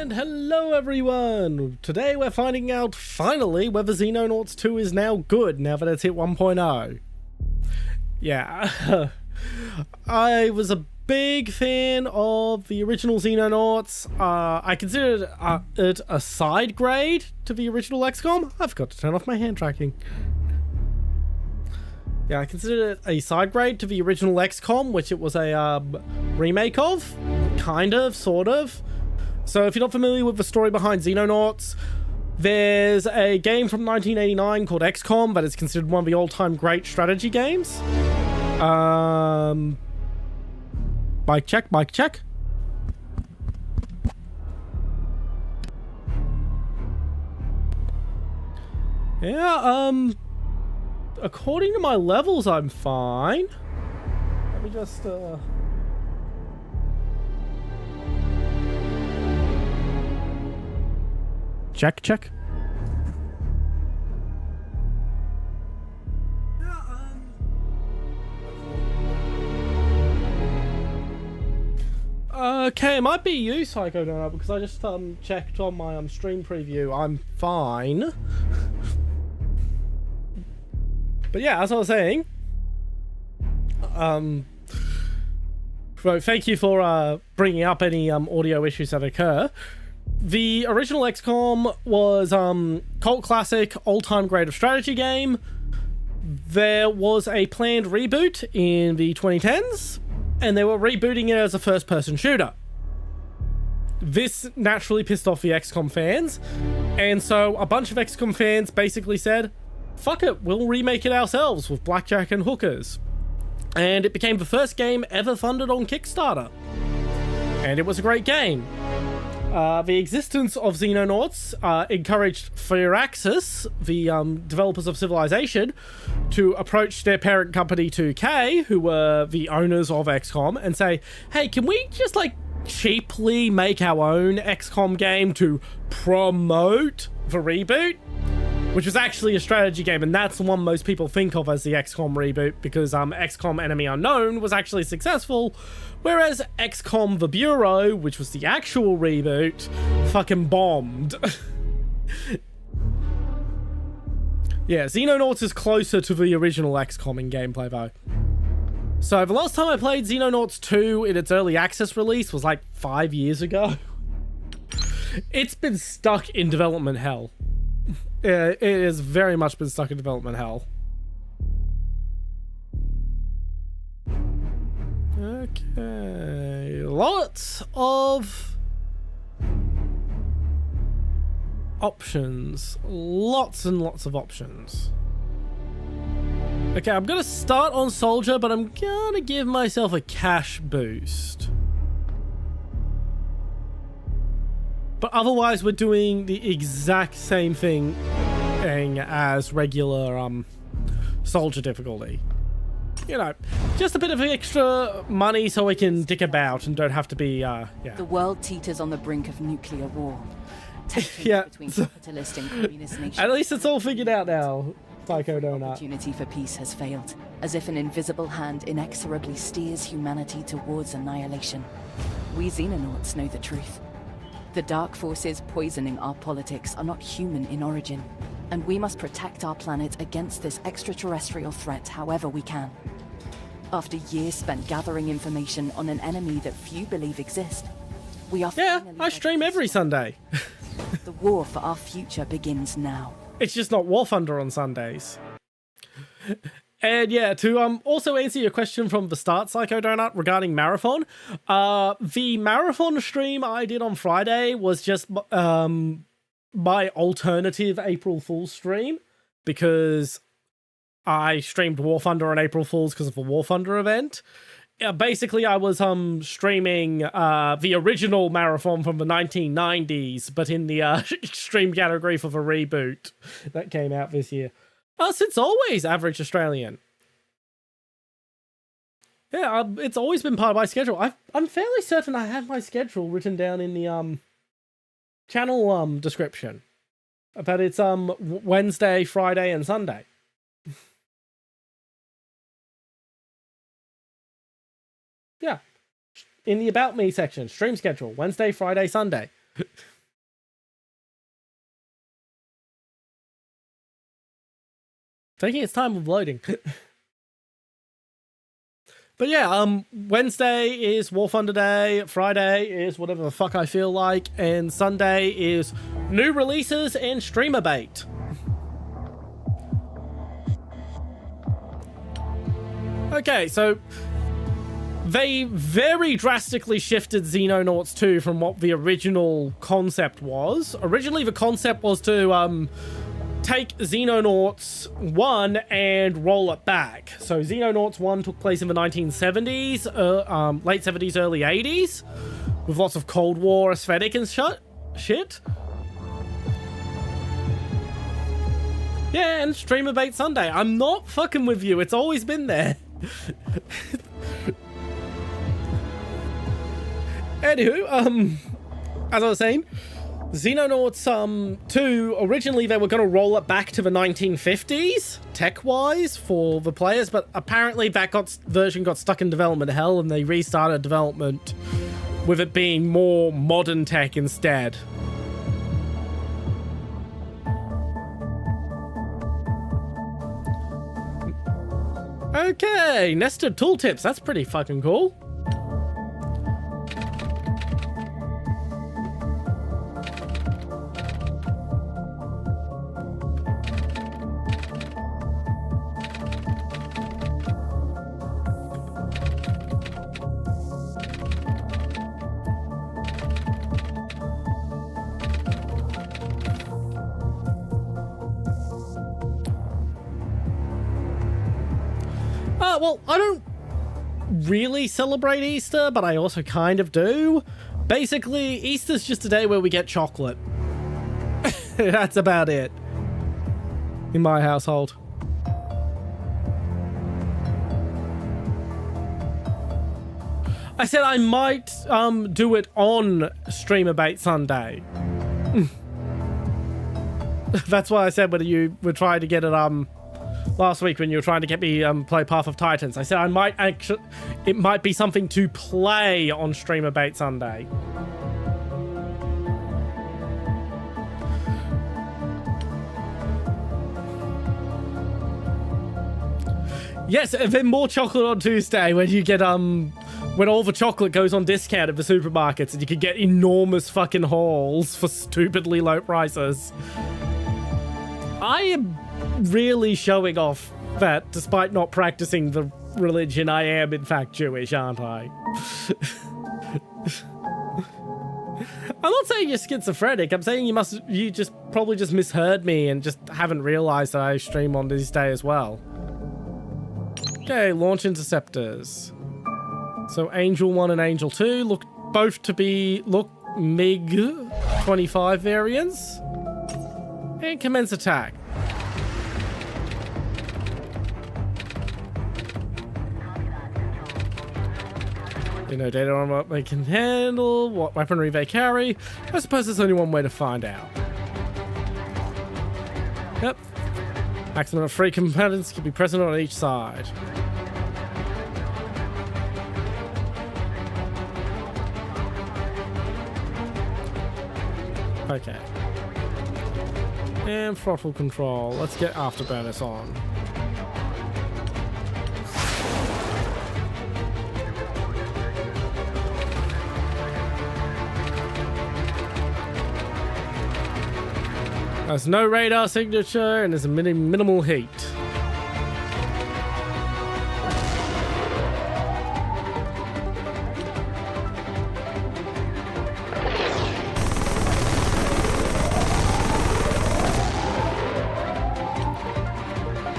And hello everyone! Today we're finding out, finally, whether Xenonauts 2 is now good, now that it's hit 1.0. Yeah, I was a big fan of the original Xenonauts. I considered it a side grade to the original XCOM. I forgot to turn off my hand tracking. Yeah, I considered it a side grade to the original XCOM, which it was a remake of. Kind of, sort of. So if you're not familiar with the story behind Xenonauts, there's a game from 1989 called XCOM that is considered one of the all-time great strategy games. Mic check, mic check. Yeah, according to my levels, I'm fine. Let me just, check, check. Okay, it might be you, Psycho Donut, because I just checked on my stream preview. I'm fine. But yeah, as I was saying, so thank you for bringing up any audio issues that occur. The original XCOM was cult classic, all-time great of strategy game. There was a planned reboot in the 2010s, and they were rebooting it as a first-person shooter. This naturally pissed off the XCOM fans, and so a bunch of XCOM fans basically said, fuck it, we'll remake it ourselves with blackjack and hookers. And it became the first game ever funded on Kickstarter. And it was a great game. The existence of Xenonauts encouraged Firaxis, the developers of Civilization, to approach their parent company 2K, who were the owners of XCOM, and say, hey, can we just like cheaply make our own XCOM game to promote the reboot? Which was actually a strategy game, and that's the one most people think of as the XCOM reboot, because XCOM Enemy Unknown was actually successful, whereas XCOM The Bureau, which was the actual reboot, fucking bombed. Yeah, Xenonauts is closer to the original XCOM in gameplay, though. So the last time I played Xenonauts 2 in its early access release was like 5 years ago. It's been stuck in development hell. It has very much been stuck in development hell. Okay, lots of options. Lots and lots of options. Okay, I'm gonna start on Soldier, but I'm gonna give myself a cash boost. But otherwise, we're doing the exact same thing as regular Soldier difficulty. You know, just a bit of extra money so we can dick about and don't have to be, yeah. The world teeters on the brink of nuclear war. Yeah. Between capitalist and communist nations. At least it's all figured out now, Psycho Donut. Opportunity for peace has failed, as if an invisible hand inexorably steers humanity towards annihilation. We Xenonauts know the truth. The dark forces poisoning our politics are not human in origin, and we must protect our planet against this extraterrestrial threat however we can. After years spent gathering information on an enemy that few believe exists, we are finally I stream every Sunday. The war for our future begins now. It's just not Warthunder on Sundays. And yeah, to also answer your question from the start, Psycho Donut, regarding Marathon, the Marathon stream I did on Friday was just my alternative April Fool's stream, because I streamed War Thunder on April Fool's because of the War Thunder event. Basically, I was streaming the original Marathon from the 1990s, but in the extreme category for the reboot that came out this year. Since always, average Australian. Yeah, it's always been part of my schedule. I'm fairly certain I have my schedule written down in the channel description. But it's Wednesday, Friday, and Sunday. Yeah. In the About Me section, stream schedule, Wednesday, Friday, Sunday. Taking its time with loading. But yeah, Wednesday is Warthunder Day, Friday is whatever the fuck I feel like, and Sunday is new releases and streamer bait. Okay, so they very drastically shifted Xenonauts 2 from what the original concept was. Originally, the concept was to take Xenonauts 1 and roll it back. So Xenonauts 1 took place in the 1970s, late 70s, early 80s, with lots of Cold War aesthetic and shit. Yeah, and Streamer Bait Sunday. I'm not fucking with you. It's always been there. Anywho, as I was saying, Xenonauts 2, originally they were going to roll it back to the 1950s, tech-wise, for the players, but apparently that version got stuck in development hell, and they restarted development with it being more modern tech instead. Okay, nested tooltips, that's pretty fucking cool. Well, I don't really celebrate Easter, but I also kind of do. Basically, Easter's just a day where we get chocolate. That's about it. In my household. I said I might do it on Streamer Bait Sunday. That's why I said whether you were trying to get it last week when you were trying to get me play Path of Titans. I said I might actually, it might be something to play on Streamer Bait Sunday. Yes, and then more chocolate on Tuesday when you get when all the chocolate goes on discount at the supermarkets and you can get enormous fucking hauls for stupidly low prices. I am really showing off that despite not practicing the religion, I am in fact Jewish, aren't I? I'm not saying you're schizophrenic. I'm saying you just probably just misheard me and just haven't realized that I stream on this day as well. Okay, launch interceptors. So Angel 1 and Angel 2 look both to be MiG-25 variants. And commence attack. No data on what they can handle, what weaponry they carry. I suppose there's only one way to find out. Yep. Maximum of 3 components can be present on each side. Okay. And throttle control. Let's get afterburners on. There's no radar signature and there's a minimal heat.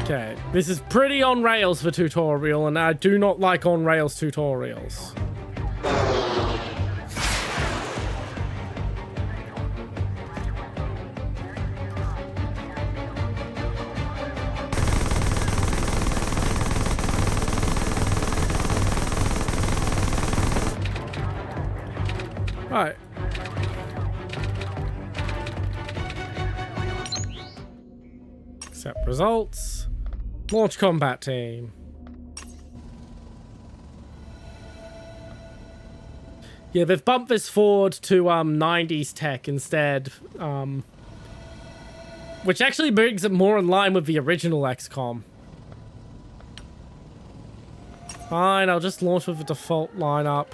Okay, this is pretty on rails for tutorial, and I do not like on rails tutorials. Alright. Accept results. Launch combat team. Yeah, they've bumped this forward to 90s tech instead. Which actually brings it more in line with the original XCOM. Fine, I'll just launch with the default lineup.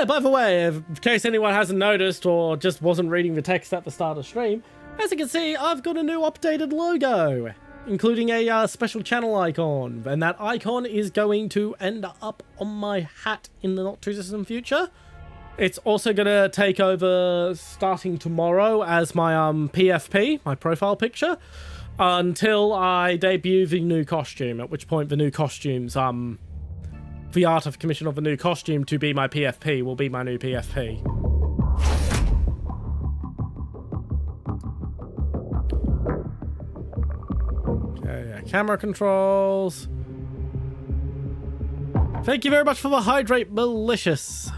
By the way, in case anyone hasn't noticed or just wasn't reading the text at the start of stream, as you can see, I've got a new updated logo, including a special channel icon, and that icon is going to end up on my hat in the not too distant future. It's also going to take over starting tomorrow as my PFP, my profile picture, until I debut the new costume, at which point the new costumes, the art of commission of the new costume to be my PFP will be my new PFP. Okay, camera controls. Thank you very much for the hydrate, malicious.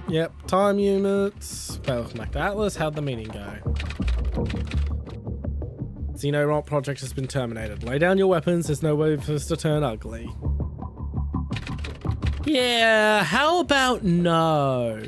Yep, time units. Welcome back to Atlas. How'd the meeting go? Xenonauts project has been terminated. Lay down your weapons. There's no way for this to turn ugly. Yeah, how about no?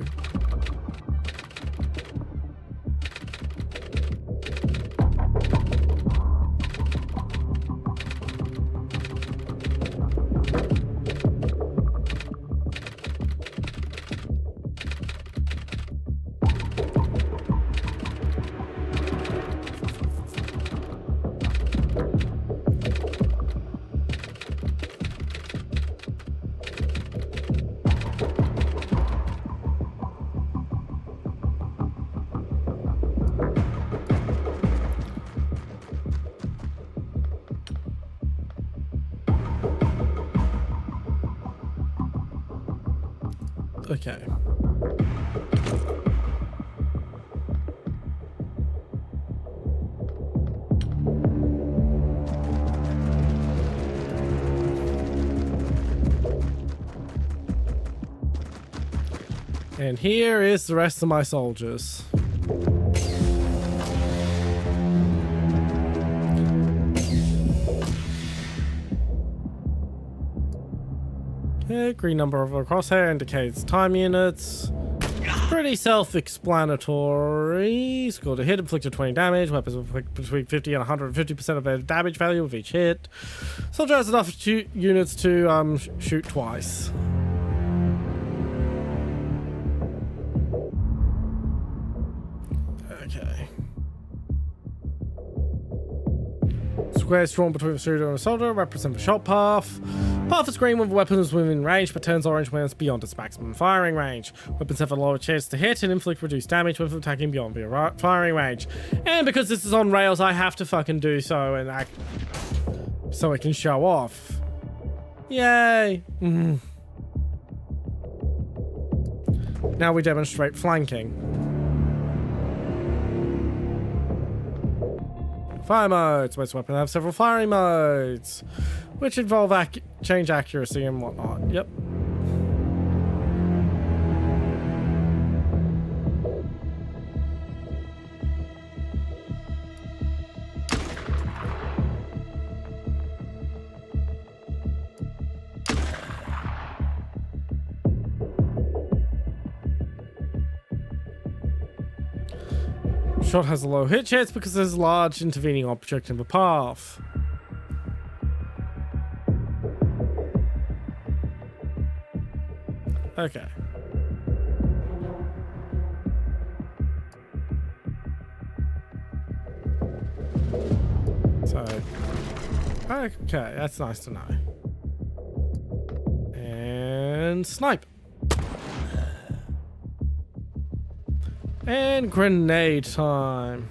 Okay. And here is the rest of my soldiers. Okay, green number of a crosshair indicates time units. Pretty self-explanatory. Score to hit, inflicted 20 damage. Weapons inflict between 50 and 150% of their damage value with each hit. Soldier has enough units to shoot twice. Okay. Squares drawn between the shooter and a soldier represent the shot path. Path is green when the weapon is within range, but turns orange when it's beyond its maximum firing range. Weapons have a lower chance to hit and inflict reduced damage when attacking beyond their firing range. And because this is on rails, I have to fucking do so and act so it can show off. Yay! Now we demonstrate flanking. Fire modes. Most weapons have several firing modes, which involve change accuracy and whatnot. Yep. Shot has a low hit chance because there's a large intervening object in the path. Okay. So, okay, that's nice to know. And snipe. And grenade time.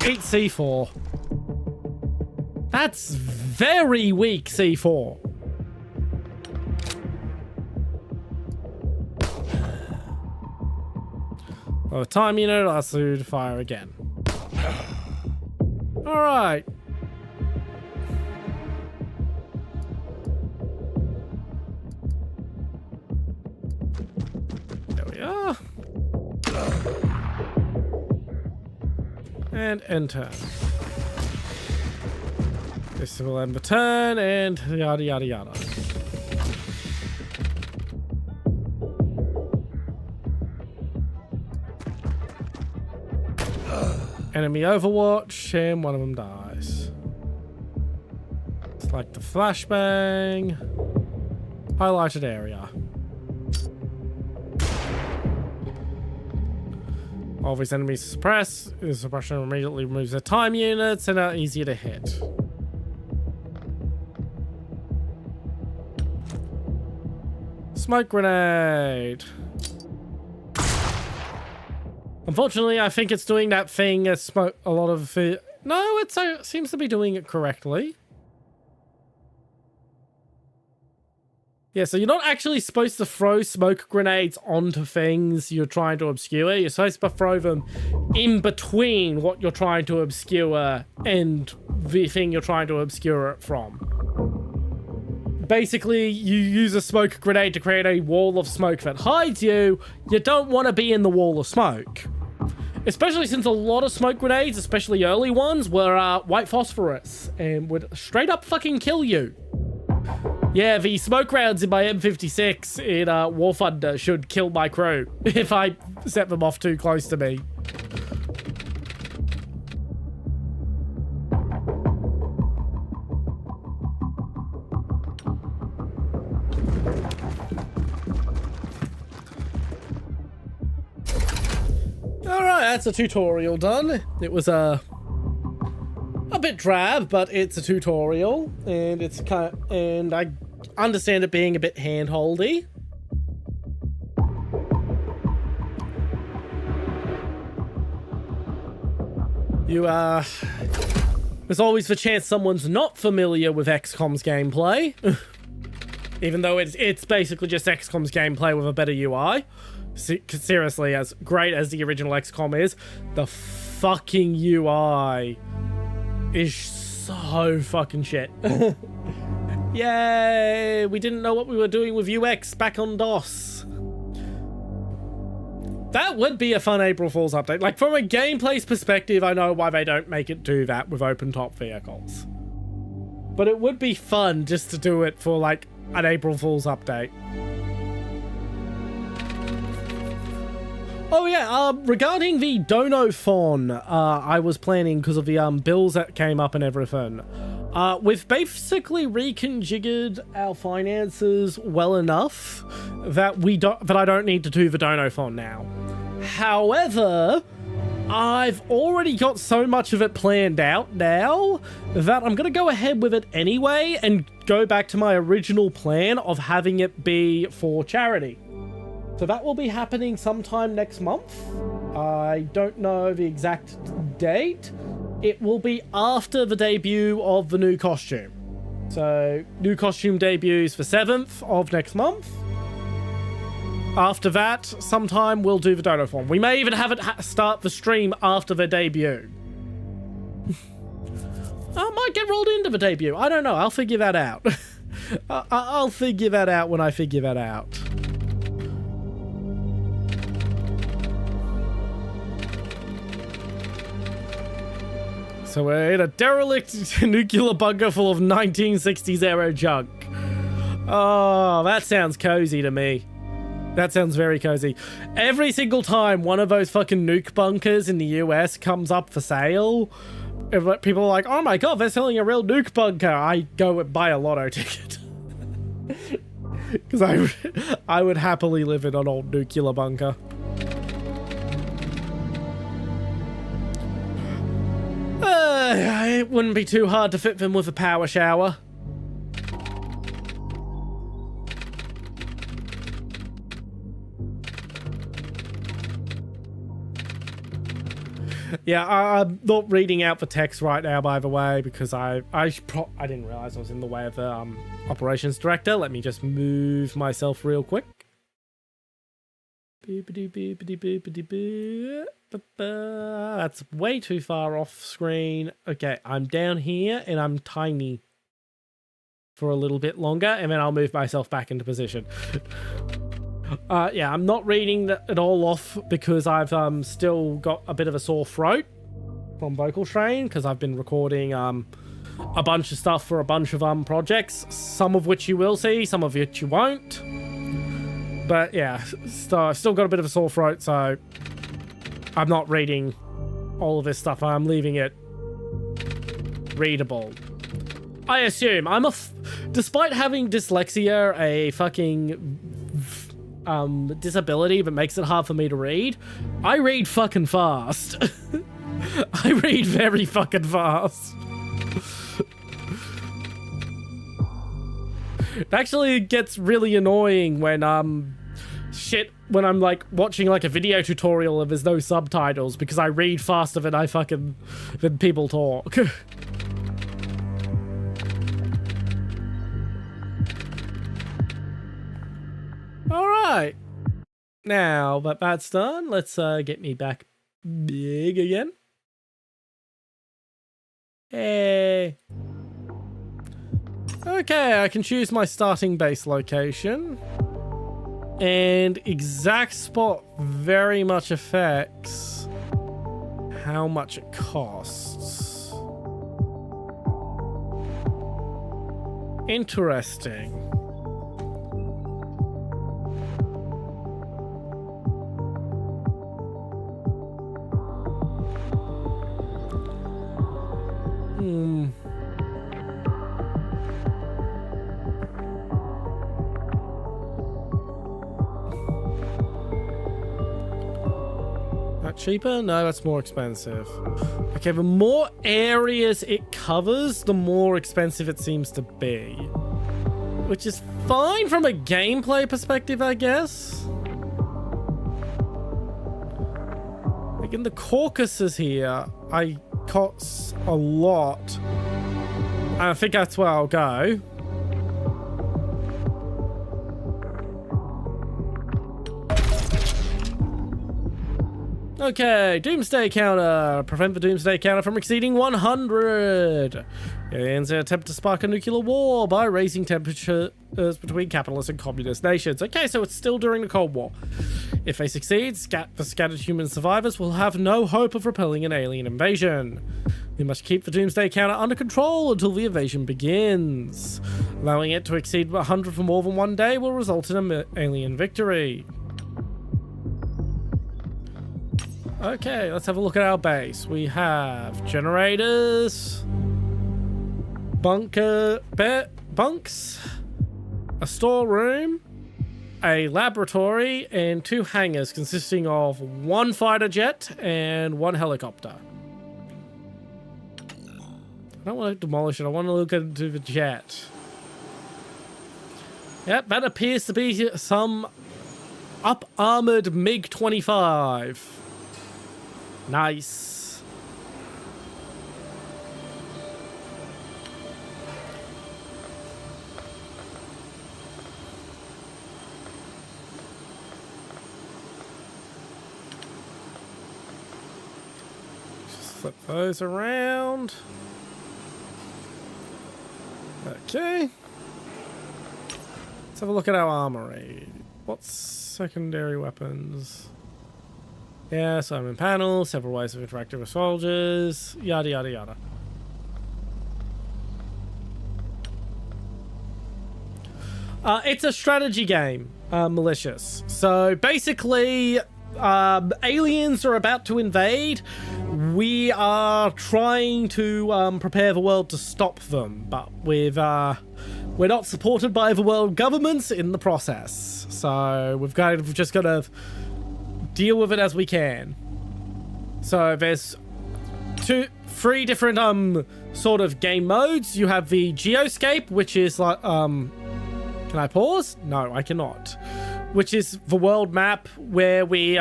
Eat C4. That's very weak C4. Oh, time unit, ask you to fire again. Alright. There we are. And end turn. This will end the turn, and yada yada yada. Enemy overwatch, and one of them dies. Select the flashbang. Highlighted area. All these enemies suppress. The suppression immediately removes their time units and are easier to hit. Smoke grenade. Unfortunately, I think it's doing that thing a lot of it. No, it seems to be doing it correctly. Yeah, so you're not actually supposed to throw smoke grenades onto things you're trying to obscure. You're supposed to throw them in between what you're trying to obscure and the thing you're trying to obscure it from. Basically, you use a smoke grenade to create a wall of smoke that hides you. You don't want to be in the wall of smoke. Especially since a lot of smoke grenades, especially early ones, were white phosphorus and would straight up fucking kill you. Yeah, the smoke rounds in my M56 in Warthunder should kill my crew if I set them off too close to me. Alright, that's a tutorial done. It was a bit drab, but it's a tutorial, and it's and I understand it being a bit hand-holdy. There's always the chance someone's not familiar with XCOM's gameplay. Even though it's basically just XCOM's gameplay with a better UI. Seriously, as great as the original XCOM is, the fucking UI is so fucking shit. Yay! We didn't know what we were doing with UX back on DOS. That would be a fun April Fool's update. Like, from a gameplay's perspective, I know why they don't make it do that with open-top vehicles. But it would be fun just to do it for, like, an April Fool's update. Oh yeah, regarding the Donophon, I was planning because of the bills that came up and everything. We've basically reconfigured our finances well enough that I don't need to do the Donophon now. However, I've already got so much of it planned out now that I'm gonna go ahead with it anyway and go back to my original plan of having it be for charity. So that will be happening sometime next month. I don't know the exact date. It will be after the debut of the new costume. So, new costume debuts the 7th of next month. After that, sometime we'll do the Donophon. We may even have it start the stream after the debut. I might get rolled into the debut. I don't know. I'll figure that out. I'll figure that out when I figure that out. So we're in a derelict nuclear bunker full of 1960s era junk. Oh, that sounds cozy to me. That sounds very cozy. Every single time one of those fucking nuke bunkers in the US comes up for sale, people are like, oh my god, they're selling a real nuke bunker. I go and buy a lotto ticket. Because I would happily live in an old nuclear bunker. It wouldn't be too hard to fit them with a power shower. Yeah, I'm not reading out the text right now, by the way, because I didn't realize I was in the way of the operations director. Let me just move myself real quick. That's way too far off screen. Okay, I'm down here and I'm tiny for a little bit longer, and then I'll move myself back into position. Yeah, I'm not reading it all off because I've still got a bit of a sore throat from vocal strain because I've been recording a bunch of stuff for a bunch of projects, some of which you will see, some of which you won't. But yeah, so I've still got a bit of a sore throat, so I'm not reading all of this stuff. I'm leaving it readable. I assume despite having dyslexia, a fucking disability that makes it hard for me to read, I read fucking fast. I read very fucking fast. It actually gets really annoying when when I'm like watching like a video tutorial and there's no subtitles because I read faster than than people talk. All right. Now that that's done, let's get me back big again. Hey. Okay, I can choose my starting base location. And exact spot very much affects how much it costs. Interesting. Cheaper? No, that's more expensive. Okay, the more areas it covers, the more expensive it seems to be. Which is fine from a gameplay perspective, I guess. Like in the Caucasus here, I cost a lot. I think that's where I'll go. Okay, Doomsday Counter. Prevent the Doomsday Counter from exceeding 100. Aliens attempt to spark a nuclear war by raising temperatures between capitalist and communist nations. Okay, so it's still during the Cold War. If they succeed, the scattered human survivors will have no hope of repelling an alien invasion. We must keep the Doomsday Counter under control until the invasion begins. Allowing it to exceed 100 for more than one day will result in an alien victory. Okay, let's have a look at our base. We have generators, bunks, a storeroom, a laboratory, and 2 hangars consisting of 1 fighter jet and 1 helicopter. I don't want to demolish it. I want to look into the jet. Yep, that appears to be some up-armored MiG-25. Nice. Just flip those around. Okay. Let's have a look at our armory. What's secondary weapons? Yeah, so I'm in panel, several ways of interacting with soldiers, yada yada yada. It's a strategy game, malicious. So basically, aliens are about to invade. We are trying to prepare the world to stop them, but we're not supported by the world governments in the process. So we've just got to deal with it as we can. So there's 3 different sort of game modes. You have the geoscape, which is like can I pause? No, I cannot. Which is the world map where we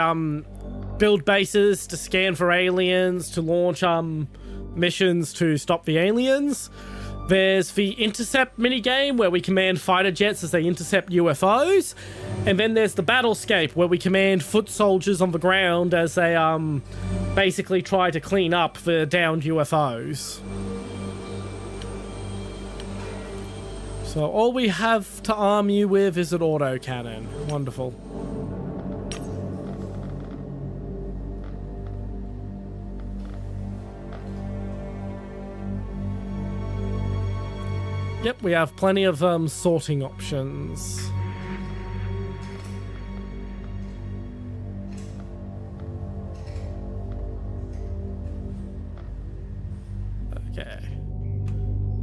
build bases to scan for aliens, to launch missions to stop the aliens. There's the intercept minigame where we command fighter jets as they intercept UFOs. And then there's the battlescape where we command foot soldiers on the ground as they basically try to clean up the downed UFOs. So all we have to arm you with is an autocannon. Wonderful. Yep, we have plenty of sorting options. Okay.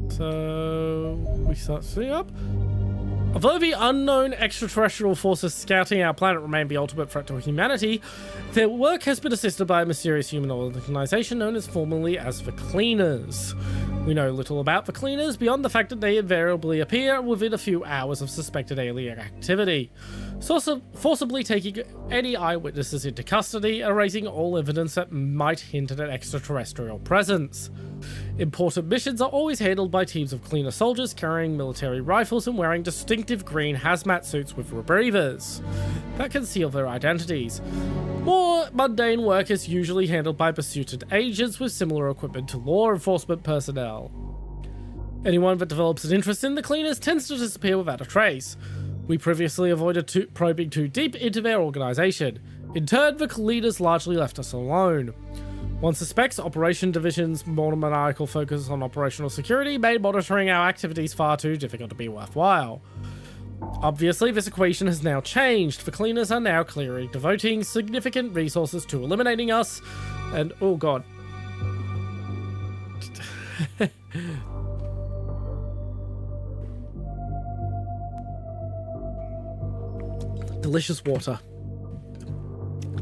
So we start setting up. Although the unknown extraterrestrial forces scouting our planet remain the ultimate threat to humanity, their work has been assisted by a mysterious humanoid organization known formerly as the Cleaners. We know little about the Cleaners beyond the fact that they invariably appear within a few hours of suspected alien activity, forcibly taking any eyewitnesses into custody, erasing all evidence that might hint at an extraterrestrial presence. Important missions are always handled by teams of Cleaner soldiers carrying military rifles and wearing distinctive green hazmat suits with rebreathers that conceal their identities. More mundane work is usually handled by besuited agents with similar equipment to law enforcement personnel. Anyone that develops an interest in the Cleaners tends to disappear without a trace. We previously avoided probing too deep into their organization. In turn, the Cleaners largely left us alone. One suspects Operation Division's more maniacal focus on operational security made monitoring our activities far too difficult to be worthwhile. Obviously, this equation has now changed. The Cleaners are now clearly devoting significant resources to eliminating us, and oh god. Delicious water.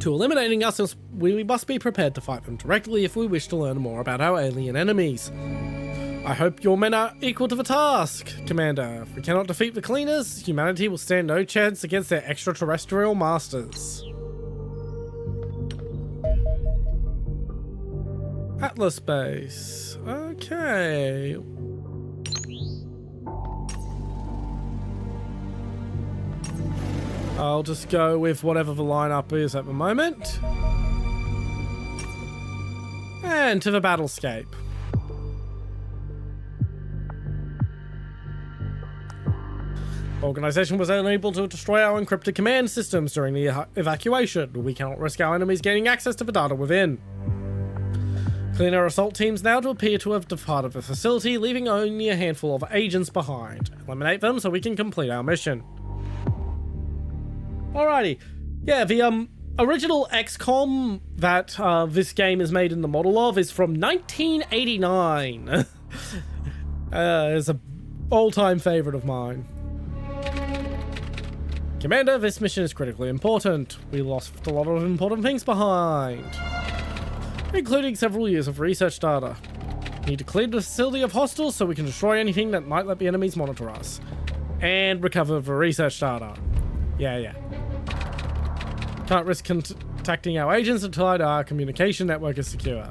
To eliminating us, we must be prepared to fight them directly if we wish to learn more about our alien enemies. I hope your men are equal to the task, Commander. If we cannot defeat the Cleaners, humanity will stand no chance against their extraterrestrial masters. Atlas base. Okay. I'll just go with whatever the lineup is at the moment. And to the battlescape. Organization was unable to destroy our encrypted command systems during the evacuation. We cannot risk our enemies gaining access to the data within. Cleaner assault teams now appear to have departed the facility, leaving only a handful of agents behind. Eliminate them so we can complete our mission. Alrighty. Yeah, the original XCOM that this game is made in the model of is from 1989. It's an all-time favorite of mine. Commander, this mission is critically important. We lost a lot of important things behind, including several years of research data. We need to clear the facility of hostiles so we can destroy anything that might let the enemies monitor us. And recover the research data. Yeah. Can't risk contacting our agents until our communication network is secure.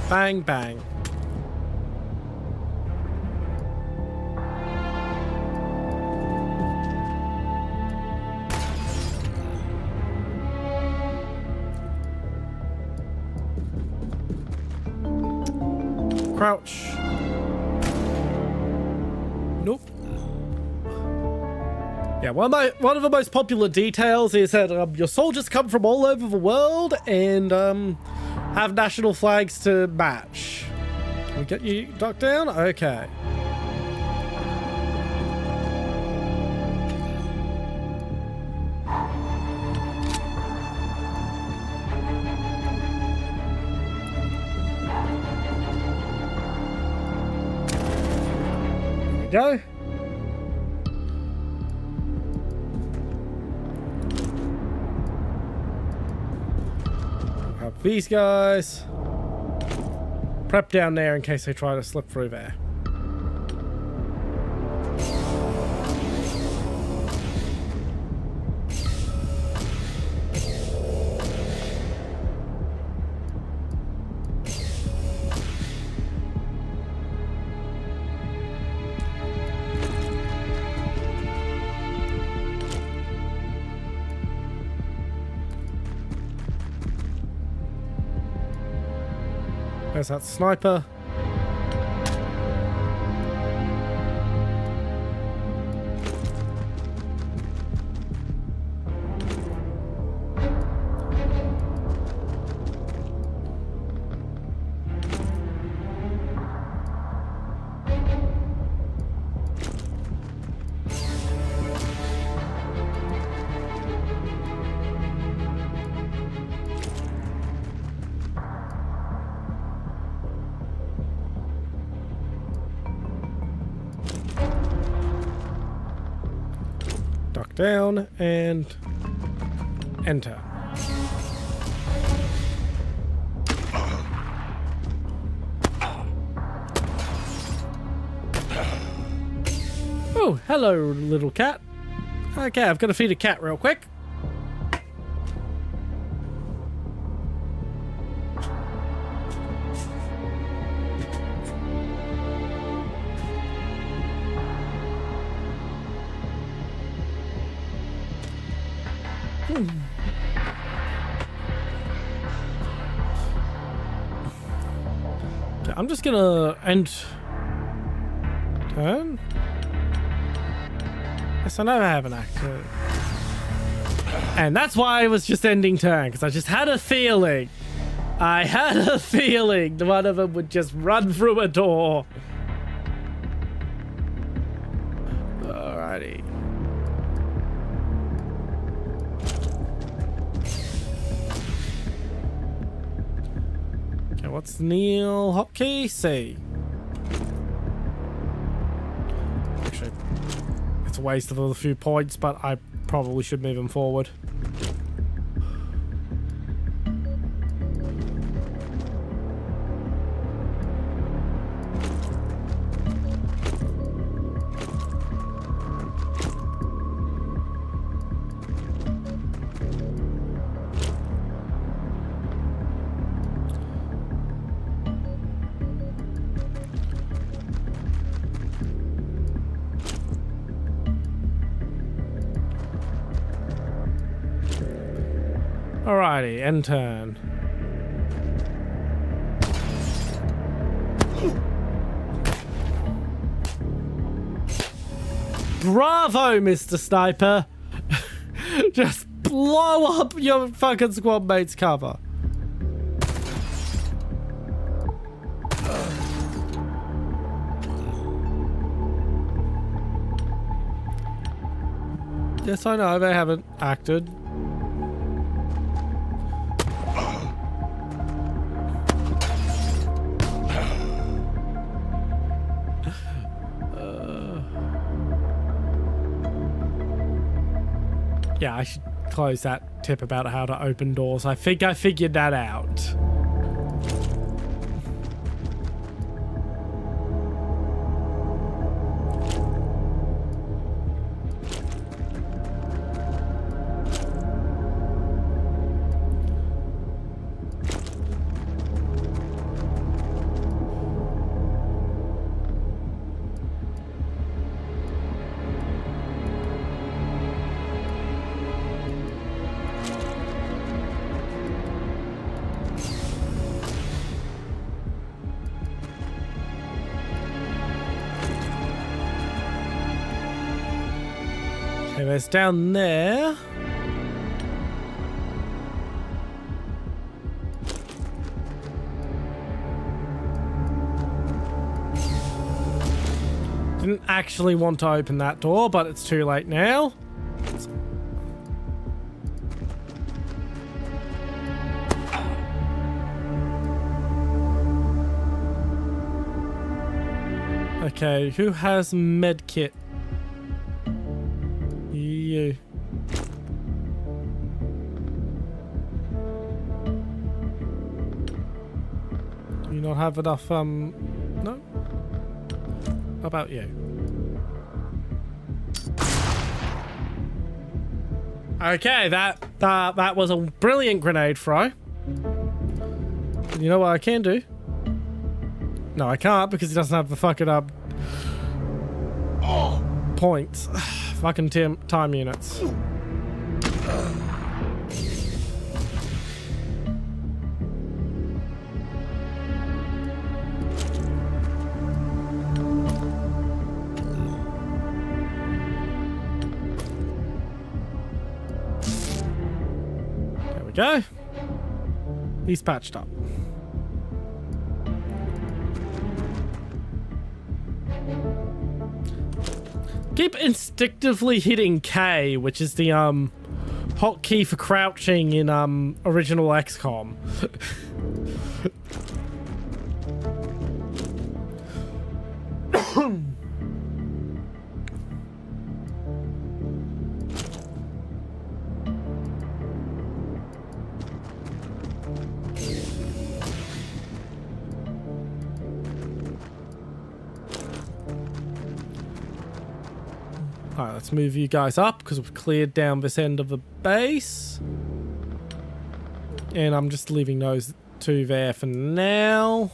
Bang, bang. Crouch. Nope. Yeah, one of the most popular details is that your soldiers come from all over the world and have national flags to match. Can we get you docked down? Okay. There we go. These guys. Prep down there in case they try to slip through there. There's that sniper. Down and enter. Oh, hello, little cat. Okay, I've got to feed a cat real quick. Okay, I'm just gonna end turn. Yes, I know I have an actor. And that's why I was just ending turn, because I just had a feeling. I had a feeling one of them would just run through a door. Alrighty. Okay, what's Neil hotkey? C. Actually, it's a waste of a few points, but I probably should move him forward. Alrighty, end turn. Bravo, Mr. Sniper! Just blow up your fucking squad mate's cover. Yes, I know, they haven't acted. Yeah, I should close that tip about how to open doors. I think I figured that out. Okay, there's down there. Didn't actually want to open that door, but it's too late now. Okay, who has medkit? You. have enough, no? How about you? Okay, that was a brilliant grenade throw. You know what I can do? No, I can't because he doesn't have the fucking points. Fucking time units. There we go. He's patched up. Keep instinctively hitting K, which is the hotkey for crouching in original XCOM. Alright, let's move you guys up because we've cleared down this end of the base. And I'm just leaving those two there for now.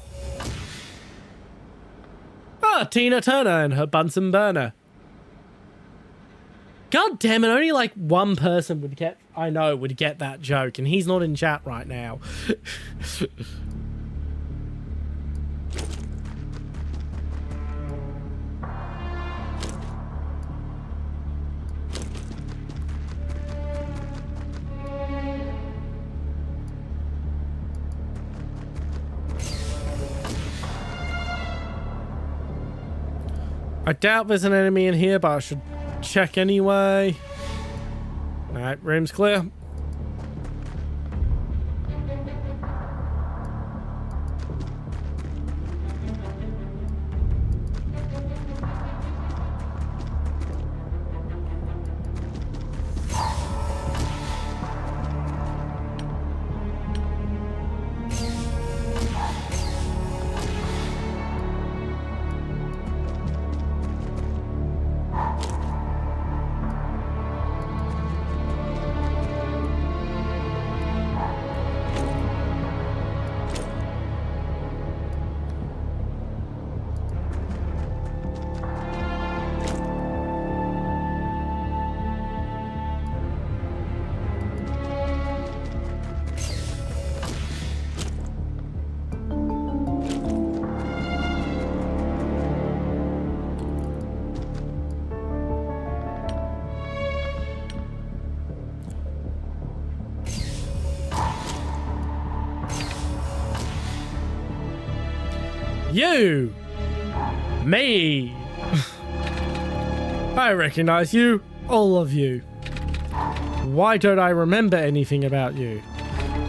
Ah, Tina Turner and her Bunsen burner. God damn it, only like one person would get that joke, and he's not in chat right now. I doubt there's an enemy in here, but I should check anyway. Alright, room's clear. You! Me! I recognize you, all of you. Why don't I remember anything about you?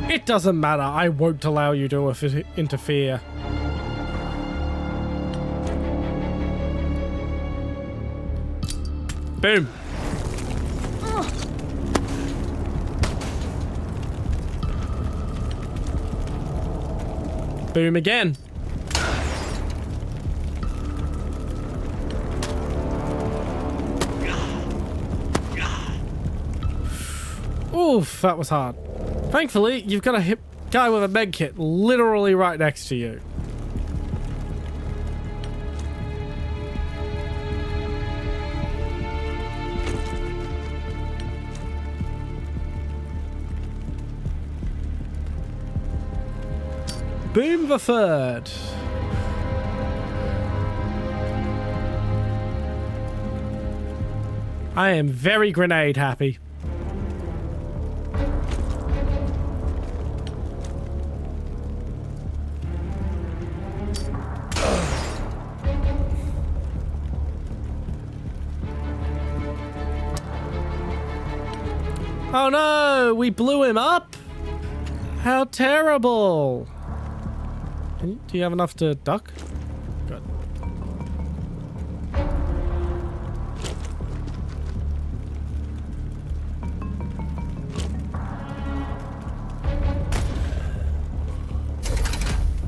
It doesn't matter, I won't allow you to interfere. Boom! Boom again. Oof, that was hard. Thankfully, you've got a guy with a med kit literally right next to you. Boom the third. I am very grenade happy. Oh no, we blew him up? How terrible. Do you have enough to duck? Good.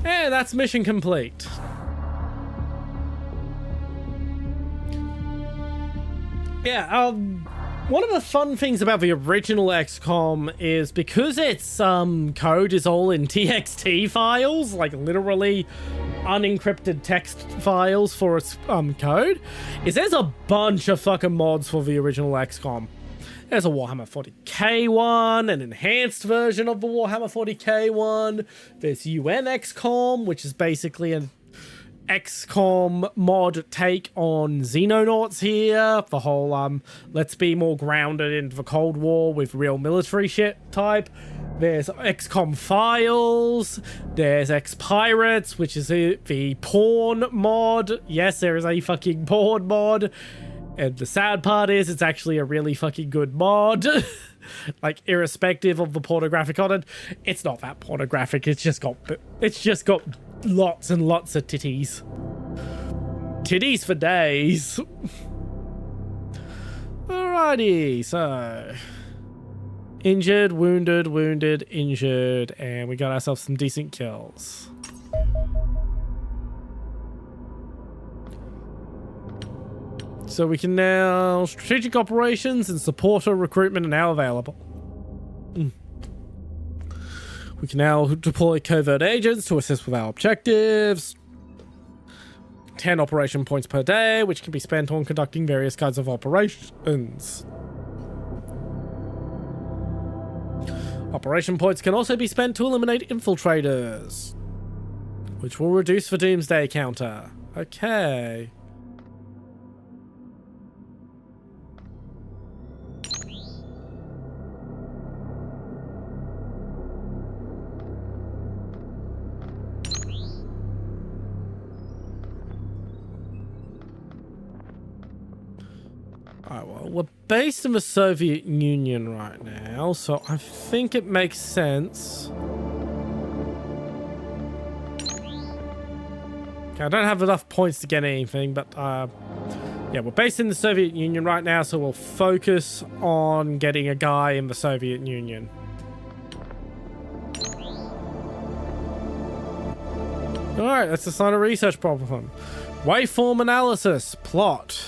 And that's mission complete. Yeah, one of the fun things about the original XCOM is because its code is all in TXT files, like literally unencrypted text files for its code, is there's a bunch of fucking mods for the original XCOM. There's a Warhammer 40k one, an enhanced version of the Warhammer 40k one. There's UN XCOM, which is basically an XCOM mod take on Xenonauts here. The whole let's be more grounded into the Cold War with real military shit type. There's XCOM Files. There's X-Pirates, which is the porn mod. Yes, there is a fucking porn mod. And the sad part is it's actually a really fucking good mod. Like, irrespective of the pornographic content, it's not that pornographic. It's just got lots and lots of titties. Titties for days. Alrighty, so injured, wounded, injured, and we got ourselves some decent kills. So we can now... Strategic operations and supporter recruitment are now available. We can now deploy covert agents to assist with our objectives. 10 operation points per day, which can be spent on conducting various kinds of operations. Operation points can also be spent to eliminate infiltrators, which will reduce the doomsday counter. Okay. Alright, well, we're based in the Soviet Union right now, so I think it makes sense. Okay, I don't have enough points to get anything, but yeah, we're based in the Soviet Union right now, so we'll focus on getting a guy in the Soviet Union. Alright, let's assign a research problem. Waveform analysis. Plot.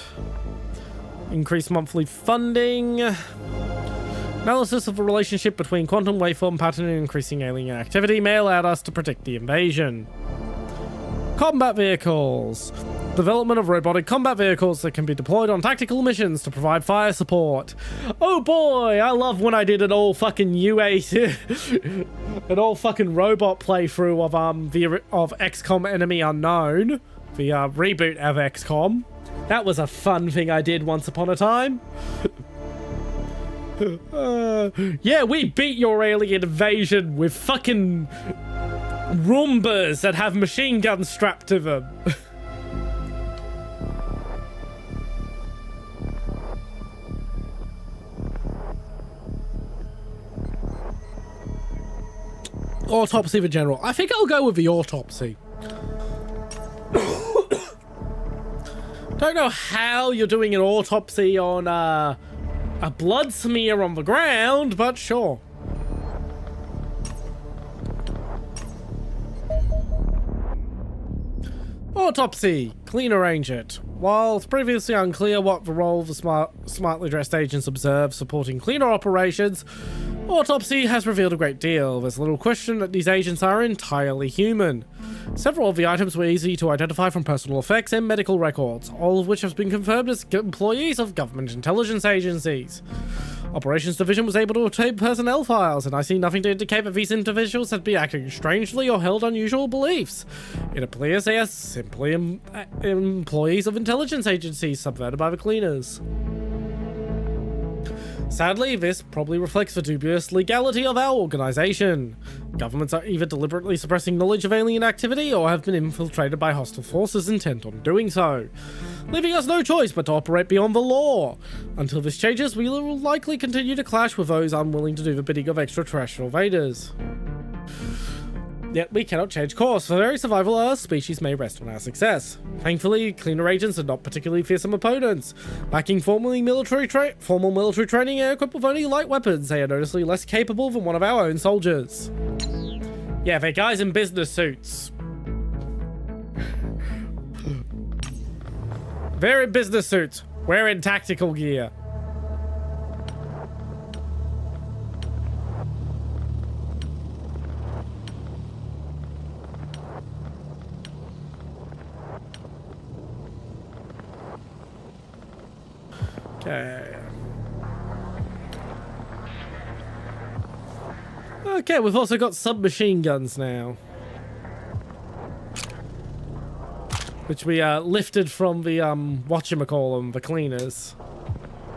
Increase monthly funding. Analysis of the relationship between quantum waveform pattern and increasing alien activity may allow us to predict the invasion. Combat vehicles. Development of robotic combat vehicles that can be deployed on tactical missions to provide fire support. Oh boy, I love when I did an all fucking an all fucking robot playthrough of XCOM Enemy Unknown, the reboot of XCOM. That was a fun thing I did once upon a time. Yeah, we beat your alien invasion with fucking Roombas that have machine guns strapped to them. Autopsy for general. I think I'll go with the autopsy. Don't know how you're doing an autopsy on a blood smear on the ground, but sure. Autopsy. Clean arrange it. While it's previously unclear what the role of the smartly dressed agents observed supporting cleaner operations, autopsy has revealed a great deal. There's little question that these agents are entirely human. Several of the items were easy to identify from personal effects and medical records, all of which have been confirmed as employees of government intelligence agencies. Operations Division was able to obtain personnel files, and I see nothing to indicate that these individuals had been acting strangely or held unusual beliefs. It appears they are simply employees of intelligence agencies subverted by the cleaners. Sadly, this probably reflects the dubious legality of our organization. Governments are either deliberately suppressing knowledge of alien activity or have been infiltrated by hostile forces intent on doing so, leaving us no choice but to operate beyond the law. Until this changes, we will likely continue to clash with those unwilling to do the bidding of extraterrestrial invaders. Yet we cannot change course. For very survival of our species may rest on our success. Thankfully, cleaner agents are not particularly fearsome opponents. Lacking formal military training and equipped with only light weapons, they are noticeably less capable than one of our own soldiers. Yeah, they're guys in business suits. They're in business suits. We're in tactical gear. Okay. Okay, we've also got submachine guns now. Which we lifted from the, whatchamacallem, the cleaners.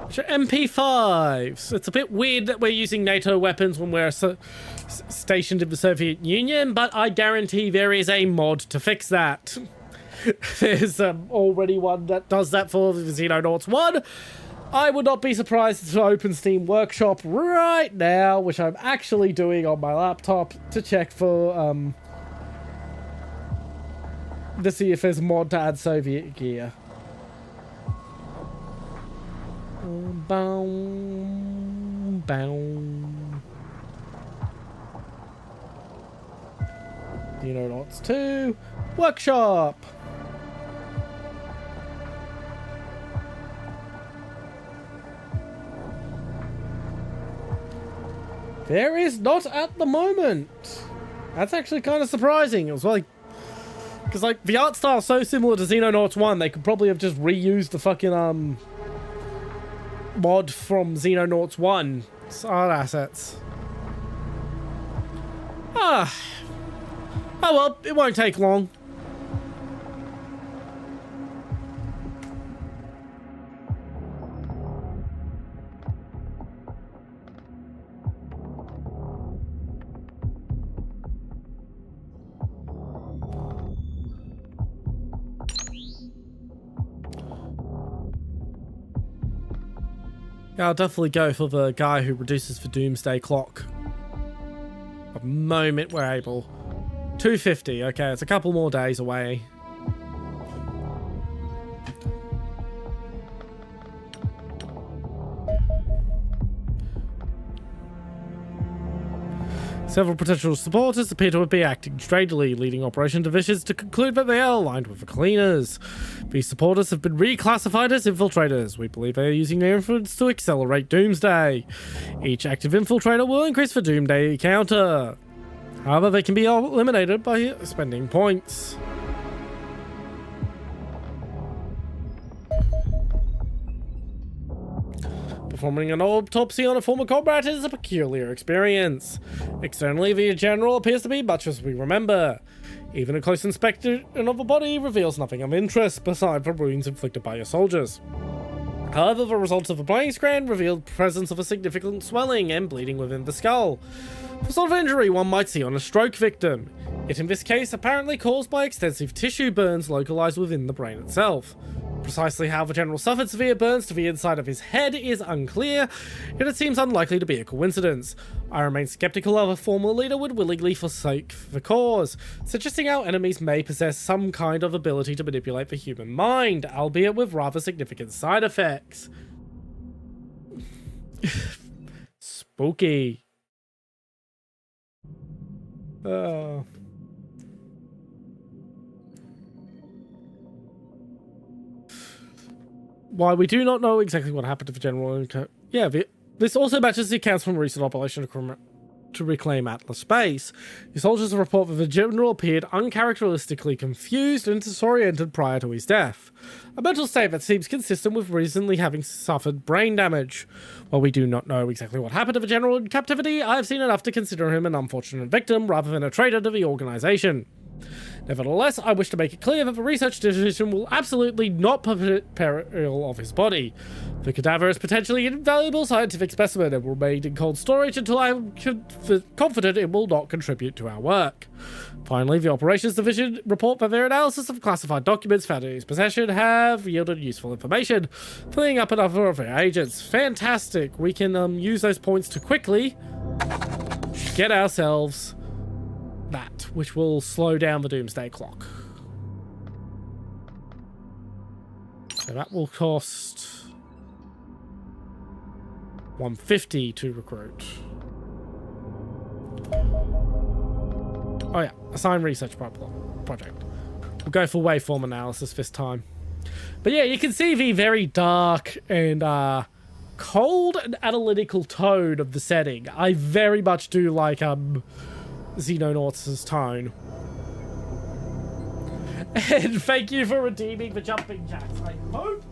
Which are MP5s. It's a bit weird that we're using NATO weapons when we're stationed in the Soviet Union, but I guarantee there is a mod to fix that. There's already one that does that for the Xenonauts 1. I would not be surprised to open Steam Workshop right now, which I'm actually doing on my laptop, to check for, to see if there's a mod to add Soviet gear. Boom, boom. Xenonauts 2 Workshop. There is not at the moment. That's actually kind of surprising. It was like, because like the art style is so similar to Xenonauts 1, they could probably have just reused the fucking mod from Xenonauts 1's art assets. Oh well, it won't take long. Yeah, I'll definitely go for the guy who reduces the doomsday clock. The moment we're able. 250, okay, it's a couple more days away. Several potential supporters appear to be acting strangely, leading Operation Divisions to conclude that they are aligned with the cleaners. These supporters have been reclassified as infiltrators. We believe they are using their influence to accelerate Doomsday. Each active infiltrator will increase the Doomsday counter. However, they can be eliminated by spending points. Performing an autopsy on a former combat is a peculiar experience. Externally, the general appears to be much as we remember. Even a close inspection of a body reveals nothing of interest, beside the wounds inflicted by your soldiers. However, the results of the brain scan revealed presence of a significant swelling and bleeding within the skull. The sort of injury one might see on a stroke victim, yet in this case apparently caused by extensive tissue burns localized within the brain itself. Precisely how the general suffered severe burns to the inside of his head is unclear, yet it seems unlikely to be a coincidence. I remain skeptical of a former leader would willingly forsake the cause, suggesting our enemies may possess some kind of ability to manipulate the human mind, albeit with rather significant side effects. Spooky. While we do not know exactly what happened to the general, this also matches the accounts from a recent operation to reclaim Atlas Space. The soldiers report that the general appeared uncharacteristically confused and disoriented prior to his death, a mental state that seems consistent with recently having suffered brain damage. While we do not know exactly what happened to the general in captivity, I have seen enough to consider him an unfortunate victim rather than a traitor to the organization. Nevertheless, I wish to make it clear that the research division will absolutely not permit burial of his body. The cadaver is potentially an invaluable scientific specimen and will remain in cold storage until I am confident it will not contribute to our work. Finally, the operations division report that their analysis of classified documents found in his possession have yielded useful information, freeing up a number of their agents. Fantastic. We can use those points to quickly get ourselves that, which will slow down the doomsday clock. So that will cost 150 to recruit. Oh yeah, assign research project. We'll go for waveform analysis this time. But yeah, you can see the very dark and cold and analytical tone of the setting. I very much do like Xenonauts' tone. And thank you for redeeming the jumping jacks. I hope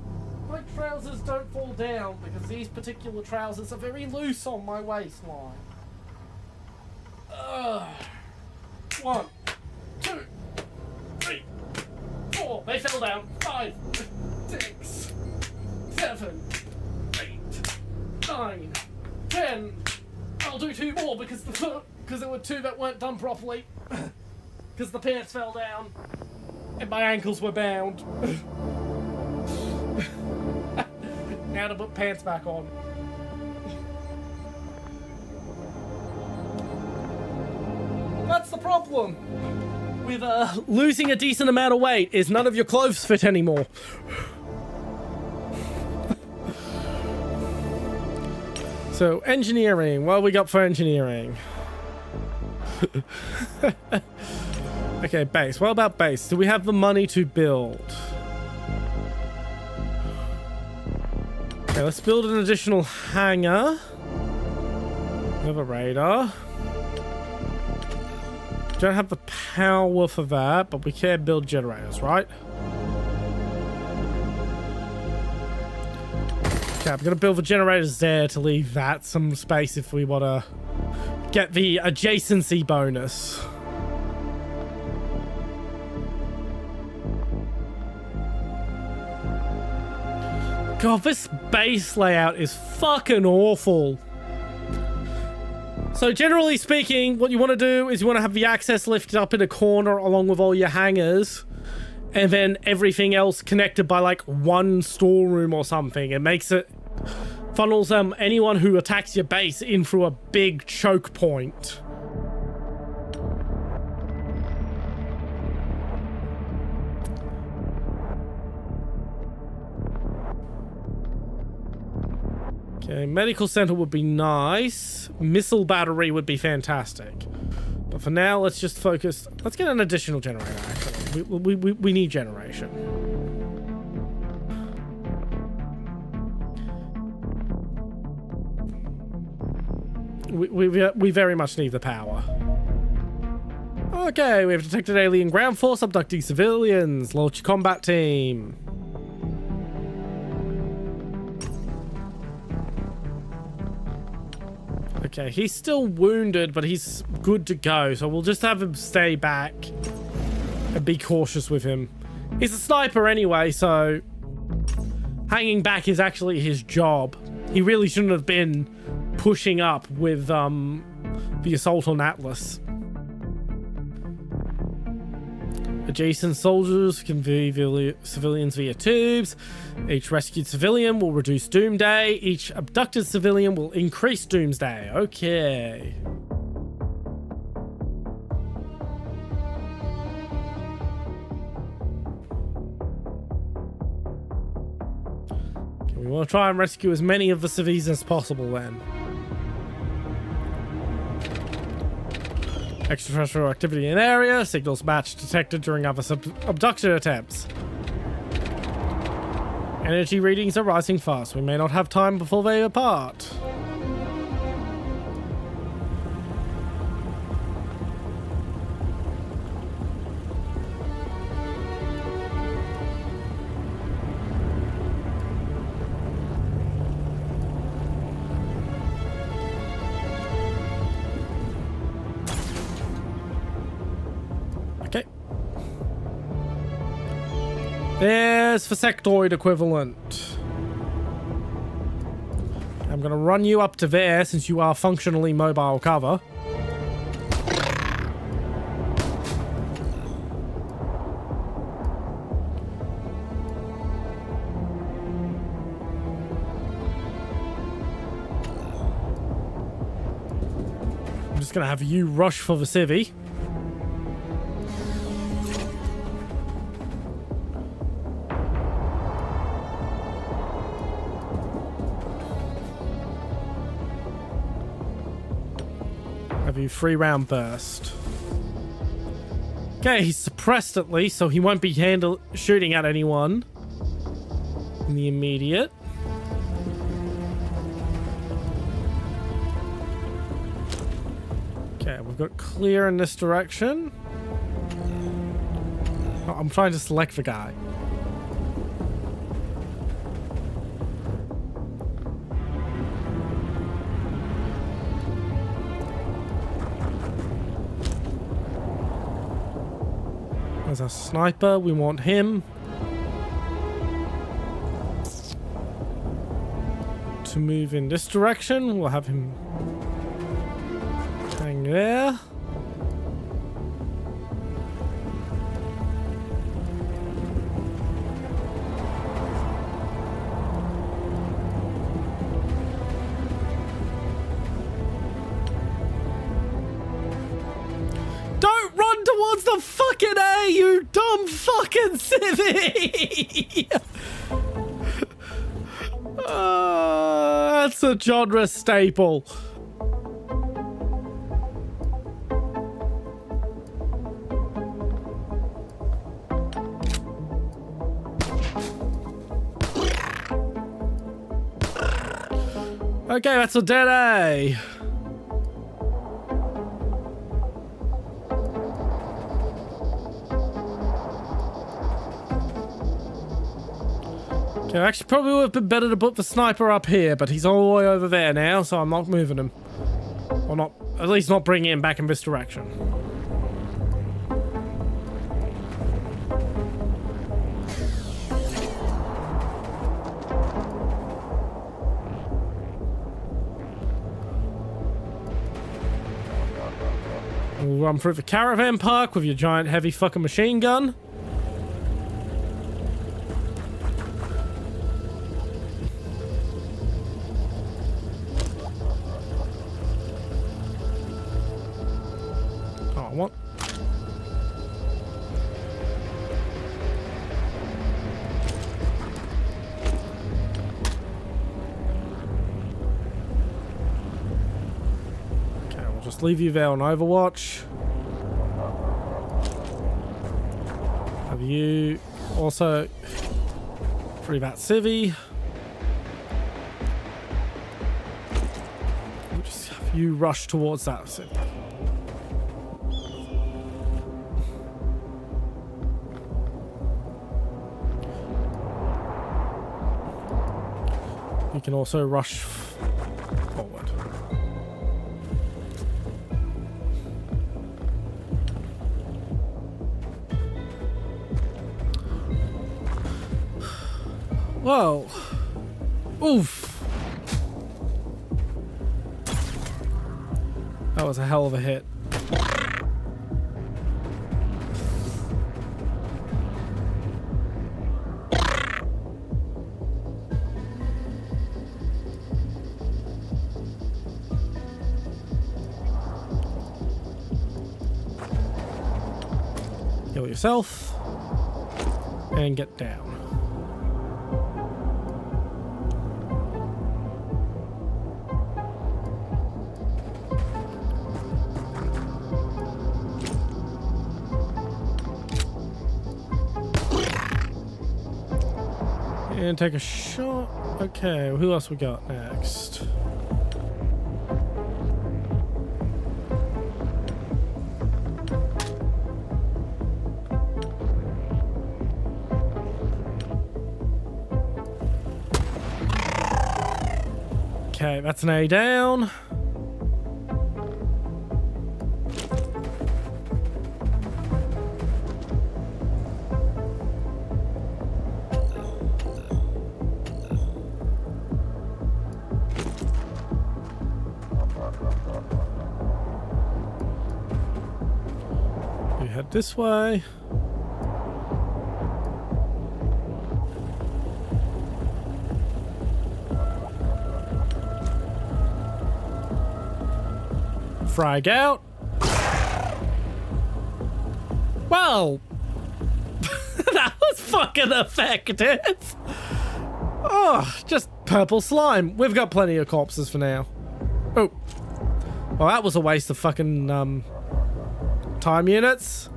my trousers don't fall down, because these particular trousers are very loose on my waistline. 1, 2, 3, 4. They fell down. 5, 6, 7, 8, 9, 10. I'll do 2 more because there were 2 that weren't done properly. Because the pants fell down and my ankles were bound. Now to put pants back on. That's the problem with losing a decent amount of weight, is none of your clothes fit anymore. So, engineering. What have we got for engineering? Okay, base. What about base? Do we have the money to build? Okay, let's build an additional hangar. We have a radar. Don't have the power for that, but we can build generators, right? Okay, I'm gonna build the generators there to leave that some space if we want to get the adjacency bonus. God, this base layout is fucking awful. So generally speaking, what you want to do is you want to have the access lifted up in a corner along with all your hangars, and then everything else connected by like one storeroom or something. It makes it funnels anyone who attacks your base in through a big choke point. Okay, medical center would be nice. Missile battery would be fantastic. But for now, let's just focus. Let's get an additional generator, actually. We need generation. We very much need the power. Okay, we have detected alien ground force abducting civilians. Launch your combat team. Okay, he's still wounded, but he's good to go, so we'll just have him stay back and be cautious with him. He's a sniper anyway, so hanging back is actually his job. He really shouldn't have been pushing up with the assault on Atlas. Adjacent soldiers can view civilians via tubes. Each rescued civilian will reduce doomsday. Each abducted civilian will increase doomsday. Okay. We want to try and rescue as many of the civvies as possible then. Extraterrestrial activity in area. Signals match detected during other abduction attempts. Energy readings are rising fast. We may not have time before they depart. There's the sectoid equivalent. I'm gonna run you up to there since you are functionally mobile cover. I'm just gonna have you rush for the civvy. Have you 3-round burst. Okay, he's suppressed at least, so he won't be shooting at anyone in the immediate. Okay, we've got clear in this direction. Oh, I'm trying to select the guy. There's a sniper, we want him. To move in this direction, we'll have him hang there. Don't run towards the fucking A, you dumb fucking civvy! That's a genre staple. Okay, that's a dead A. Okay, actually probably would have been better to put the sniper up here, but he's all the way over there now, so I'm not moving him. Or not, at least not bringing him back in this direction. We'll run through the caravan park with your giant heavy fucking machine gun. Oh, what? Okay, we'll just leave you there on Overwatch. Have you also free that civvy. We'll just have you rush towards that civvy. You can also rush forward. Whoa. Oof. That was a hell of a hit. Heal yourself and get down. And take a shot. Okay, who else we got next? Okay, that's an A down. We head this way. Frag out. Well, that was fucking effective. Oh, just purple slime. We've got plenty of corpses for now. Oh. Well, that was a waste of fucking time units.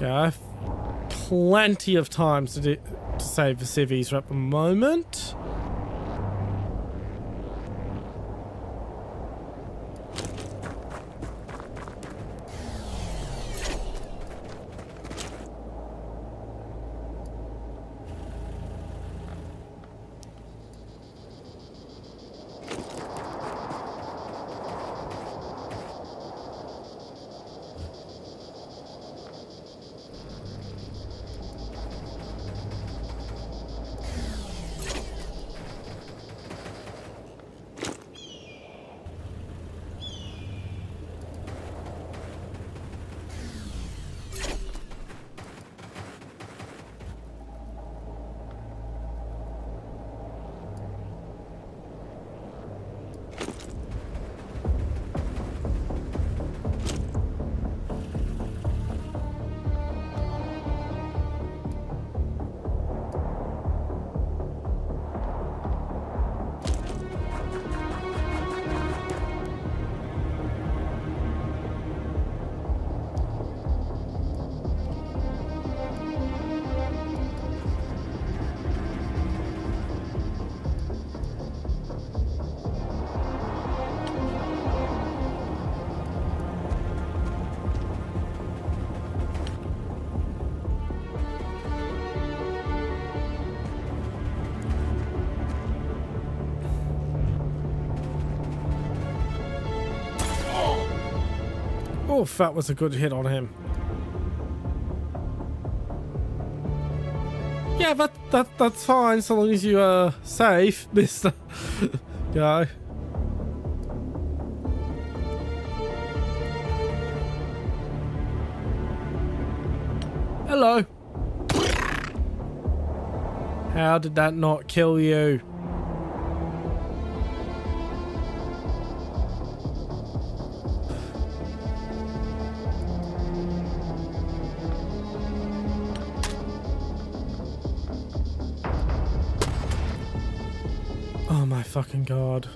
I have plenty of time to save the civvies at the moment. Oh, that was a good hit on him. Yeah, that's fine so long as you are safe, Mr. Guy. Hello. How did that not kill you? Oh my fucking god.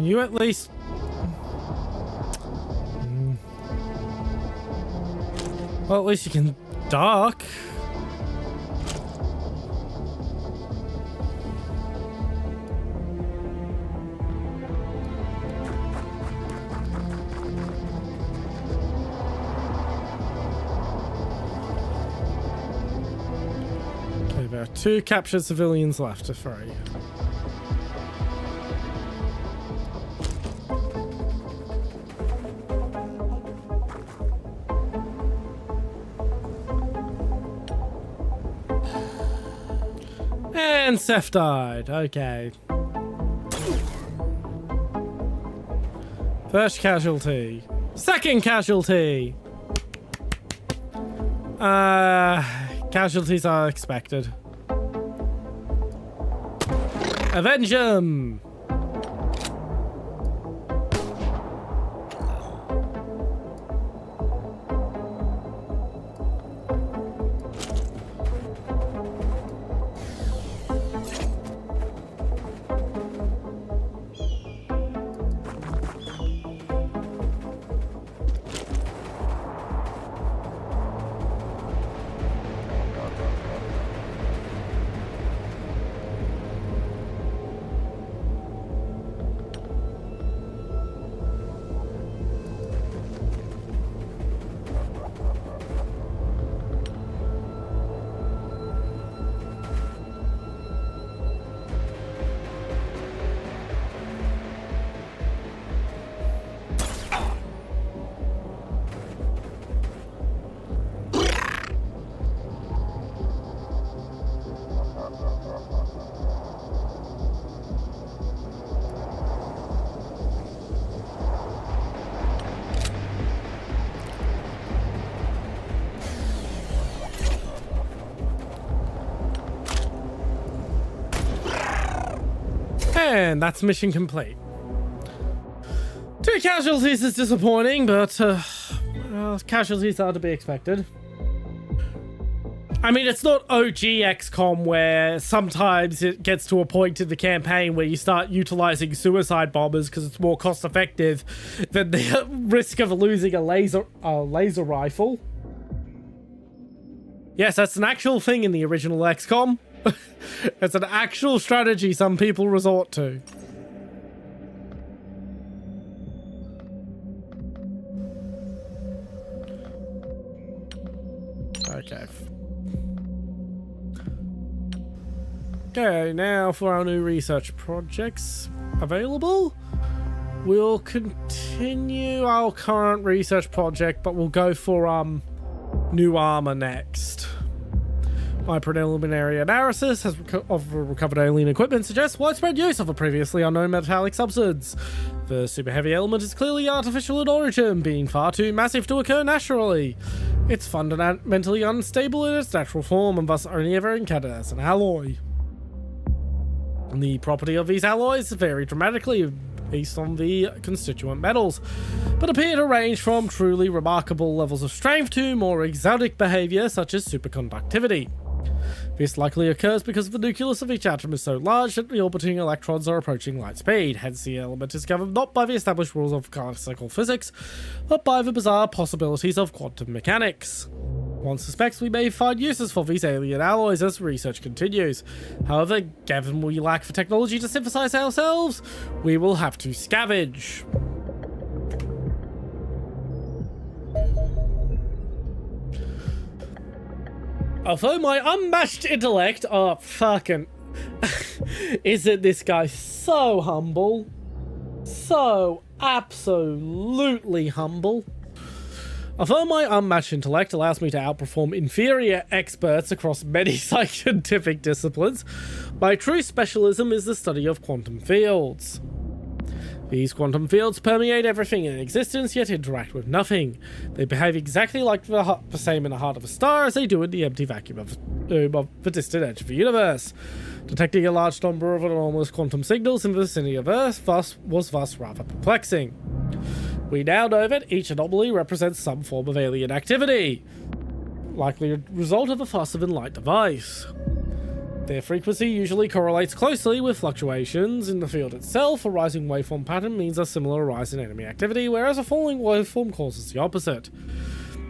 Can you at least... Well, at least you can duck. Okay, there are 2 captured civilians left to 3. And Seth died. Okay. First casualty. Second casualty. Casualties are expected. Avenge them. And that's mission complete. 2 casualties is disappointing, but casualties are to be expected. I mean, it's not OG XCOM where sometimes it gets to a point in the campaign where you start utilizing suicide bombers because it's more cost effective than the risk of losing a laser rifle. Yes, that's an actual thing in the original XCOM. It's an actual strategy some people resort to. Okay. Okay, now for our new research projects available. We'll continue our current research project, but we'll go for new armor next. My preliminary analysis of recovered alien equipment suggests widespread use of a previously unknown metallic substance. The super heavy element is clearly artificial in origin, being far too massive to occur naturally. It's fundamentally unstable in its natural form and thus only ever encountered as an alloy. The property of these alloys vary dramatically based on the constituent metals, but appear to range from truly remarkable levels of strength to more exotic behavior such as superconductivity. This likely occurs because the nucleus of each atom is so large that the orbiting electrons are approaching light speed, hence the element is governed not by the established rules of classical physics, but by the bizarre possibilities of quantum mechanics. One suspects we may find uses for these alien alloys as research continues. However, given we lack the technology to synthesize ourselves, we will have to scavenge. Although my unmatched intellect, isn't this guy so humble? So absolutely humble. Although my unmatched intellect allows me to outperform inferior experts across many scientific disciplines, my true specialism is the study of quantum fields. These quantum fields permeate everything in existence, yet interact with nothing. They behave exactly like the same in the heart of a star as they do in the empty vacuum of the distant edge of the universe. Detecting a large number of anomalous quantum signals in the vicinity of Earth was thus rather perplexing. We now know that each anomaly represents some form of alien activity, likely a result of a faster-than-light device. Their frequency usually correlates closely with fluctuations in the field itself. A rising waveform pattern means a similar rise in enemy activity, whereas a falling waveform causes the opposite.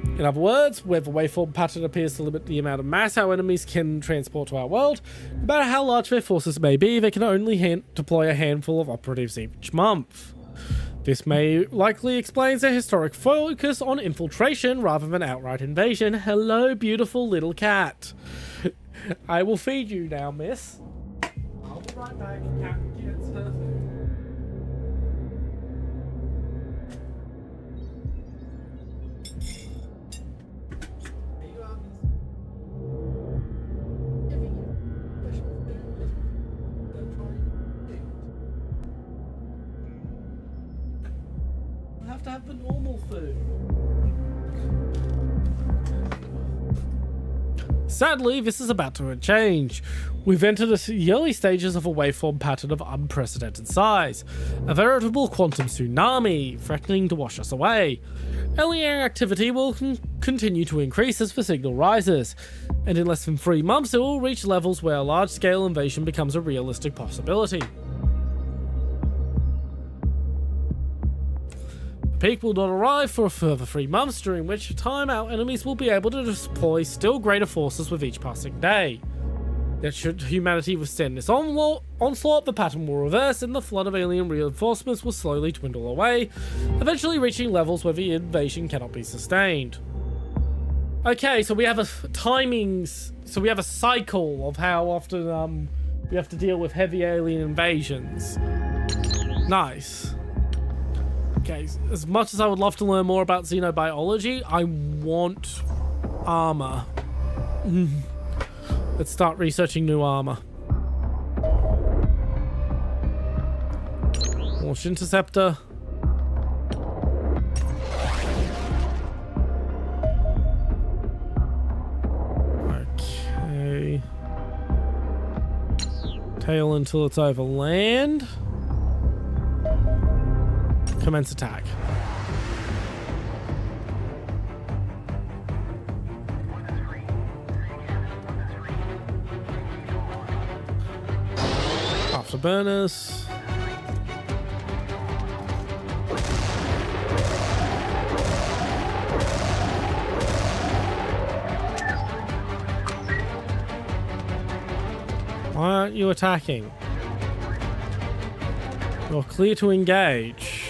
In other words, where the waveform pattern appears to limit the amount of mass our enemies can transport to our world, no matter how large their forces may be, they can only deploy a handful of operatives each month. This may likely explains their historic focus on infiltration rather than outright invasion. Hello, beautiful little cat. I will feed you now, miss. I'll be right back. Cat gets her food. I have to have the normal food. Sadly, this is about to change. We've entered the early stages of a waveform pattern of unprecedented size, a veritable quantum tsunami threatening to wash us away. Alien activity will continue to increase as the signal rises, and in less than 3 months it will reach levels where a large-scale invasion becomes a realistic possibility. The peak will not arrive for a further 3 months, during which time our enemies will be able to deploy still greater forces with each passing day. Yet should humanity withstand this onslaught, the pattern will reverse and the flood of alien reinforcements will slowly dwindle away, eventually reaching levels where the invasion cannot be sustained. Okay, so we have a we have a cycle of how often we have to deal with heavy alien invasions. Nice. Okay, as much as I would love to learn more about xenobiology, I want armor. Let's start researching new armor. Launch interceptor. Okay. Tail until it's over land. Commence attack. Afterburners. Why aren't you attacking? You're clear to engage.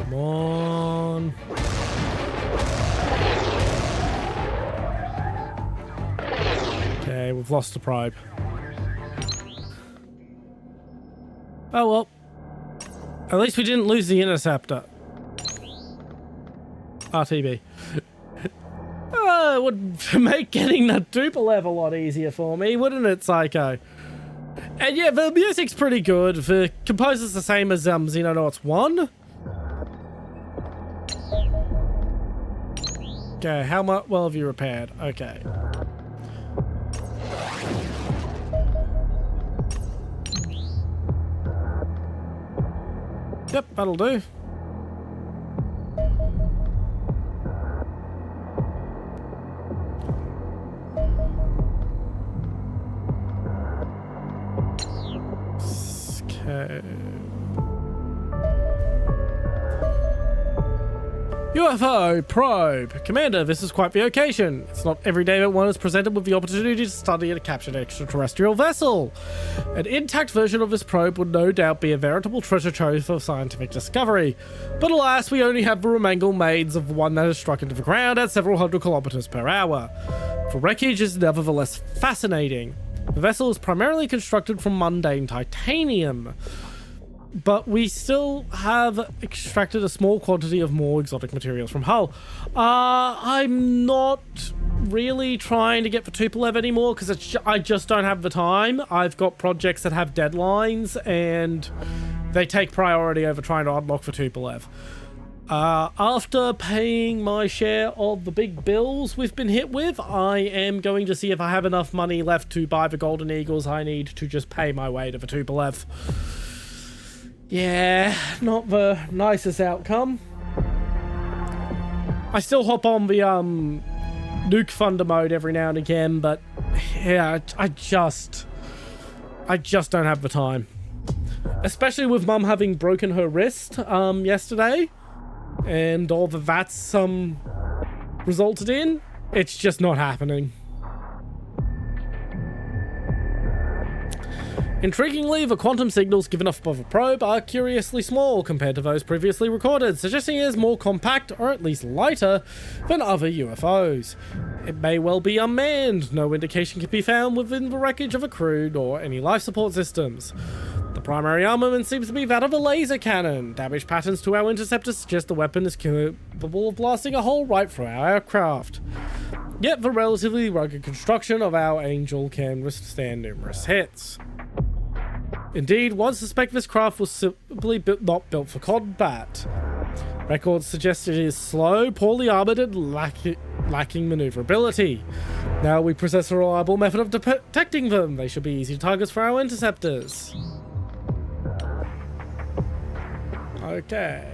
Come on. Okay, we've lost the probe. Oh well. At least we didn't lose the interceptor. RTB. It would make getting the Tupolev a lot easier for me, wouldn't it, Psycho? And yeah, the music's pretty good. The composer's the same as Xenonauts 1. Okay, how much well have you repaired? Okay. Yep, that'll do. Okay. UFO probe. Commander, this is quite the occasion. It's not every day that one is presented with the opportunity to study and capture an extraterrestrial vessel. An intact version of this probe would no doubt be a veritable treasure trove of scientific discovery. But alas, we only have the remains of one that has struck into the ground at several hundred kilometers per hour. The wreckage is nevertheless fascinating. The vessel is primarily constructed from mundane titanium, but we still have extracted a small quantity of more exotic materials from hull. I'm not really trying to get for Tupolev anymore because I just don't have the time. I've got projects that have deadlines and they take priority over trying to unlock for Tupolev. After paying my share of the big bills we've been hit with, I am going to see if I have enough money left to buy the Golden Eagles I need to just pay my way to the Tupolev. Yeah, not the nicest outcome. I still hop on the nuke thunder mode every now and again, but yeah, I just don't have the time. Especially with Mum having broken her wrist yesterday, and all that's resulted in. It's just not happening. Intriguingly, the quantum signals given off by the probe are curiously small compared to those previously recorded, suggesting it is more compact, or at least lighter, than other UFOs. It may well be unmanned. No indication can be found within the wreckage of a crew nor any life support systems. The primary armament seems to be that of a laser cannon. Damage patterns to our interceptors suggest the weapon is capable of blasting a hole right through our aircraft. Yet the relatively rugged construction of our Angel can withstand numerous hits. Indeed, one suspects this craft was simply not built for combat. Records suggest it is slow, poorly armored, and lacking maneuverability. Now we possess a reliable method of detecting them. They should be easy targets for our interceptors. Okay.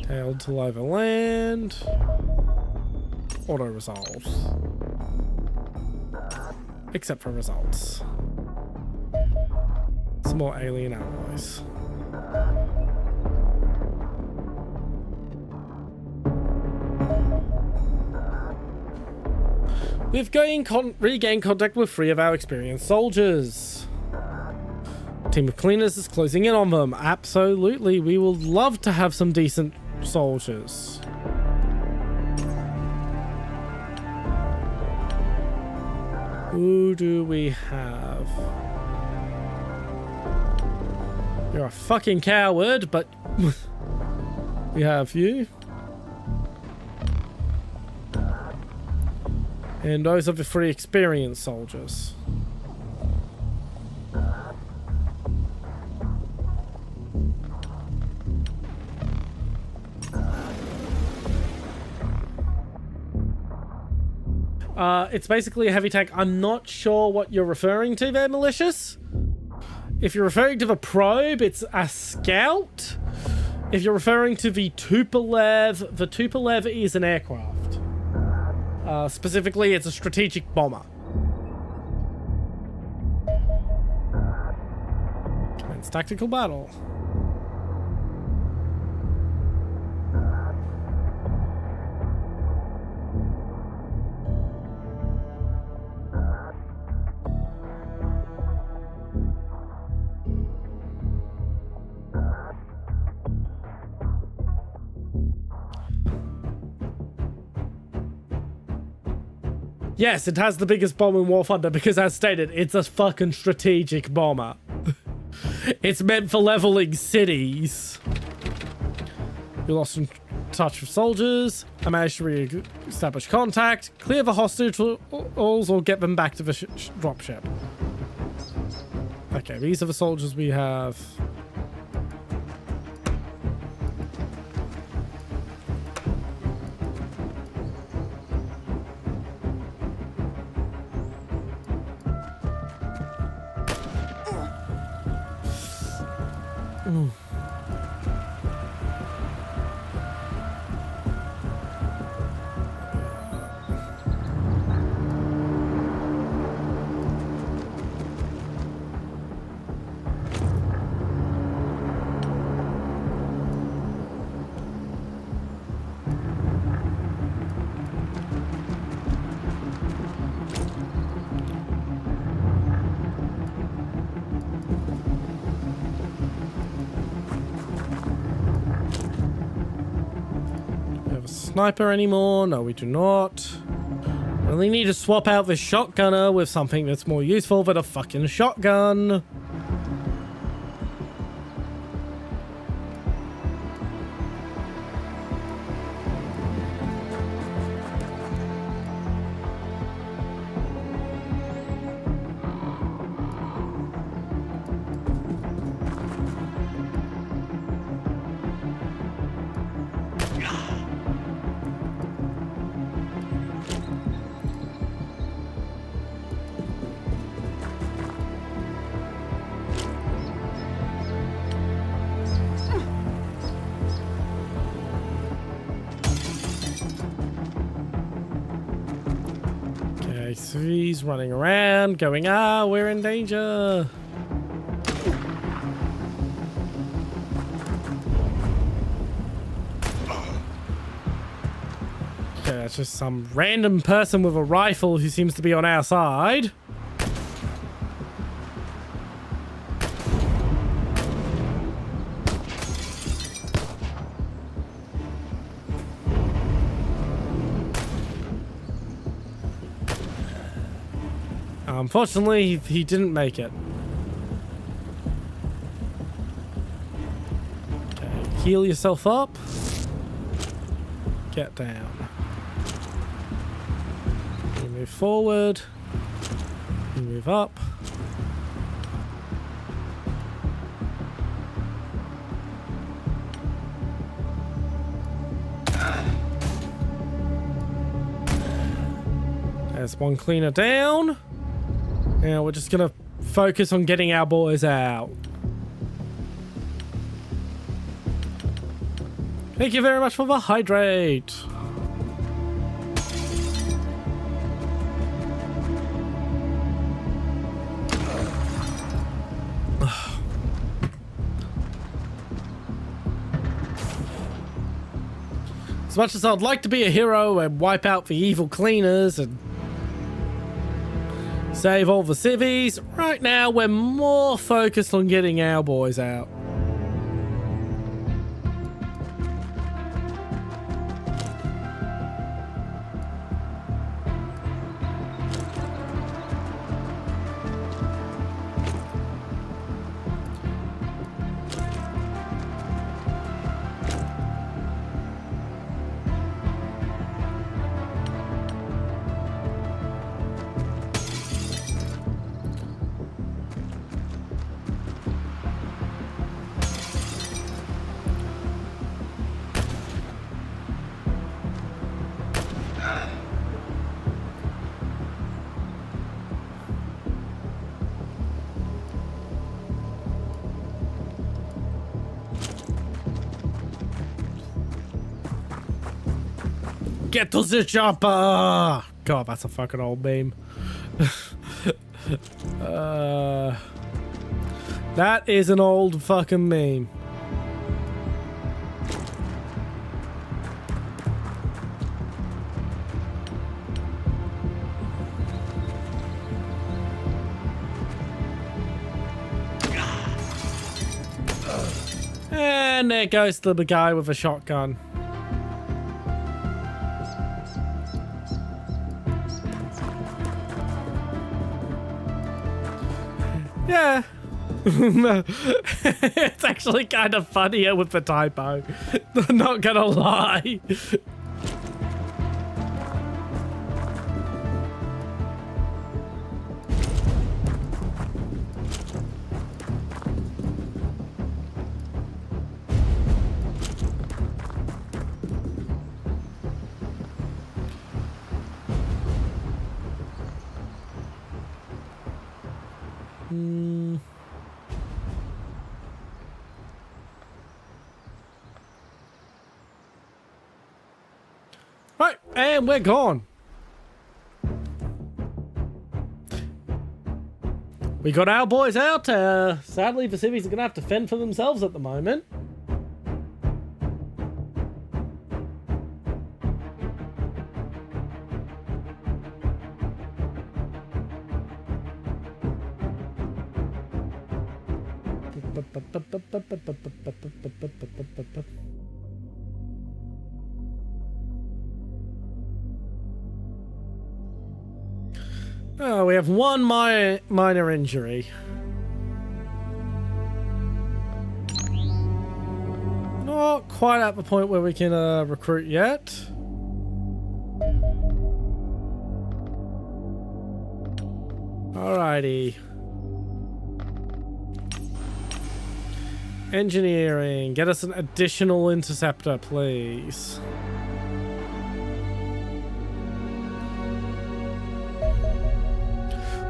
Tailed to overland. Auto resolves. Except for results. Some more alien alloys. We've regained contact with 3 of our experienced soldiers. Team of cleaners is closing in on them. Absolutely. We will love to have some decent soldiers. Who do we have? You're a fucking coward, but we have you. And those are the 3 experienced soldiers. It's basically a heavy tank. I'm not sure what you're referring to there, Malicious. If you're referring to the probe, it's a scout. If you're referring to the Tupolev, the Tupolev is an aircraft. Specifically, it's a strategic bomber. Commence tactical battle. Yes, it has the biggest bomb in Warthunder because, as stated, it's a fucking strategic bomber. It's meant for leveling cities. You lost in touch with soldiers. I managed to re-establish contact. Clear the hostages or get them back to the dropship. Okay, these are the soldiers we have. Sniper anymore? No, we do not. Really need to swap out this shotgunner with something that's more useful than a fucking shotgun. He's running around, going, we're in danger. Okay, that's just some random person with a rifle who seems to be on our side. Unfortunately, he didn't make it. Okay, heal yourself up. Get down. You move forward. You move up. There's one cleaner down. Now we're just gonna focus on getting our boys out. Thank you very much for the hydrate. As much as I'd like to be a hero and wipe out the evil cleaners and Save all the civvies. Right now, we're more focused on getting our boys out. Get to the chopper! God, that's a fucking old meme. That is an old fucking meme. And there goes the guy with a shotgun. Yeah. It's actually kind of funnier with the typo. Not gonna lie. Right, and we're gone. We got our boys out. Sadly, the civvies are going to have to fend for themselves at the moment. Oh, we have one minor injury. Not quite at the point where we can recruit yet. Alrighty. Engineering, get us an additional interceptor, please.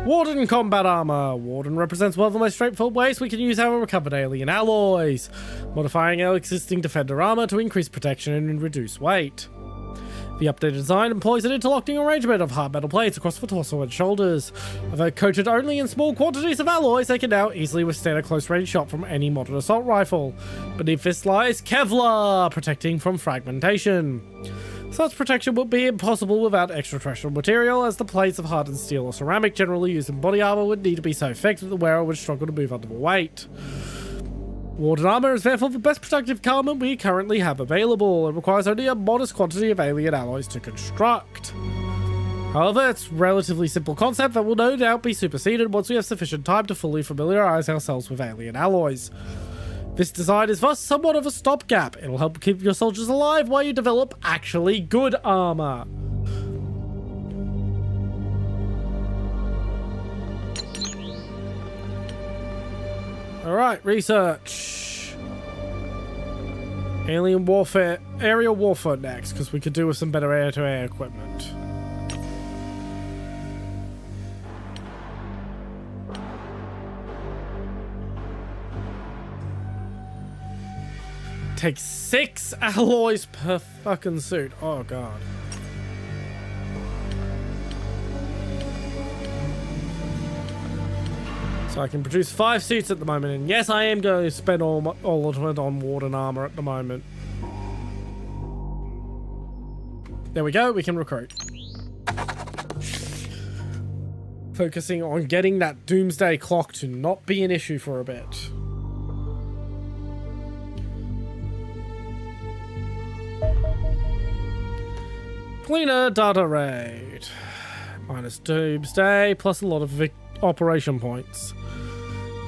Warden combat armor. Warden represents one of the most straightforward ways we can use our recovered alien alloys, modifying our existing defender armor to increase protection and reduce weight. The updated design employs an interlocking arrangement of hard metal plates across the torso and shoulders. Although coated only in small quantities of alloys, they can now easily withstand a close-range shot from any modern assault rifle. Beneath this lies Kevlar, protecting from fragmentation. Such protection would be impossible without extraterrestrial material, as the plates of hardened steel or ceramic generally used in body armor would need to be so thick that the wearer would struggle to move under the weight. Warden armor is therefore the best protective garment we currently have available, and requires only a modest quantity of alien alloys to construct. However, it's a relatively simple concept that will no doubt be superseded once we have sufficient time to fully familiarize ourselves with alien alloys. This design is thus somewhat of a stopgap. It'll help keep your soldiers alive while you develop actually good armor. Alright, research. Alien warfare, aerial warfare next, because we could do with some better air-to-air equipment. Takes 6 alloys per fucking suit. Oh god. So I can produce 5 suits at the moment, and yes, I am going to spend all of it on Warden armor at the moment. There we go, we can recruit. Focusing on getting that doomsday clock to not be an issue for a bit. Cleaner data raid. Minus doomsday, plus a lot of operation points.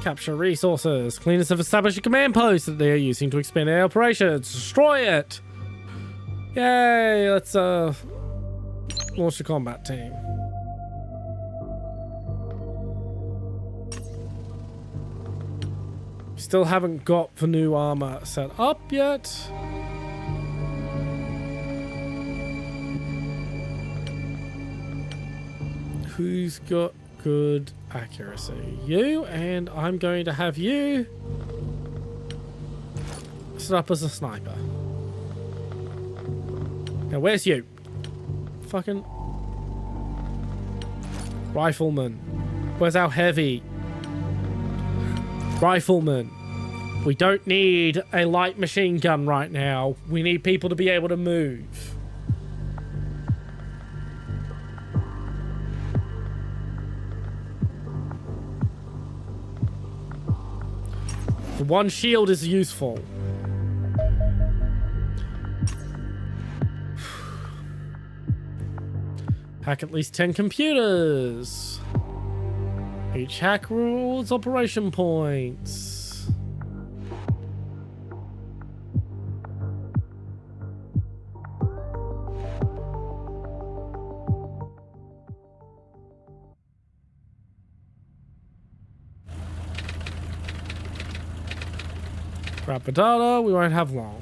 Capture resources. Cleaners have established a command post that they are using to expand their operations. Destroy it! Yay, let's launch the combat team. Still haven't got the new armor set up yet. Who's got good accuracy? You, and I'm going to have you set up as a sniper. Now, where's you? Fucking rifleman. Where's our heavy? Rifleman. We don't need a light machine gun right now. We need people to be able to move. The one shield is useful. Hack at least 10 computers. Each hack rules operation points. Grab the data, we won't have long.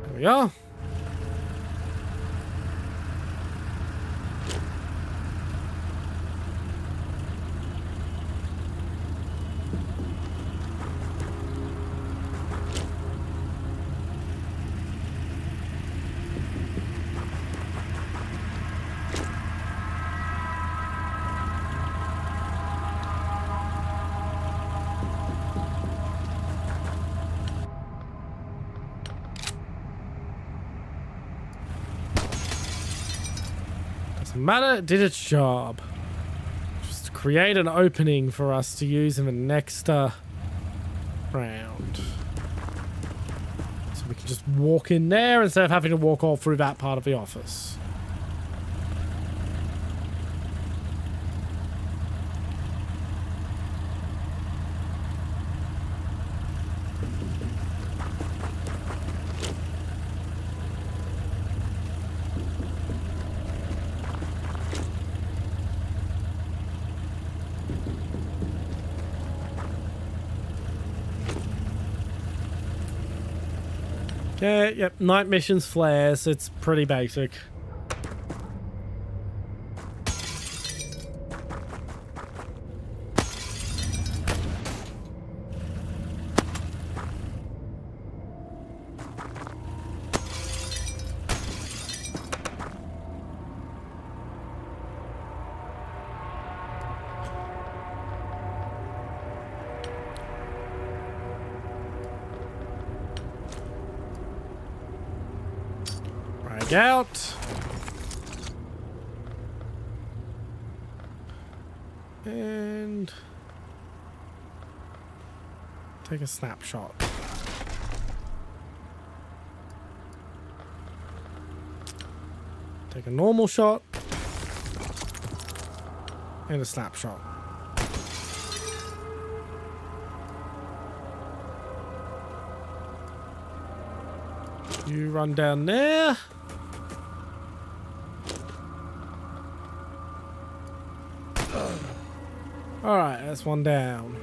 There we are. Matter did its job. Just create an opening for us to use in the next round. So we can just walk in there instead of having to walk all through that part of the office. Okay, yep, night missions, flares, it's pretty basic. Out and take a snapshot. Take a normal shot and a snapshot. You run down there. Alright, that's one down.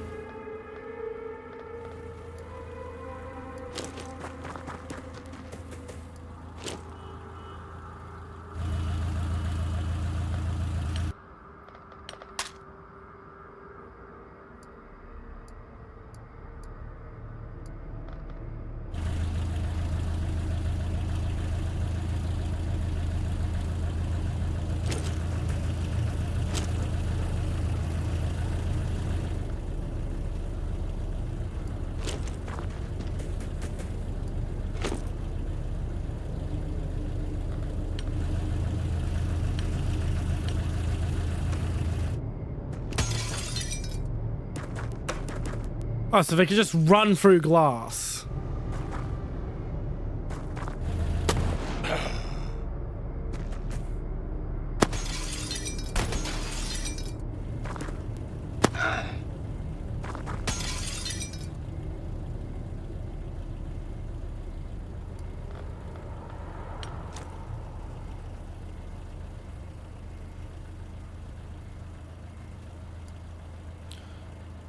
Oh, so they could just run through glass.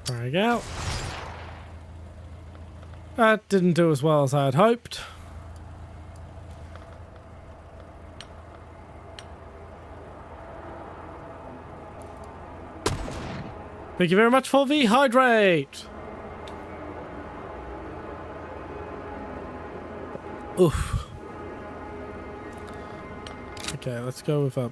There we go. That didn't do as well as I had hoped. Thank you very much for the hydrate. Oof. Okay, let's go with a...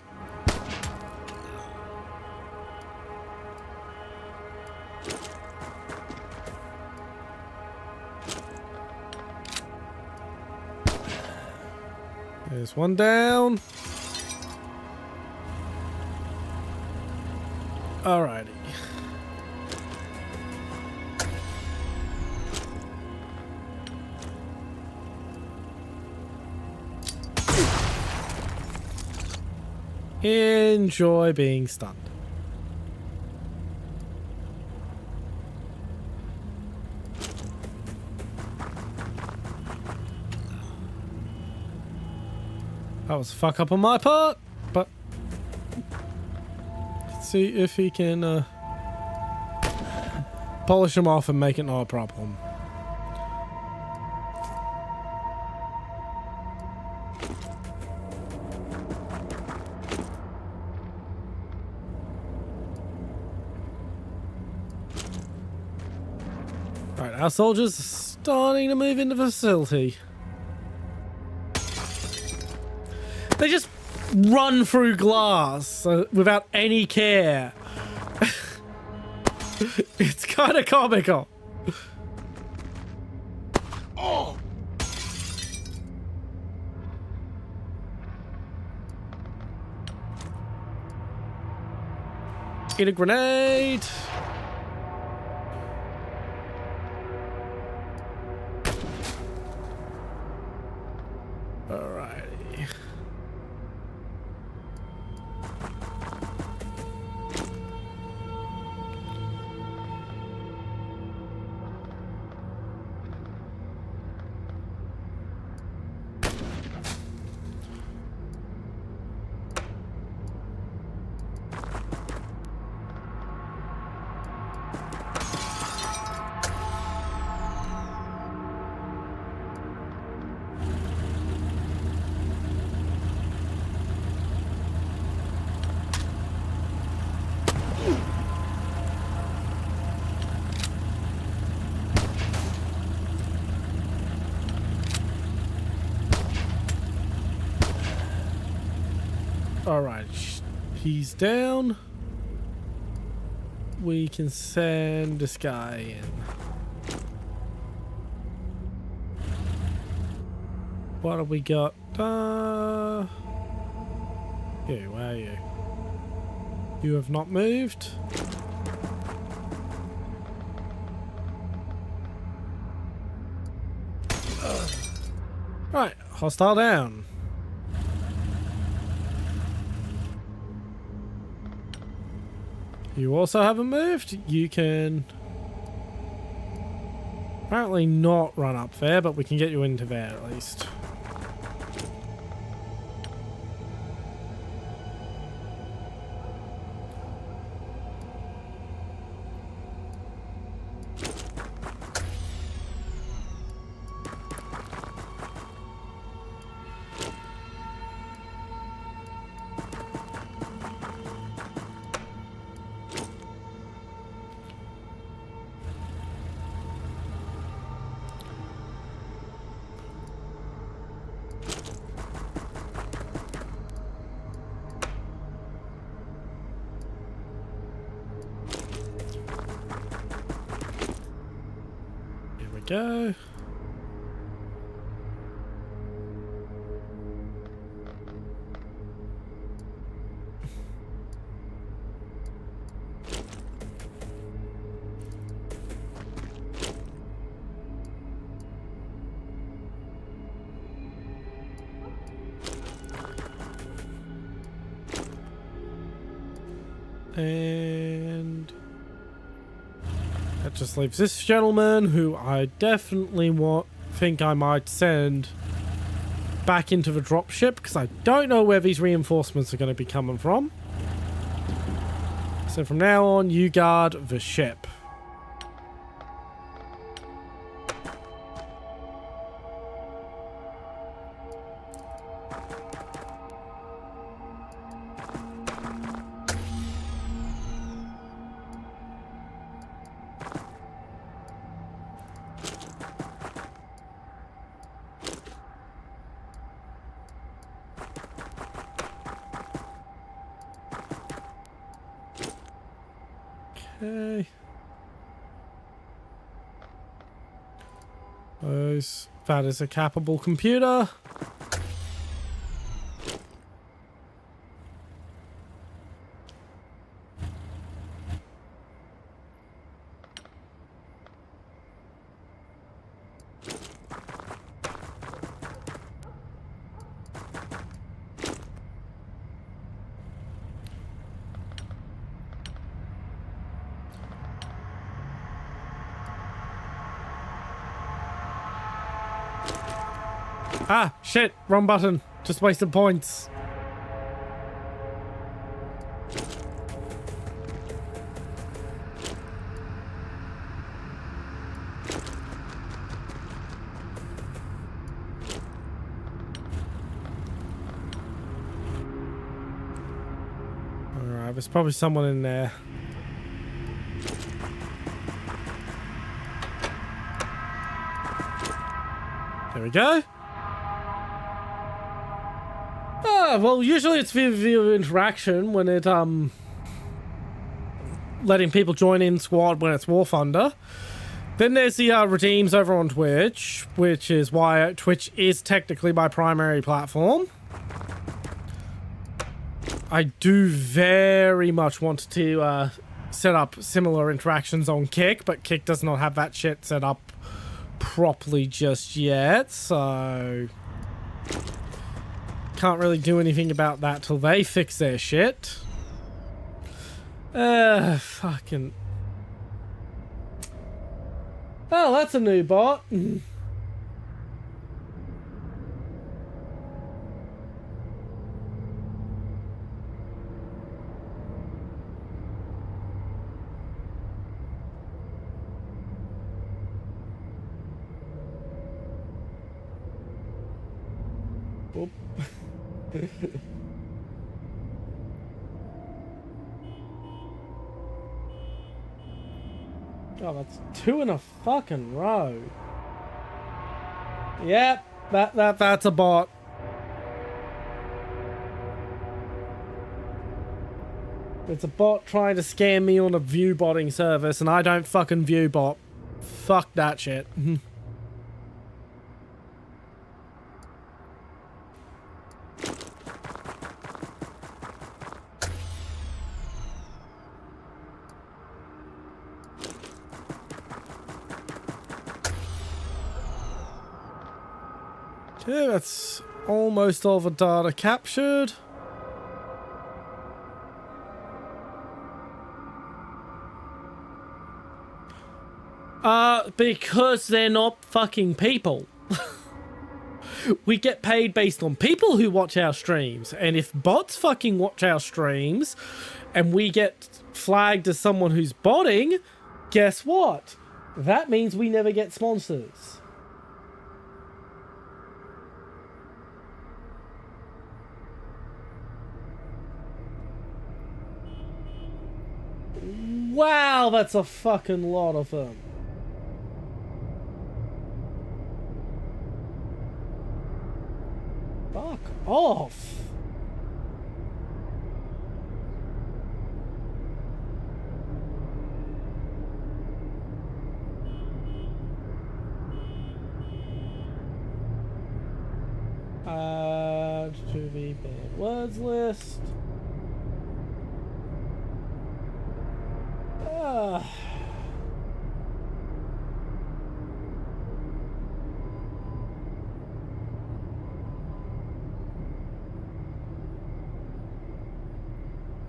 There's one down. Alrighty. Enjoy being stunned. That was a fuck up on my part, but let's see if he can polish him off and make it not a problem. Right, our soldiers are starting to move into the facility. They just run through glass without any care. It's kind of comical. Oh. Eat a grenade. Alrighty. Alright, he's down. We can send this guy in. What have we got? You, where are you? You have not moved. Right, hostile down. You also haven't moved. You can apparently not run up there, but we can get you into there at least. Go. And that just leaves this gentleman, who I definitely think I might send back into the dropship, because I don't know where these reinforcements are going to be coming from. So from now on, you guard the ship. Okay. That is a capable computer. Ah, shit, wrong button. Just wasted points. Alright, there's probably someone in there. There we go. Well, usually it's via interaction when it, letting people join in squad when it's Warthunder. Then there's the, redeems over on Twitch, which is why Twitch is technically my primary platform. I do very much want to, set up similar interactions on Kick, but Kick does not have that shit set up properly just yet, so can't really do anything about that till they fix their shit. Fucking... Oh, that's a new bot. Oop. Oh, that's 2 in a fucking row. Yep, that's a bot. It's a bot trying to scam me on a view botting service, and I don't fucking view bot. Fuck that shit. Okay, that's almost all the data captured. Because they're not fucking people. We get paid based on people who watch our streams, and if bots fucking watch our streams and we get flagged as someone who's botting, guess what? That means we never get sponsors. Wow, that's a fucking lot of them. Fuck off. Add to the banned words list.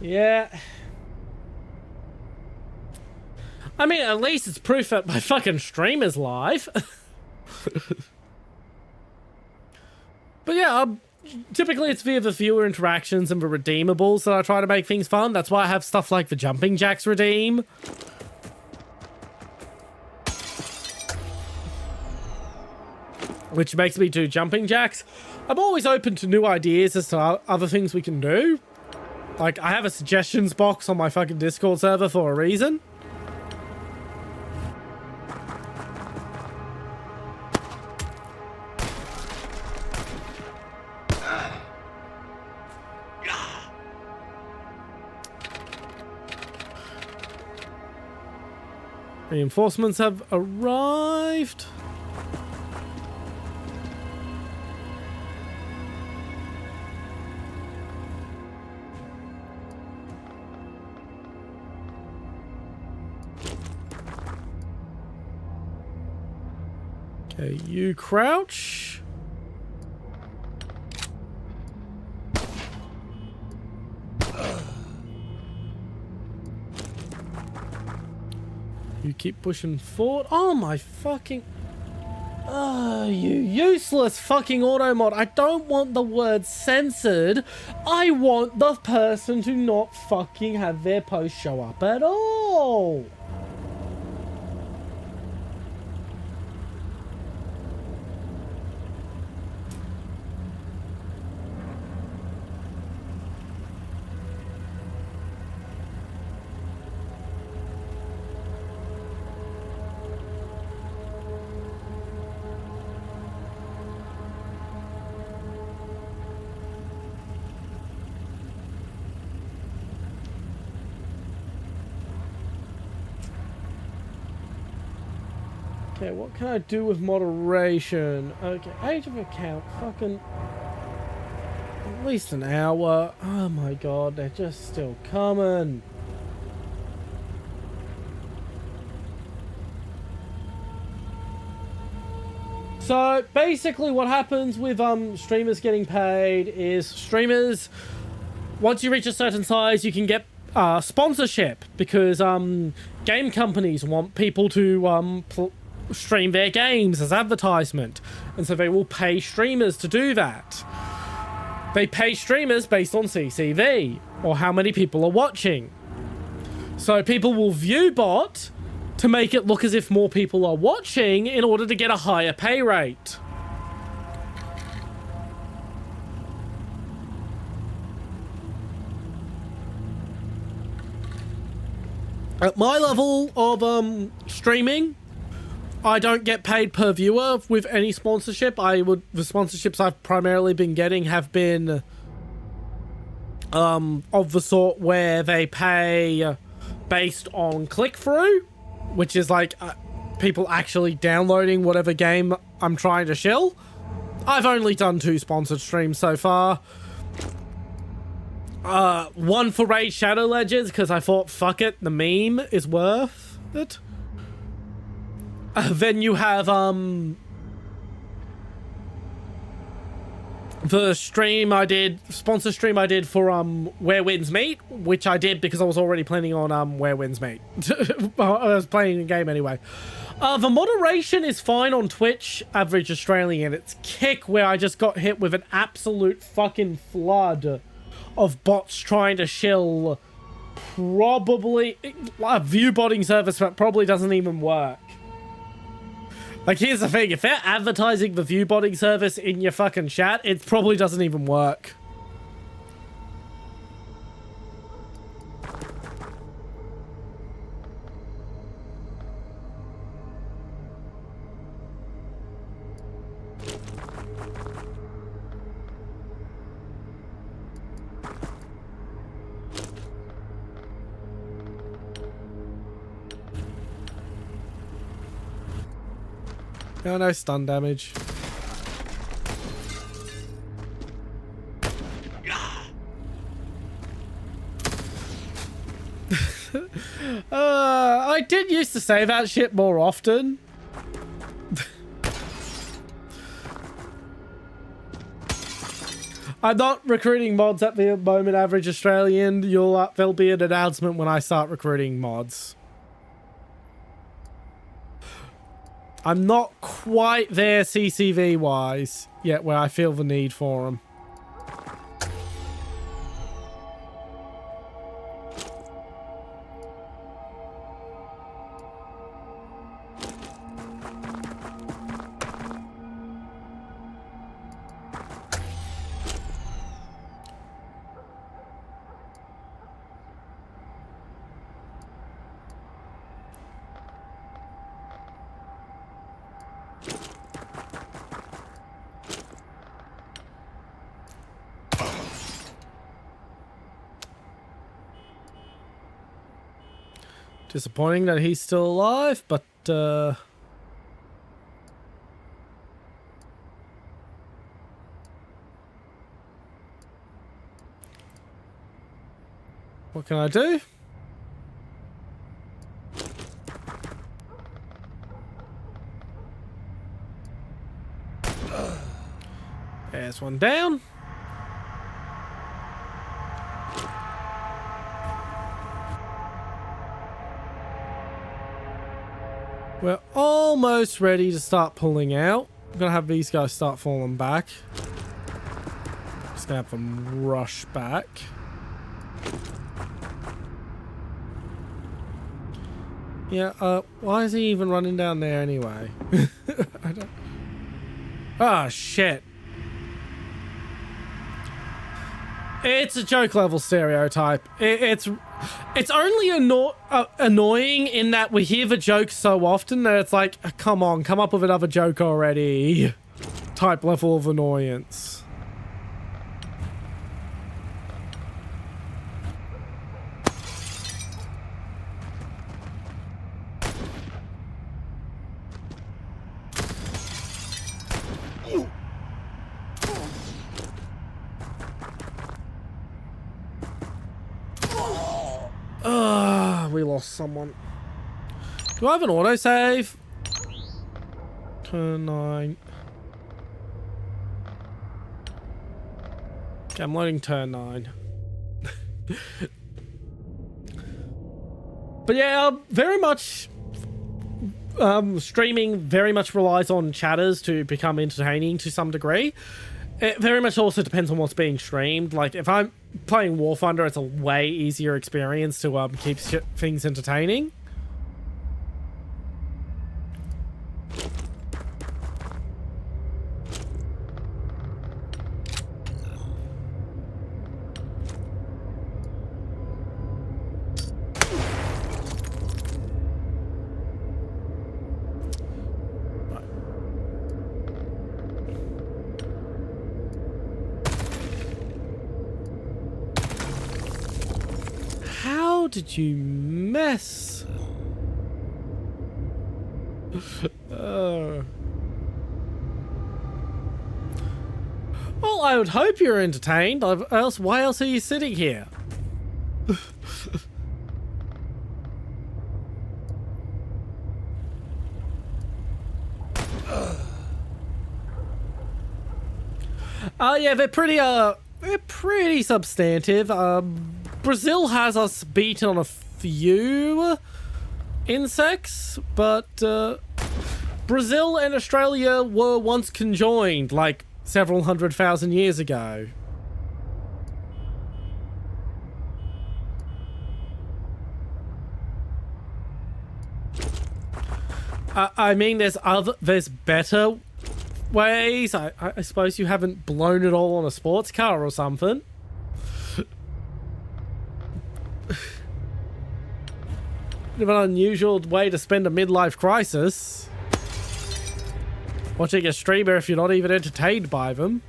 Yeah. I mean, at least it's proof that my fucking stream is live. But yeah, typically it's via the viewer interactions and the redeemables that I try to make things fun. That's why I have stuff like the jumping jacks redeem. Which makes me do jumping jacks. I'm always open to new ideas as to other things we can do. Like, I have a suggestions box on my fucking Discord server for a reason. Reinforcements have arrived. Okay, you crouch. You keep pushing forward. Oh my fucking... Oh, you useless fucking auto mod. I don't want the word censored. I want the person to not fucking have their post show up at all. Okay, what can I do with moderation? Okay, age of account, fucking... At least an hour. Oh my god, they're just still coming. So, basically what happens with streamers getting paid is streamers, once you reach a certain size, you can get sponsorship, because game companies want people to stream their games as advertisement, and so they will pay streamers to do that. They pay streamers based on CCV, or how many people are watching. So people will view bot to make it look as if more people are watching in order to get a higher pay rate. At my level of streaming, I don't get paid per viewer with any sponsorship. The sponsorships I've primarily been getting have been of the sort where they pay based on click-through, which is like people actually downloading whatever game I'm trying to shill. I've only done 2 sponsored streams so far. One for Raid Shadow Legends, because I thought, fuck it, the meme is worth it. Then you have, the stream I did, sponsor stream I did for, Where Winds Meet, which I did because I was already planning on, Where Winds Meet. I was playing the game anyway. The moderation is fine on Twitch, average Australian. It's Kick, where I just got hit with an absolute fucking flood of bots trying to shill probably a view botting service that probably doesn't even work. Like, here's the thing, if they're advertising the view botting service in your fucking chat, it probably doesn't even work. No, no stun damage. I did used to say that shit more often. I'm not recruiting mods at the moment, average Australian. There'll be an announcement when I start recruiting mods. I'm not quite there CCV wise yet where I feel the need for them. Disappointing that he's still alive, but what can I do? There's one down. We're almost ready to start pulling out. I'm gonna have these guys start falling back. Just gonna have them rush back. Yeah, why is he even running down there anyway? I don't... Ah, shit. It's a joke level stereotype. It's only annoying in that we hear the joke so often that it's like, come on, come up with another joke already. Type level of annoyance. We lost someone. Do I have an autosave? Turn 9. Okay, I'm loading turn 9. But yeah, very much streaming very much relies on chatters to become entertaining to some degree. It very much also depends on what's being streamed. Like, if I'm playing Warthunder, it's a way easier experience to keep things entertaining. How did you mess? Well, I would hope you're entertained. Why else are you sitting here? Yeah, they're pretty substantive. Brazil has us beaten on a few insects, but Brazil and Australia were once conjoined, like several 100,000 years ago. I mean, there's better ways. I suppose you haven't blown it all on a sports car or something. Bit of an unusual way to spend a midlife crisis. Watching a streamer if you're not even entertained by them.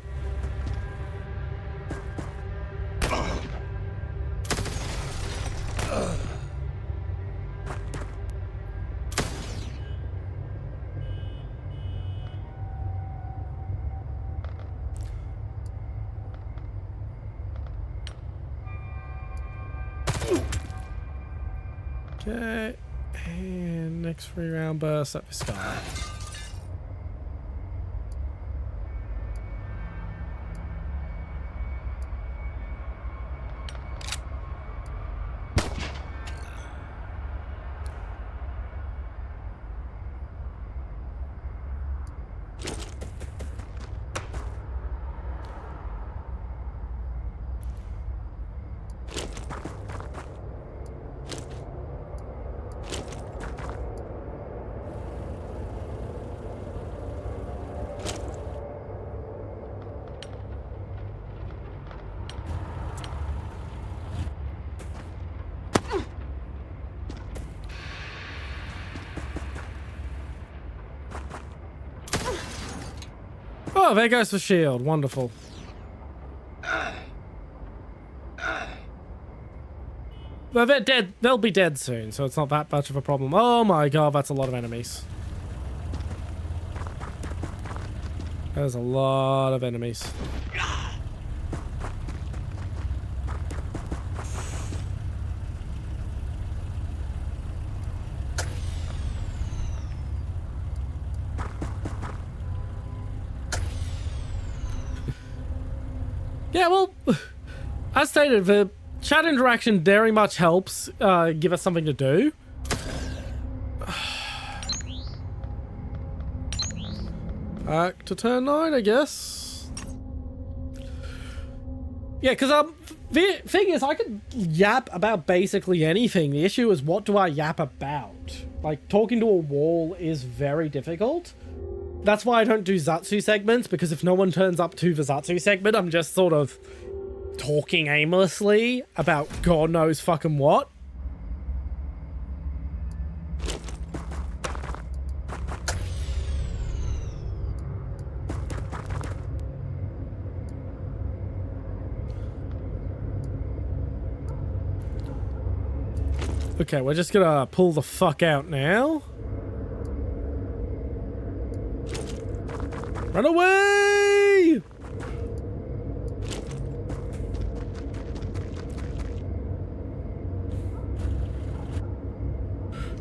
Okay, and next 3-round burst up this guy. Oh, there goes the shield. Wonderful. Well, they're dead. They'll be dead soon, so it's not that much of a problem. Oh my god, that's a lot of enemies. There's a lot of enemies. Yeah, well, as stated, the chat interaction very much helps give us something to do. Back to turn 9, I guess. Yeah, because the thing is, I could yap about basically anything. The issue is, what do I yap about? Like, talking to a wall is very difficult. That's why I don't do Zatsu segments, because if no one turns up to the Zatsu segment, I'm just sort of talking aimlessly about God knows fucking what. Okay, we're just gonna pull the fuck out now. Run away!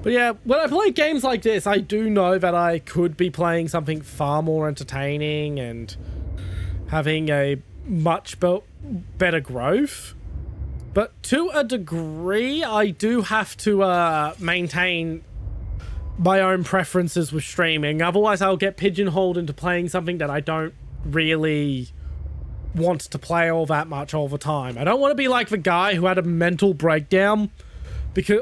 But yeah, when I play games like this, I do know that I could be playing something far more entertaining and having a much better growth. But to a degree, I do have to maintain my own preferences with streaming. Otherwise, I'll get pigeonholed into playing something that I don't really want to play all that much all the time. I don't want to be like the guy who had a mental breakdown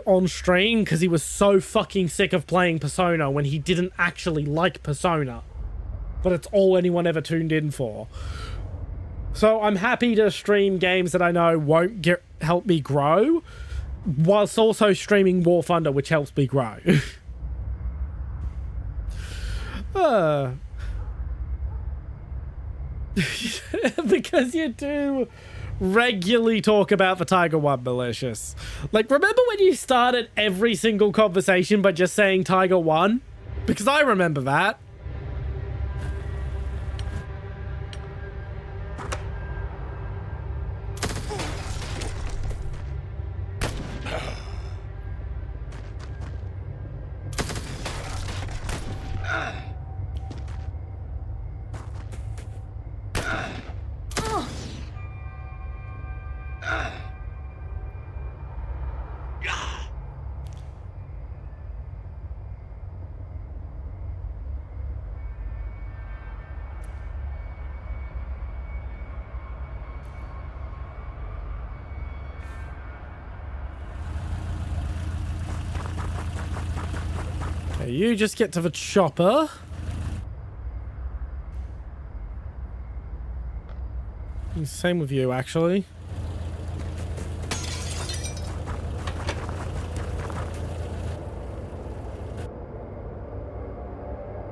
on stream because he was so fucking sick of playing Persona when he didn't actually like Persona. But it's all anyone ever tuned in for. So I'm happy to stream games that I know won't help me grow, whilst also streaming Warthunder, which helps me grow. Because you do regularly talk about the Tiger 1, Malicious. Like, remember when you started every single conversation by just saying Tiger 1? Because I remember that. You just get to the chopper. Same with you, actually.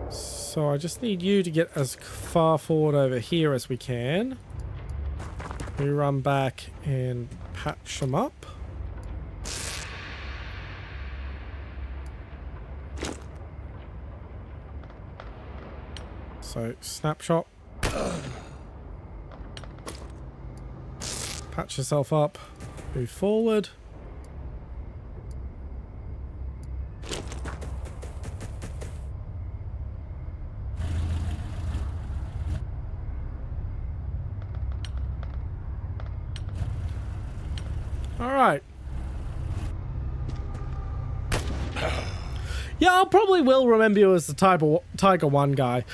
So I just need you to get as far forward over here as we can. We run back and patch them up. So, snapshot. Patch yourself up. Move forward. Alright. Yeah, I probably will remember you as the Tiger 1 guy.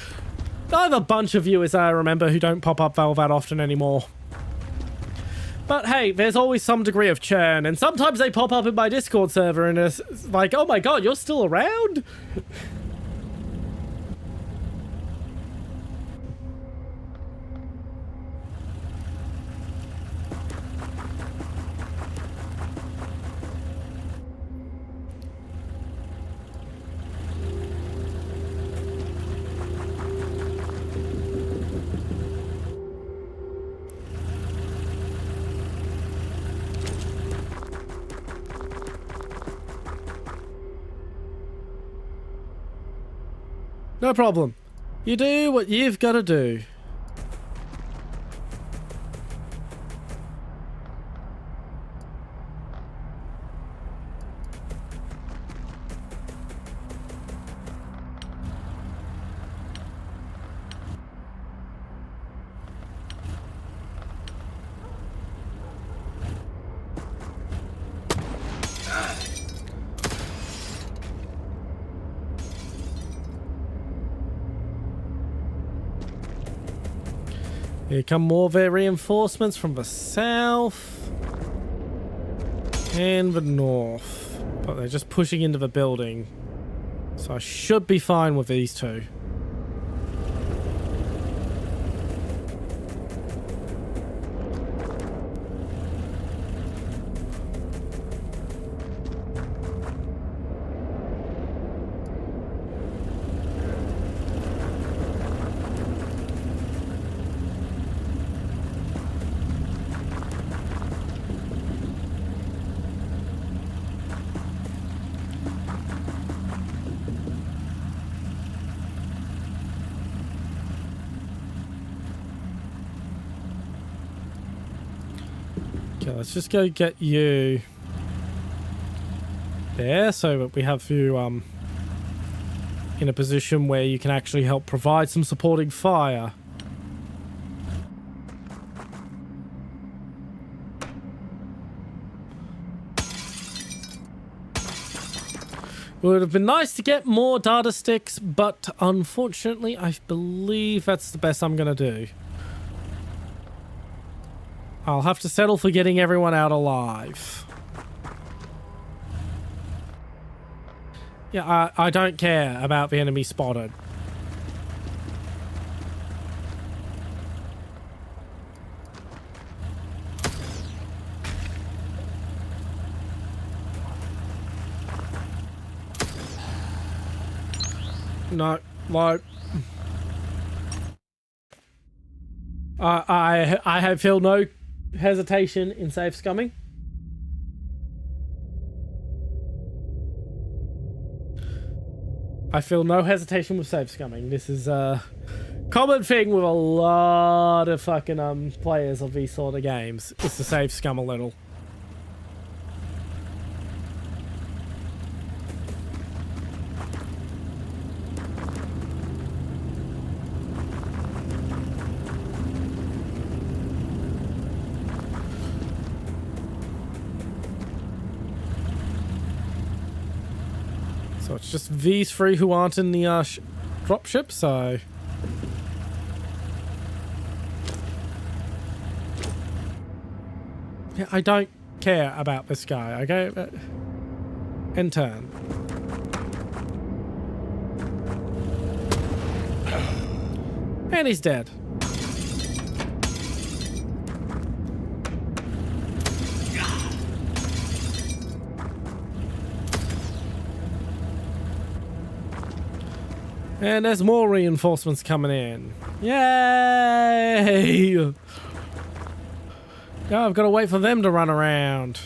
I have a bunch of viewers that I remember who don't pop up that often anymore. But hey, there's always some degree of churn, and sometimes they pop up in my Discord server and it's like, oh my god, you're still around? No problem. You do what you've got to do. Here come more of their reinforcements from the south and the north, but they're just pushing into the building, so I should be fine with these two. Okay, let's just go get you there so that we have you in a position where you can actually help provide some supporting fire. Would have been nice to get more data sticks, but unfortunately I believe that's the best I'm gonna do. I'll have to settle for getting everyone out alive. Yeah, I don't care about the enemy spotted. No, like... I feel no hesitation in safe scumming. I feel no hesitation with safe scumming. This is a common thing with a lot of fucking players of these sort of games. It's to safe scum a little. So it's just these three who aren't in the dropship, so... Yeah, I don't care about this guy, okay? In turn. And he's dead. And there's more reinforcements coming in. Yay! Now I've got to wait for them to run around.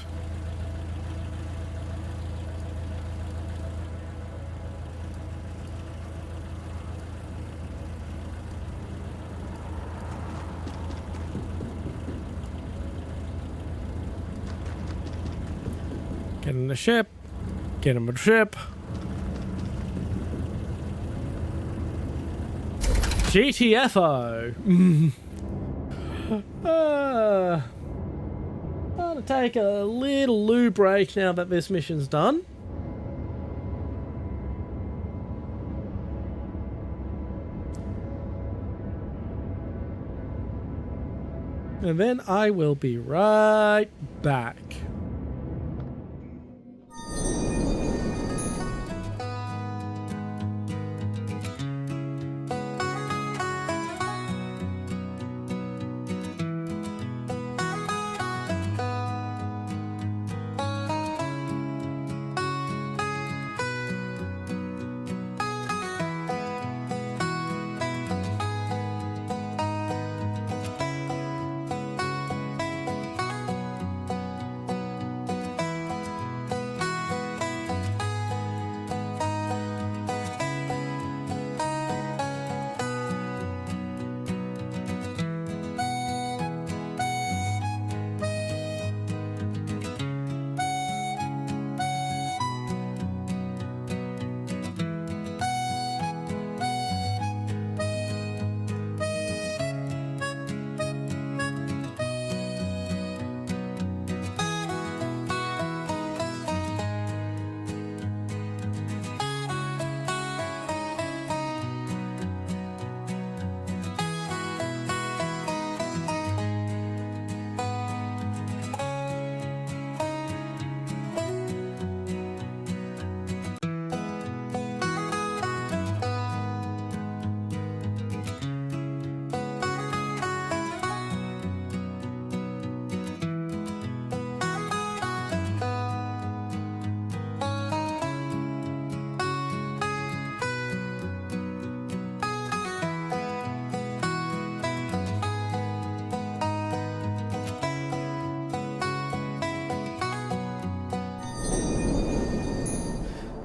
Get in the ship. Get in the ship. GTFO. I'll take a little loo break now that this mission's done. And then I will be right back.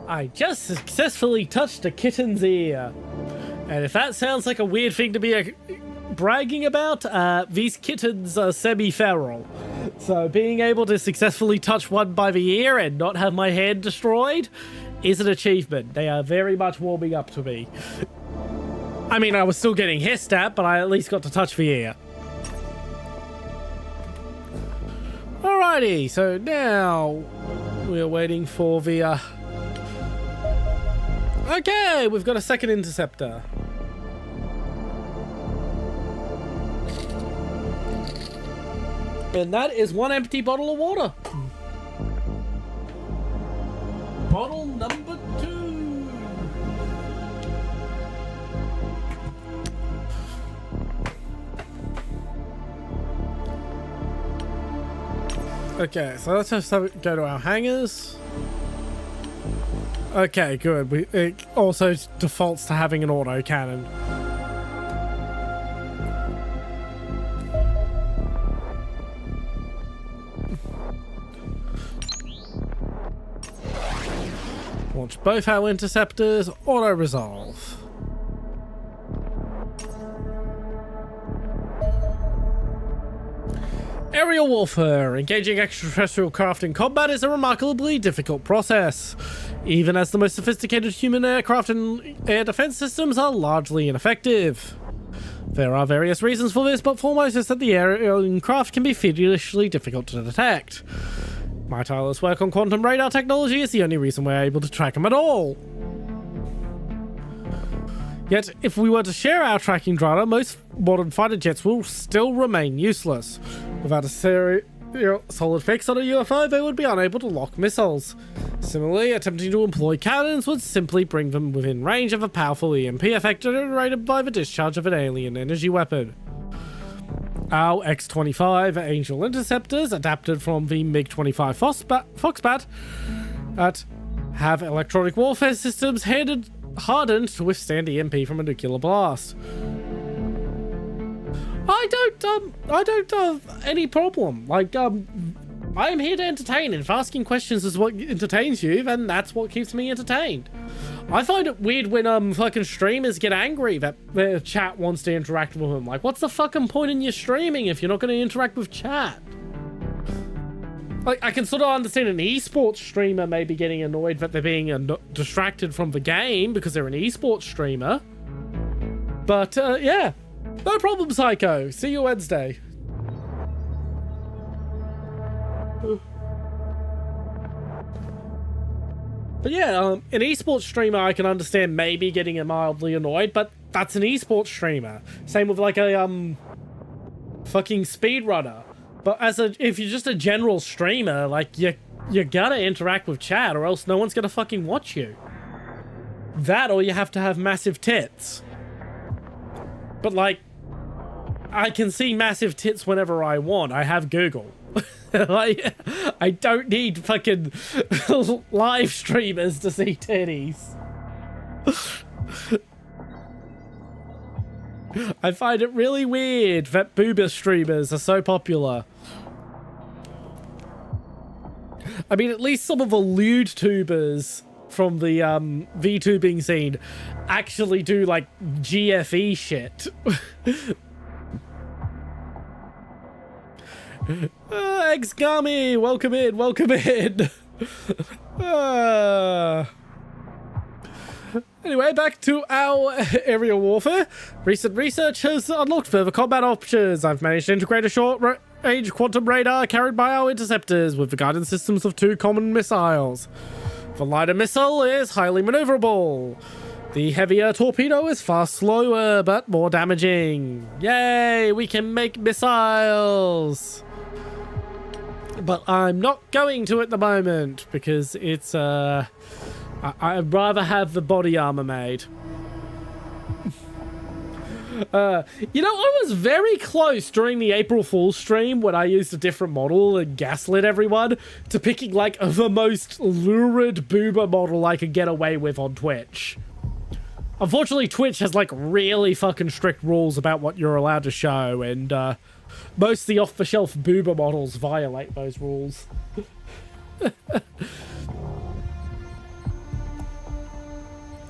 I just successfully touched a kitten's ear. And if that sounds like a weird thing to be bragging about, these kittens are semi-feral. So being able to successfully touch one by the ear and not have my hand destroyed is an achievement. They are very much warming up to me. I mean, I was still getting hissed at, but I at least got to touch the ear. Alrighty, so now we're waiting for the... Okay, we've got a second interceptor. And that is one empty bottle of water. Bottle number 2. Okay, so let's just go to our hangars. Okay, good. It also defaults to having an auto cannon. Launch both our interceptors, auto resolve. Aerial warfare. Engaging extraterrestrial craft in combat is a remarkably difficult process, even as the most sophisticated human aircraft and air defense systems are largely ineffective. There are various reasons for this, but foremost is that the aerial craft can be fiendishly difficult to detect. My tireless work on quantum radar technology is the only reason we're able to track them at all. Yet, if we were to share our tracking data, most modern fighter jets will still remain useless. Without a solid fix on a UFO, they would be unable to lock missiles. Similarly, attempting to employ cannons would simply bring them within range of a powerful EMP effect generated by the discharge of an alien energy weapon. Our X-25 Angel interceptors, adapted from the MiG-25 Foxbat, have electronic warfare systems hardened to withstand EMP from a nuclear blast. I don't have any problem. Like, I am here to entertain, and if asking questions is what entertains you, then that's what keeps me entertained. I find it weird when fucking streamers get angry that their chat wants to interact with them. Like, what's the fucking point in your streaming if you're not going to interact with chat? Like, I can sort of understand an esports streamer maybe getting annoyed that they're being distracted from the game because they're an esports streamer. But, yeah. No problem, Psycho. See you Wednesday. But yeah, an esports streamer I can understand maybe getting mildly annoyed, but that's an esports streamer. Same with like a fucking speedrunner. But if you're just a general streamer, like you gotta interact with chat or else no one's gonna fucking watch you. That or you have to have massive tits. But like, I can see massive tits whenever I want. I have Google. Like, I don't need fucking live streamers to see titties. I find it really weird that boober streamers are so popular. I mean, at least some of the lewd tubers from the VTubing scene actually do like GFE shit. Ex-Gummy, welcome in, welcome in. Anyway, back to our aerial warfare. Recent research has unlocked further combat options. I've managed to integrate a short-range quantum radar carried by our interceptors with the guidance systems of 2 common missiles. The lighter missile is highly maneuverable. The heavier torpedo is far slower, but more damaging. Yay, we can make missiles! But I'm not going to at the moment, because it's, I'd rather have the body armor made. You know, I was very close during the April Fool's stream when I used a different model and gaslit everyone to picking, like, the most lurid boober model I could get away with on Twitch. Unfortunately, Twitch has, like, really fucking strict rules about what you're allowed to show, and, most of the off-the-shelf boober models violate those rules.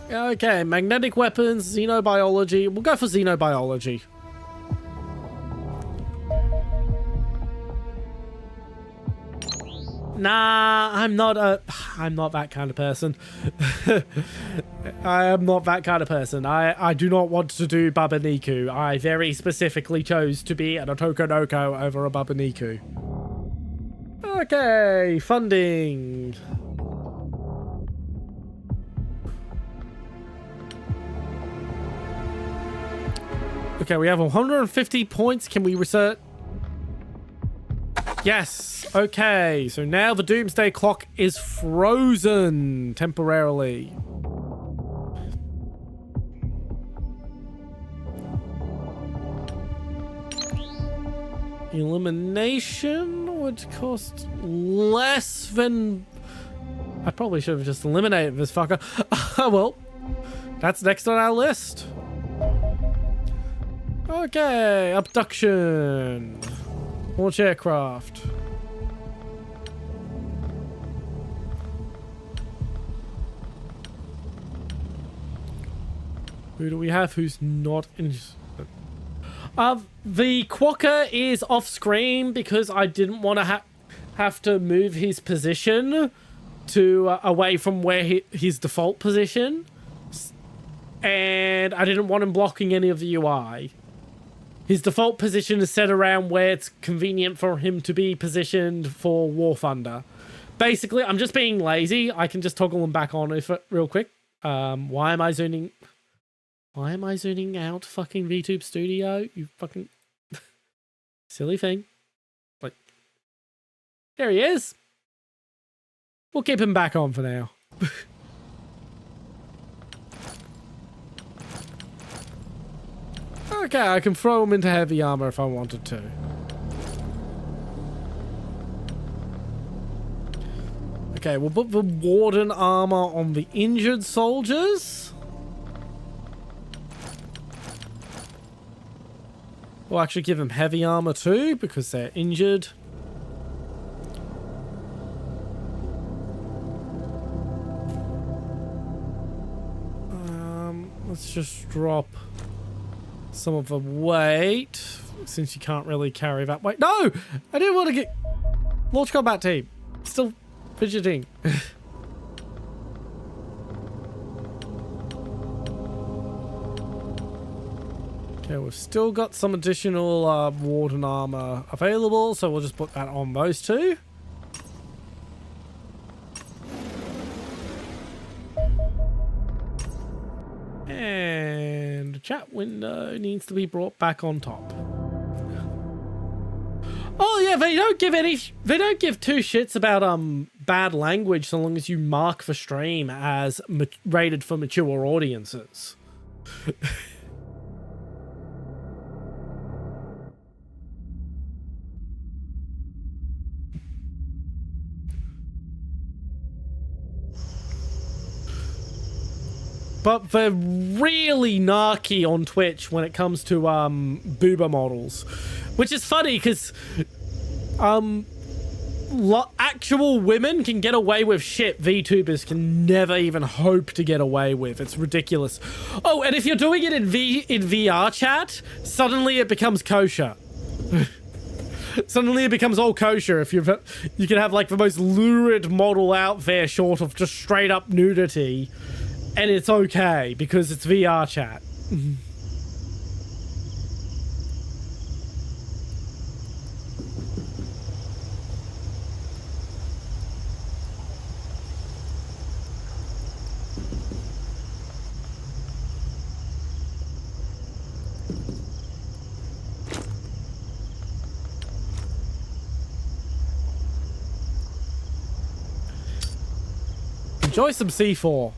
Okay, magnetic weapons, xenobiology. We'll go for xenobiology. Nah, I'm not that kind of person. I am not that kind of person. I do not want to do Babaniku. I very specifically chose to be an Otokonoko over a Babaniku. Okay, funding. Okay, we have 150 points. Can we research? Yes. Okay, so now the doomsday clock is frozen temporarily. Elimination would cost less than... I probably should have just eliminated this fucker. Well, that's next on our list. Okay, abduction. Launch aircraft. Who do we have who's not in... the Quokka is off screen because I didn't want to have to move his position to away from where his default position. And I didn't want him blocking any of the UI. His default position is set around where it's convenient for him to be positioned for Warthunder. Basically, I'm just being lazy. I can just toggle him back on if real quick. Why am I zoning out fucking VTube Studio? You fucking silly thing. Like, there he is. We'll keep him back on for now. Okay, I can throw him into heavy armor if I wanted to. Okay, we'll put the warden armor on the injured soldiers. We'll actually give them heavy armor too, because they're injured. Let's just drop some of the weight, since you can't really carry that weight. No! I didn't want to get... Launch combat team. Still fidgeting. Okay, we've still got some additional warden armor available, so we'll just put that on those two. And the chat window needs to be brought back on top. Oh yeah, they don't give two shits about bad language so long as you mark the stream as rated for mature audiences. But they're really narky on Twitch when it comes to boober models. Which is funny because actual women can get away with shit VTubers can never even hope to get away with. It's ridiculous. Oh, and if you're doing it in VR chat, suddenly it becomes kosher. Suddenly it becomes all kosher if you can have like the most lurid model out there short of just straight up nudity. And it's okay, because it's VR chat. Enjoy some C4.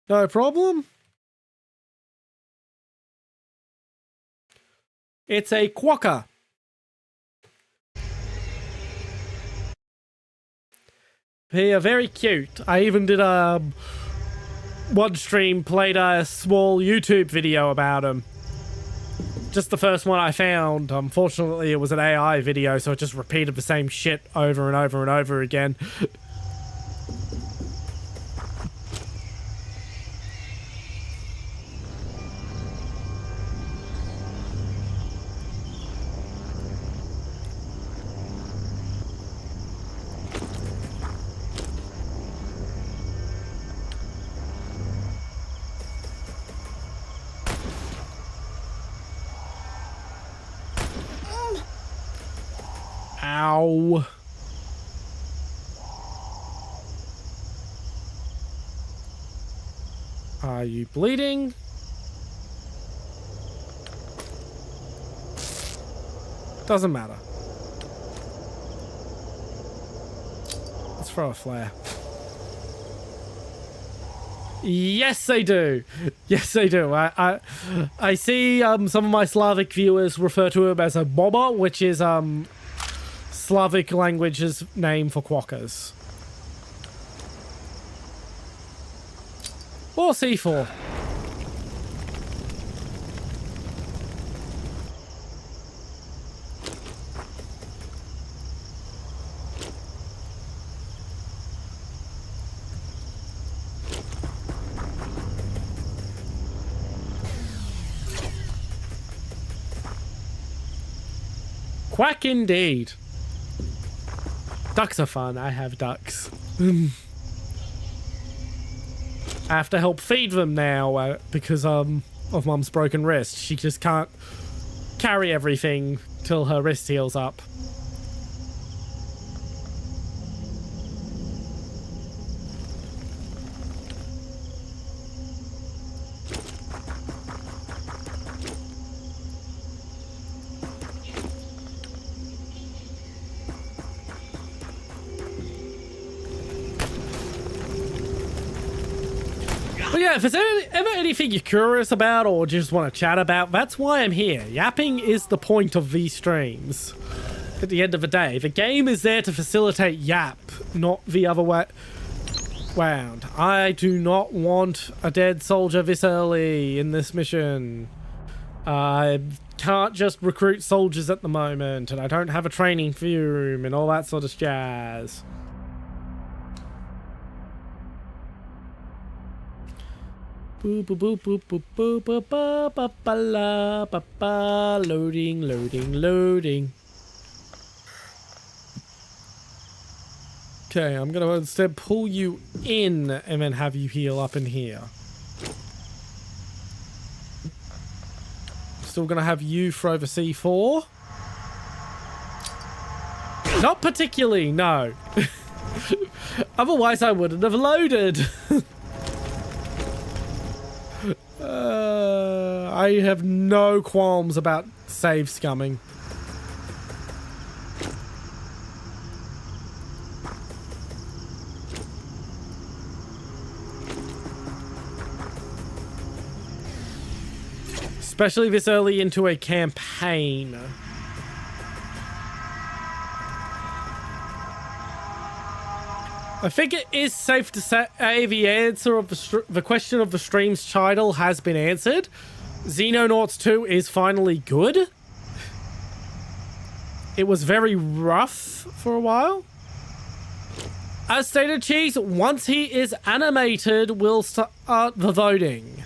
No problem. It's a quokka. They are very cute. I even did one stream played a small YouTube video about him. Just the first one I found. Unfortunately, it was an AI video, so it just repeated the same shit over and over and over again. Ow. Are you bleeding? Doesn't matter. Let's throw a flare. Yes, they do. Yes, they do. I see some of my Slavic viewers refer to him as a boba, which is Slavic language's name for quokkas. Or C4. Quack indeed. Ducks are fun. I have ducks. I have to help feed them now because of Mum's broken wrist. She just can't carry everything till her wrist heals up. But yeah, if there's ever anything you're curious about or just want to chat about, that's why I'm here. Yapping is the point of these streams. At the end of the day, the game is there to facilitate yap, not the other way round. I do not want a dead soldier this early in this mission. I can't just recruit soldiers at the moment, and I don't have a training room and all that sort of jazz. Boop boop boop boop boop boop boop boop boop ba la ba ba. Loading, loading, loading. Okay, I'm gonna instead pull you in and then have you heal up in here. Still gonna have you throw the C4. Not particularly, no. Otherwise I wouldn't have loaded. I have no qualms about save scumming. Especially this early into a campaign. I think it is safe to say the answer of the question of the stream's title has been answered. Xenonauts 2 is finally good. It was very rough for a while. As stated, Cheese, once he is animated, we'll start the voting.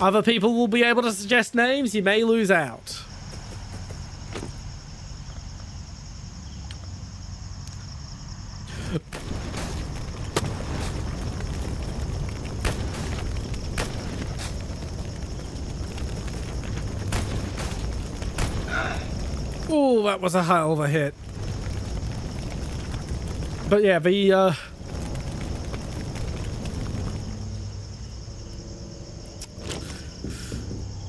Other people will be able to suggest names. You may lose out. Oh, that was a hell of a hit. But yeah,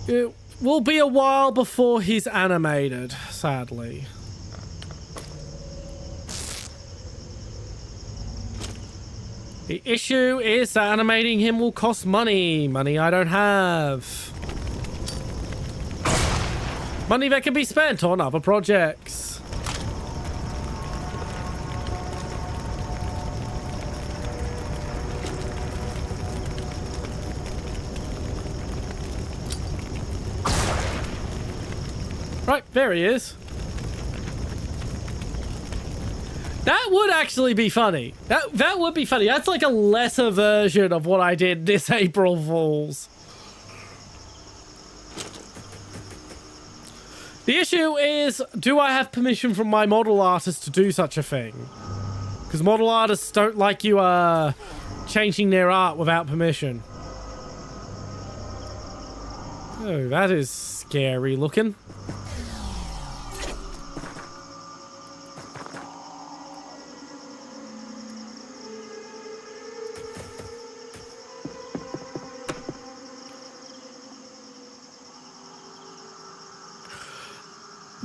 it will be a while before he's animated, sadly. The issue is that animating him will cost money. Money I don't have. Money that can be spent on other projects. There he is. That would actually be funny. That would be funny. That's like a lesser version of what I did this April Fools. The issue is, do I have permission from my model artist to do such a thing? Because model artists don't like you changing their art without permission. Oh, that is scary looking.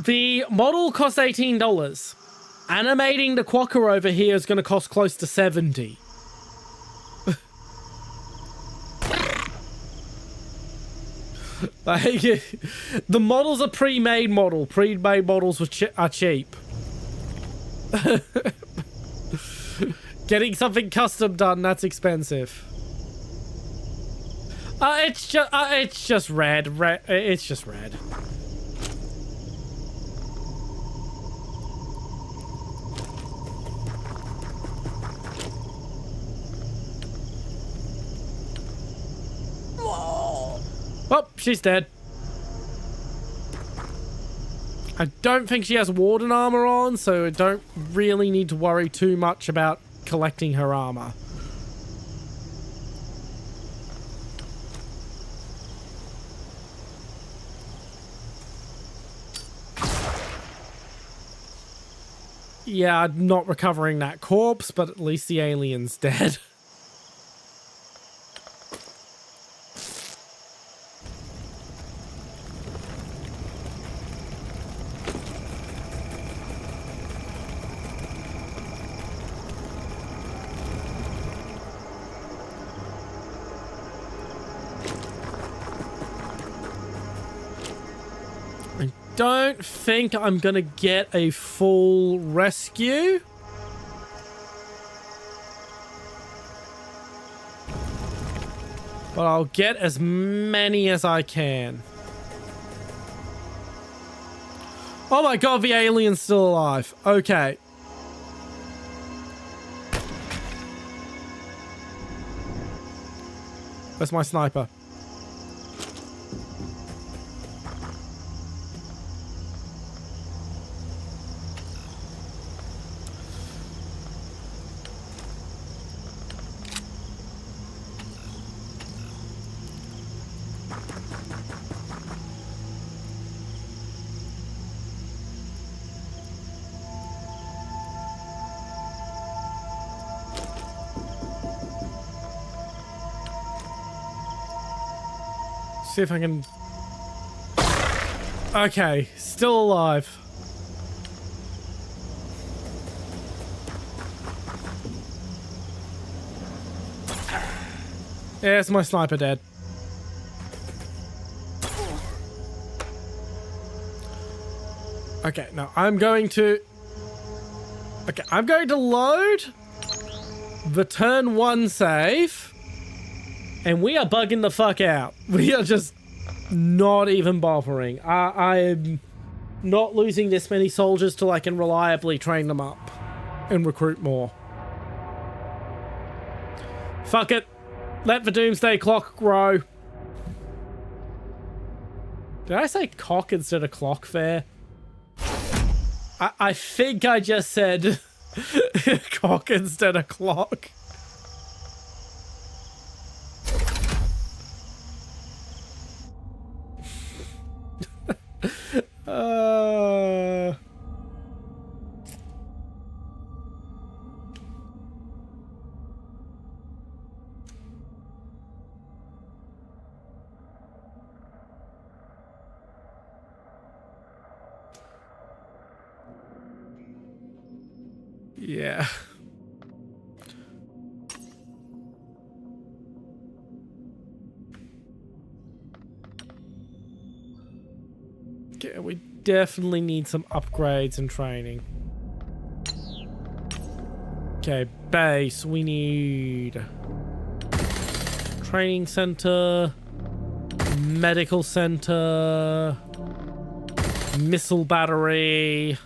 The model costs $18. Animating the quokka over here is going to cost close to $70. Like, the model's a pre-made model. Pre-made models are cheap. Getting something custom done, that's expensive. It's just red. It's just red. Oh, she's dead. I don't think she has Warden armor on, so I don't really need to worry too much about collecting her armor. Yeah, I'm not recovering that corpse, but at least the alien's dead. Don't think I'm gonna get a full rescue. But I'll get as many as I can. Oh my god, the alien's still alive. Okay. Where's my sniper? See if I can... Okay, still alive. There's my sniper dead. Okay, now I'm going to... Okay, I'm going to load the turn 1 save. And we are bugging the fuck out. We are just not even bothering. I'm not losing this many soldiers till I can reliably train them up and recruit more. Fuck it. Let the doomsday clock grow. Did I say cock instead of clock there? I think I just said cock instead of clock. Yeah. Okay, we definitely need some upgrades and training. Okay, base, we need training center, medical center, Missile battery.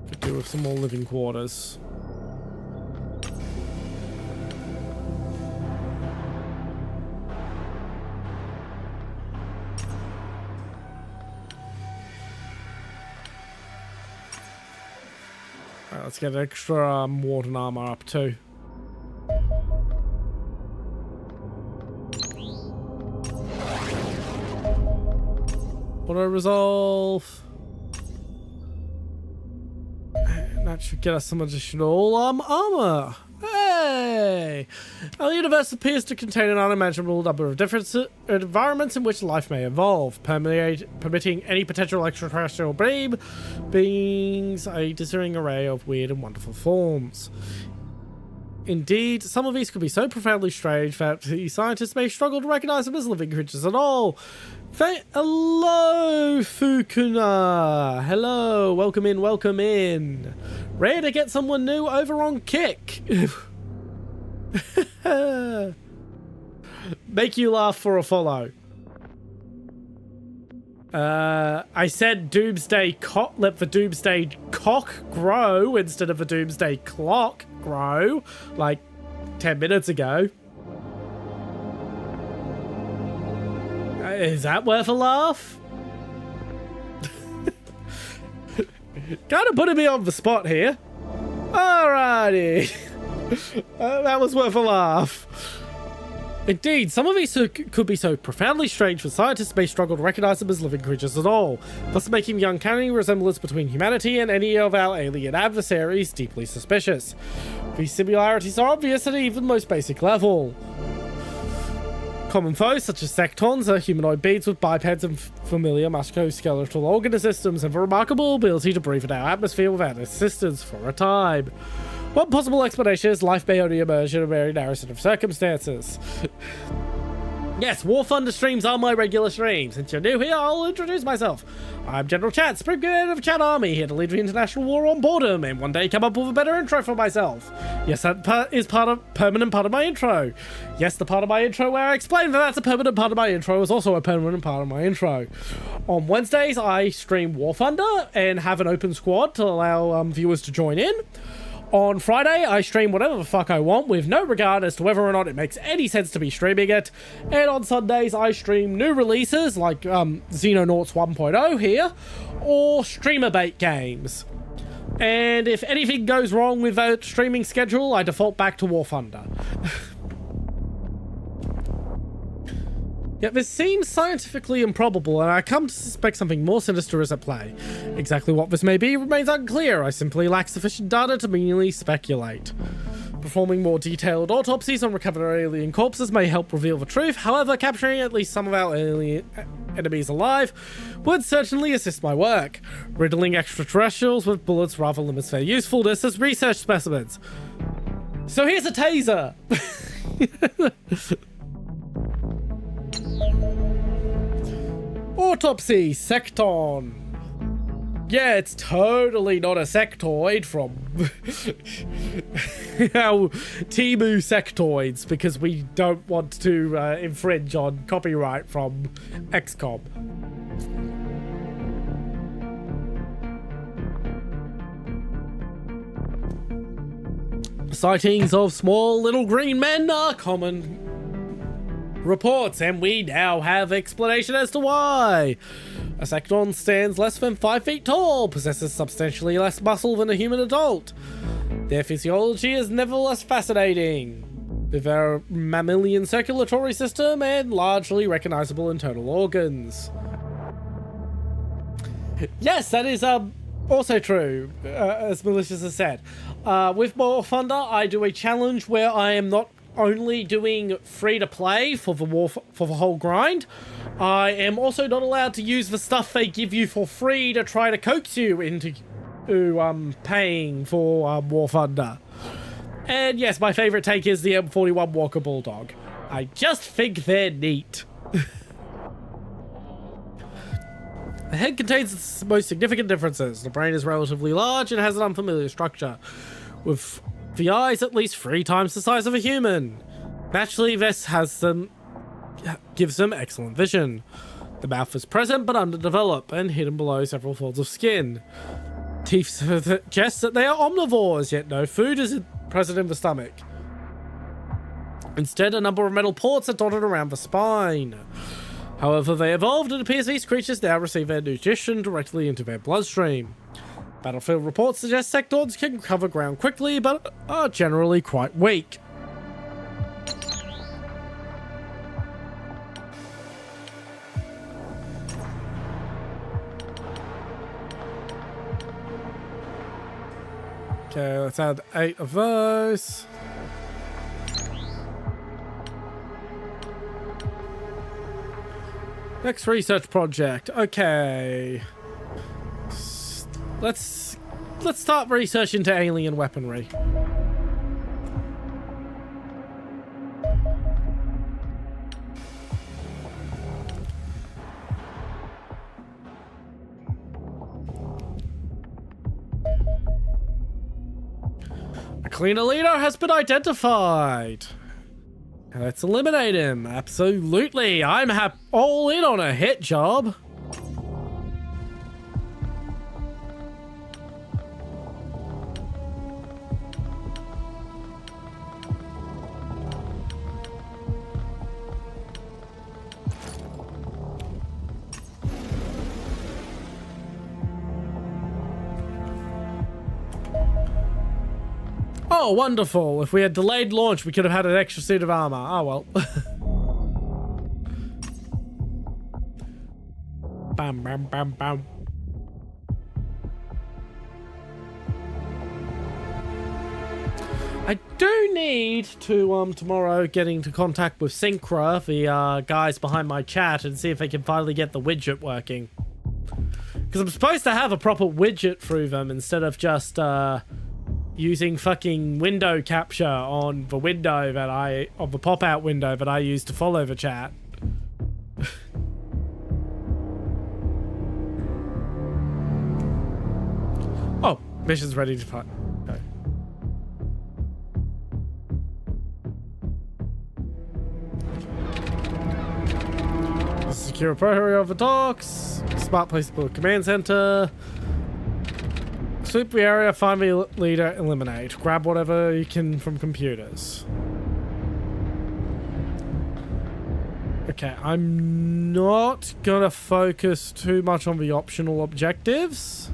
Could do with some more living quarters. Alright, let's get extra warden armor up too. Auto resolve. And that should get us some additional armor. Hey! Our universe appears to contain an unimaginable number of different environments in which life may evolve, permitting any potential extraterrestrial beings a dizzying array of weird and wonderful forms. Indeed, some of these could be so profoundly strange that the scientists may struggle to recognize them as living creatures at all. Hello, Fukuna. Hello, welcome in, welcome in. Rare to get someone new over on Kick. Make you laugh for a follow. I said Doomsday cock. Let the Doomsday cock grow instead of the Doomsday clock grow, like 10 minutes ago. Is that worth a laugh? Kind of putting me on the spot here. Alrighty. That was worth a laugh. Indeed, some of these could be so profoundly strange that scientists may struggle to recognize them as living creatures at all, thus making the uncanny resemblance between humanity and any of our alien adversaries deeply suspicious. These similarities are obvious at even the most basic level. Common foes such as sectons are humanoid beings with bipeds and familiar musculoskeletal organ systems have a remarkable ability to breathe in our atmosphere without assistance for a time. One possible explanation is life may only emerge in a very narrow set of circumstances. Yes, Warthunder streams are my regular streams. Since you're new here, I'll introduce myself. I'm General Chat, Spring Brigade of Chat Army, here to lead the international war on boredom, and one day come up with a better intro for myself. Yes, that is permanent part of my intro. Yes, the part of my intro where I explain that that's a permanent part of my intro is also a permanent part of my intro. On Wednesdays, I stream Warthunder and have an open squad to allow viewers to join in. On Friday, I stream whatever the fuck I want with no regard as to whether or not it makes any sense to be streaming it. And on Sundays, I stream new releases like Xenonauts 1.0 here, or streamer bait games. And if anything goes wrong with that streaming schedule, I default back to War Thunder. Yet this seems scientifically improbable, and I come to suspect something more sinister is at play. Exactly what this may be remains unclear. I simply lack sufficient data to meaningfully speculate. Performing more detailed autopsies on recovered alien corpses may help reveal the truth. However, capturing at least some of our alien enemies alive would certainly assist my work. Riddling extraterrestrials with bullets rather limits their usefulness as research specimens. So here's a taser! Autopsy secton. Yeah, it's totally not a sectoid from our Temu sectoids because we don't want to infringe on copyright from XCOM. Sightings of small little green men are common reports, and we now have explanation as to why. A secton stands less than 5 feet tall, possesses substantially less muscle than a human adult. Their physiology is nevertheless fascinating, with their mammalian circulatory system and largely recognizable internal organs. Yes, that is also true, as Malicious has said. With War Thunder, I do a challenge where I am not only doing free to play for the whole grind. I am also not allowed to use the stuff they give you for free to try to coax you into paying for War Thunder. And yes, my favorite take is the M41 Walker Bulldog. I just think they're neat. The head contains its most significant differences. The brain is relatively large and has an unfamiliar structure, with the eyes at least 3 times the size of a human. Naturally, this has some gives them excellent vision. The mouth is present but underdeveloped and hidden below several folds of skin. Teeth suggest that they are omnivores, yet no food is present in the stomach. Instead, a number of metal ports are dotted around the spine. However, they evolved, it appears these creatures now receive their nutrition directly into their bloodstream. Battlefield reports suggest sectors can cover ground quickly, but are generally quite weak. Okay, let's add 8 of those. Next research project. Okay. Let's start research into alien weaponry. A cleaner leader has been identified. Let's eliminate him. Absolutely. I'm all in on a hit job. Oh, wonderful. If we had delayed launch, we could have had an extra suit of armor. Oh, well. Bam, bam, bam, bam. I do need to, tomorrow get into contact with Syncra, the guys behind my chat, and see if they can finally get the widget working. Because I'm supposed to have a proper widget through them instead of just, using fucking window capture on the window that on the pop-out window that I use to follow the chat. Oh, mission's ready to fight. Okay. Secure area of the docks. Smart place to build a command center. Sweep the area, find the leader, eliminate. Grab whatever you can from computers. Okay, I'm not gonna focus too much on the optional objectives.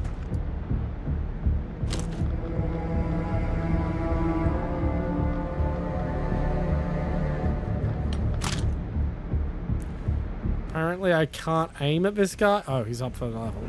Apparently I can't aim at this guy. Oh, he's up for the level.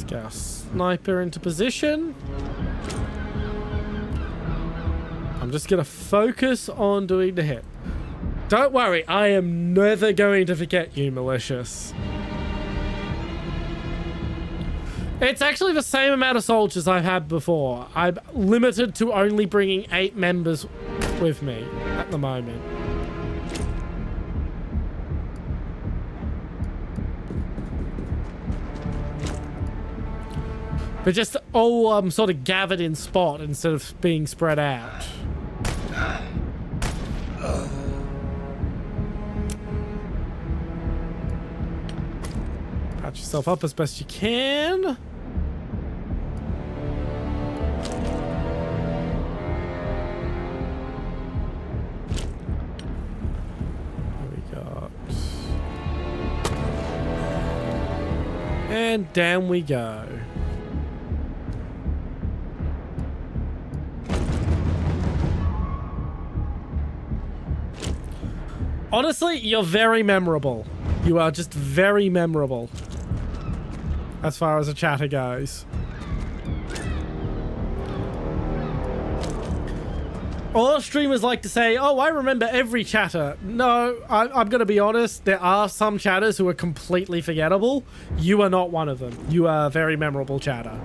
Get our sniper into position. I'm just gonna focus on doing the hit. Don't worry, I am never going to forget you, malicious. It's actually the same amount of soldiers I've had before. I'm limited to only bringing 8 members with me at the moment. They're just all sort of gathered in spot instead of being spread out. Patch yourself up as best you can. What we got? And down we go. Honestly, you're very memorable. You are just very memorable. As far as a chatter goes. A lot of streamers like to say, oh, I remember every chatter. No, I'm going to be honest. There are some chatters who are completely forgettable. You are not one of them. You are a very memorable chatter.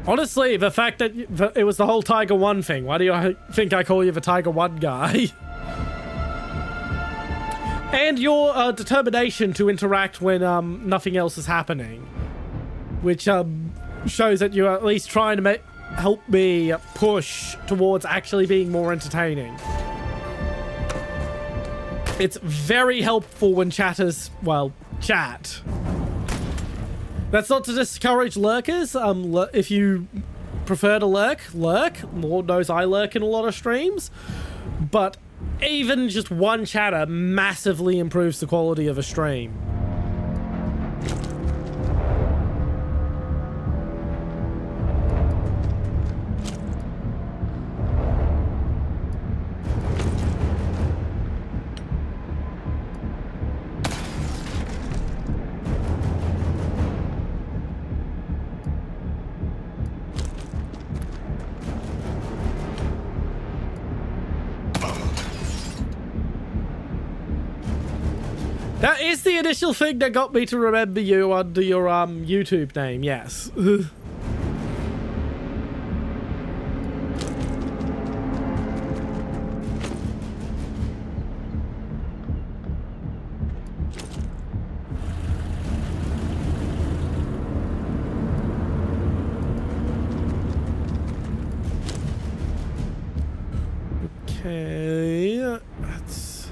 Honestly, the fact that it was the whole Tiger 1 thing, why do you think I call you the Tiger 1 guy? And your determination to interact when nothing else is happening. Which shows that you're at least trying to help me push towards actually being more entertaining. It's very helpful when chatters, well, chat. That's not to discourage lurkers. If you prefer to lurk. Lord knows I lurk in a lot of streams. But even just one chatter massively improves the quality of a stream. That is the initial thing that got me to remember you under your YouTube name, yes. Okay, that's...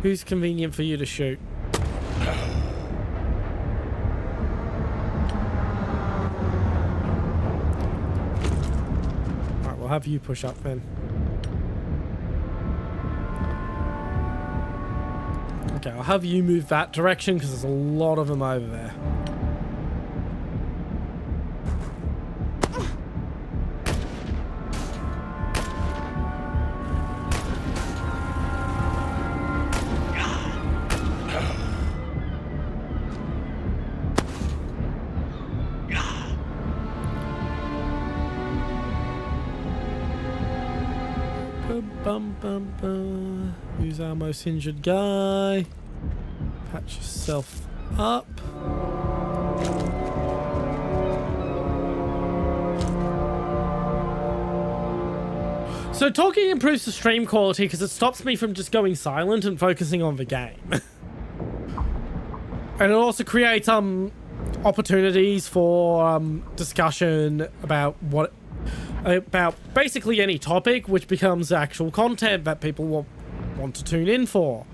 Who's convenient for you to shoot? Alright, we'll have you push up then. Okay, I'll have you move that direction because there's a lot of them over there. Who's our most injured guy? Patch yourself up. So talking improves the stream quality because it stops me from just going silent and focusing on the game. And it also creates opportunities for discussion about basically any topic, which becomes actual content that people want to tune in for.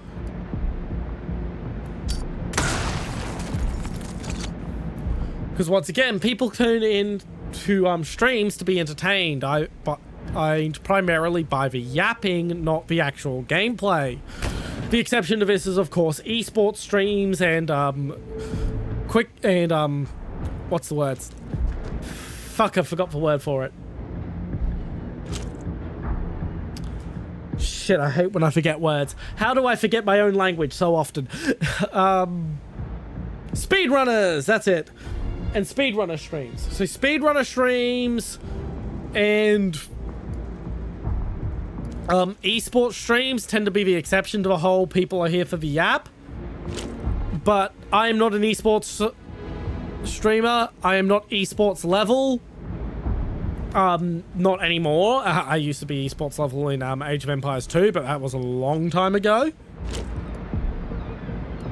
Because once again, people tune in to streams to be entertained. I primarily by the yapping, not the actual gameplay. The exception to this is, of course, esports streams and what's the words? Fuck, I forgot the word for it. Shit, I hate when I forget words. How do I forget my own language so often? Speedrunners, that's it. And speedrunner streams. So speedrunner streams and esports streams tend to be the exception to the whole people are here for the yap. But I am not an esports streamer. I am not esports level. Not anymore. I used to be esports level in Age of Empires 2, but that was a long time ago.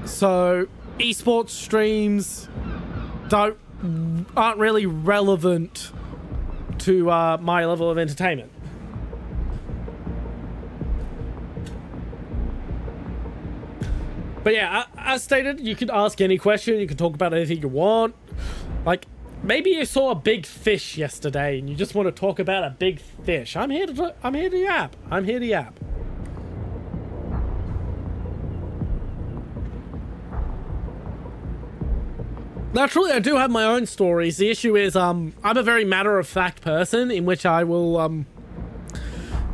So esports streams aren't really relevant to my level of entertainment. But yeah, as stated, you can ask any question, you can talk about anything you want. Like, maybe you saw a big fish yesterday and you just want to talk about a big fish. I'm here to yap. I'm here to yap. Naturally, I do have my own stories. The issue is, I'm a very matter-of-fact person in which I will,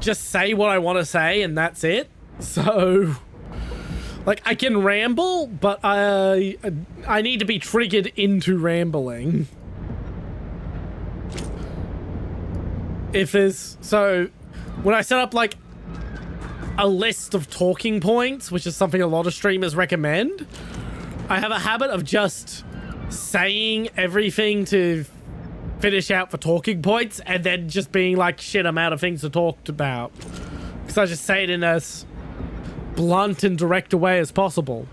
just say what I want to say and that's it. So, like, I can ramble, but I need to be triggered into rambling. So, when I set up, like, a list of talking points, which is something a lot of streamers recommend, I have a habit of just saying everything to finish out for talking points and then just being like, shit, I'm out of things to talk about. Because I just say it in as blunt and direct a way as possible.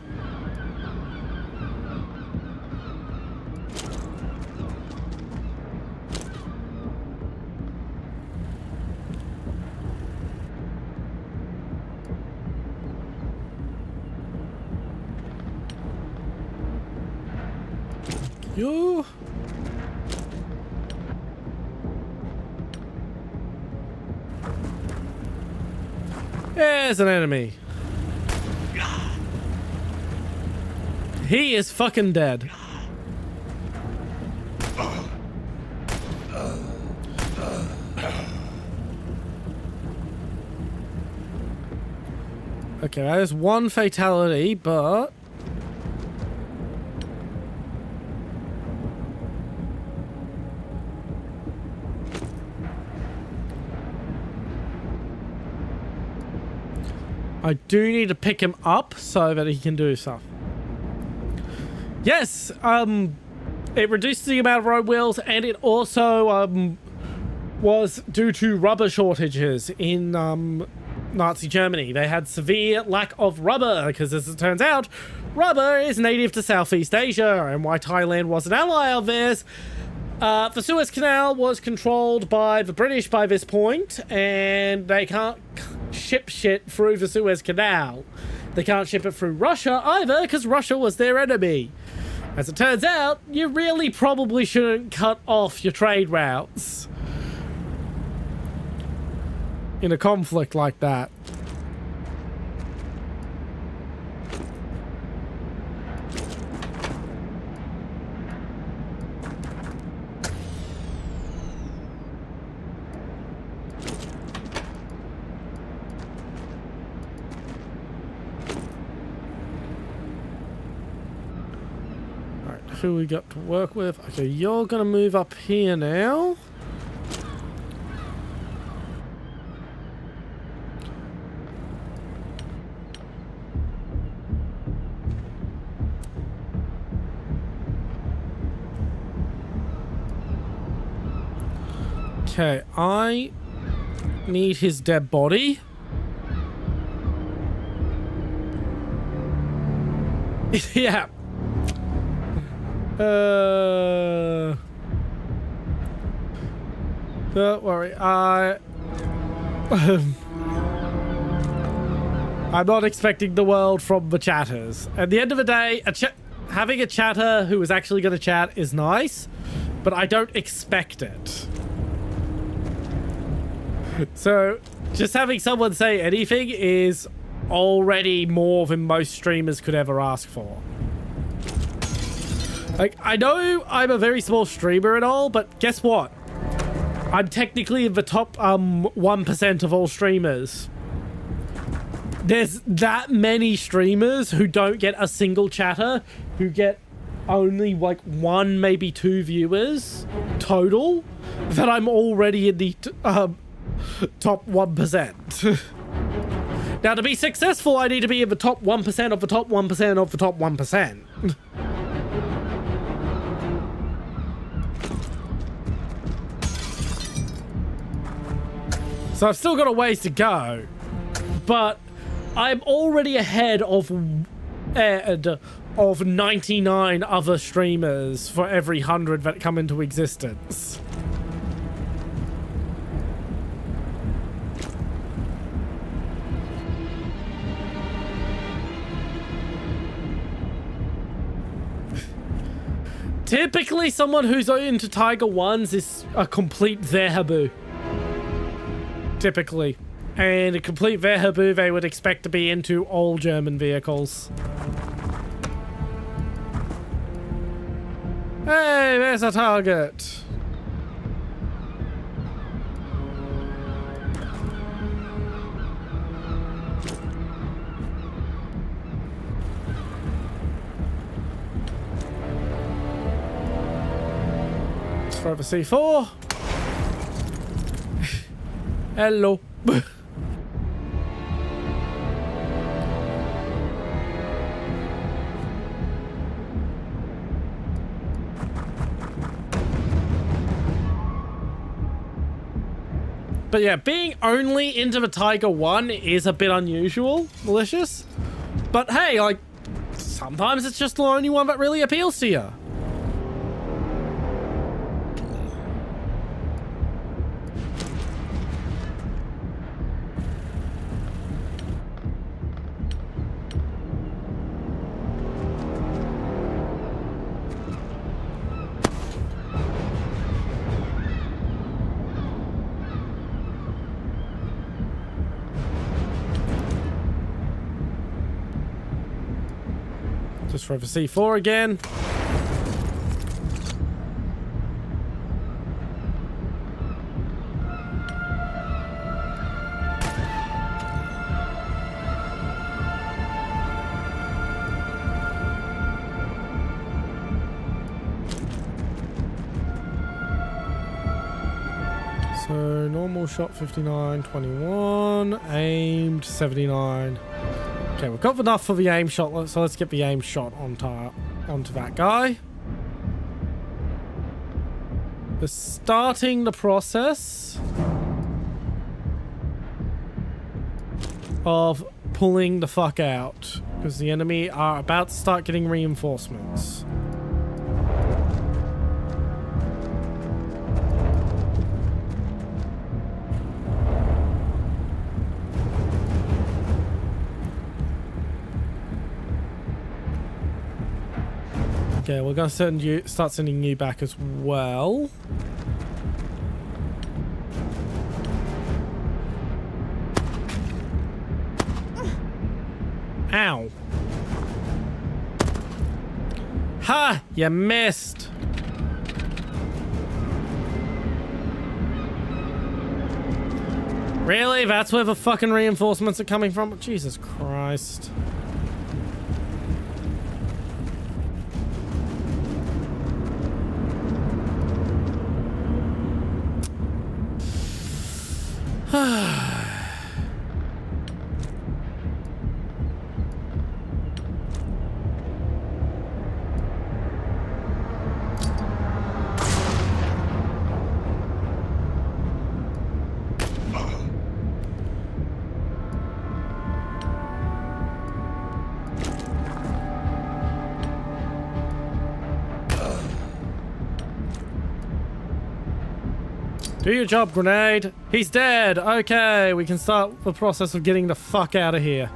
You. There's an enemy. He is fucking dead. Okay, that is one fatality, but I do need to pick him up so that he can do stuff. Yes, it reduced the amount of road wheels, and it also was due to rubber shortages in Nazi Germany. They had severe lack of rubber because, as it turns out, rubber is native to Southeast Asia, and why Thailand was an ally of theirs. The Suez Canal was controlled by the British by this point, and they can't ship shit through the Suez Canal. They can't ship it through Russia either, because Russia was their enemy. As it turns out, you really probably shouldn't cut off your trade routes in a conflict like that. Who we got to work with? Okay, you're gonna move up here now. Okay, I need his dead body. Yeah. Don't worry, I'm not expecting the world from the chatters. At the end of the day, having a chatter who is actually going to chat is nice, but I don't expect it. So, just having someone say anything is already more than most streamers could ever ask for. Like, I know I'm a very small streamer and all, but guess what? I'm technically in the top 1% of all streamers. There's that many streamers who don't get a single chatter, who get only like 1, maybe 2 viewers total, that I'm already in the top 1%. Now, to be successful, I need to be in the top 1% of the top 1% of the top 1%. So I've still got a ways to go, but I'm already ahead of 99 other streamers for every 100 that come into existence. Typically, someone who's into Tiger 1s is a complete Verhabu. Typically. And a complete Verhabu they would expect to be into all German vehicles. Hey, there's a target. Let's throw the C4. Hello. But yeah, being only into the Tiger 1 is a bit unusual, malicious. But hey, like, sometimes it's just the only one that really appeals to you. Just for the C4 again. So normal shot 59, 21, aimed 79. Okay, we've got enough for the aim shot, so let's get the aim shot onto that guy. We're starting the process of pulling the fuck out, because the enemy are about to start getting reinforcements. Okay, we're gonna start sending you back as well. Ow. Ha! You missed! Really? That's where the fucking reinforcements are coming from? Jesus Christ. Do your job, grenade. He's dead. Okay, we can start the process of getting the fuck out of here.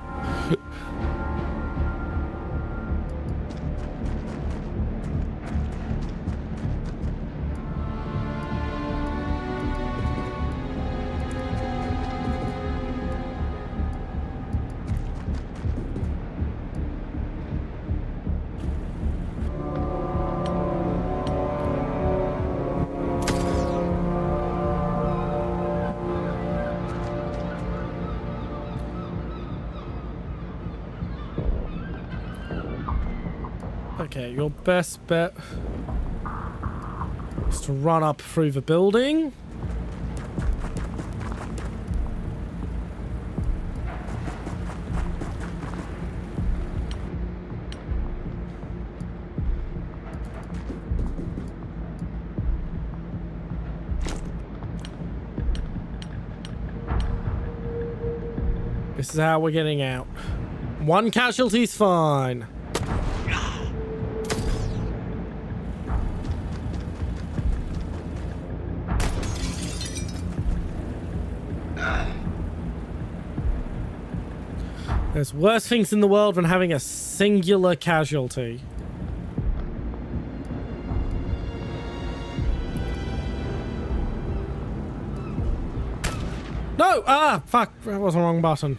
Okay, your best bet is to run up through the building. This is how we're getting out. One casualty's fine. There's worse things in the world than having a singular casualty. No! Ah! Fuck! That was the wrong button.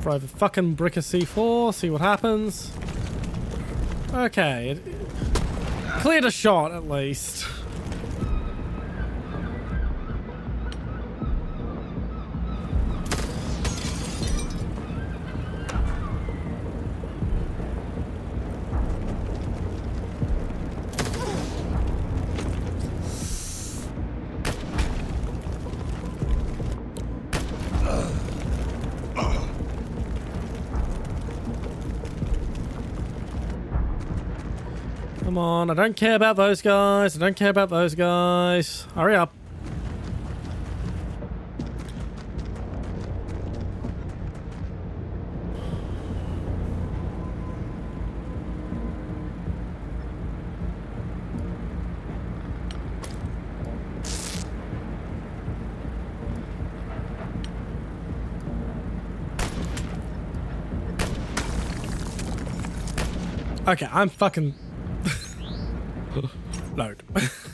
Throw the fucking brick of C4, see what happens. Okay. Cleared a shot, at least. Come on, I don't care about those guys. I don't care about those guys. Hurry up. Okay, I'm fucking... Load.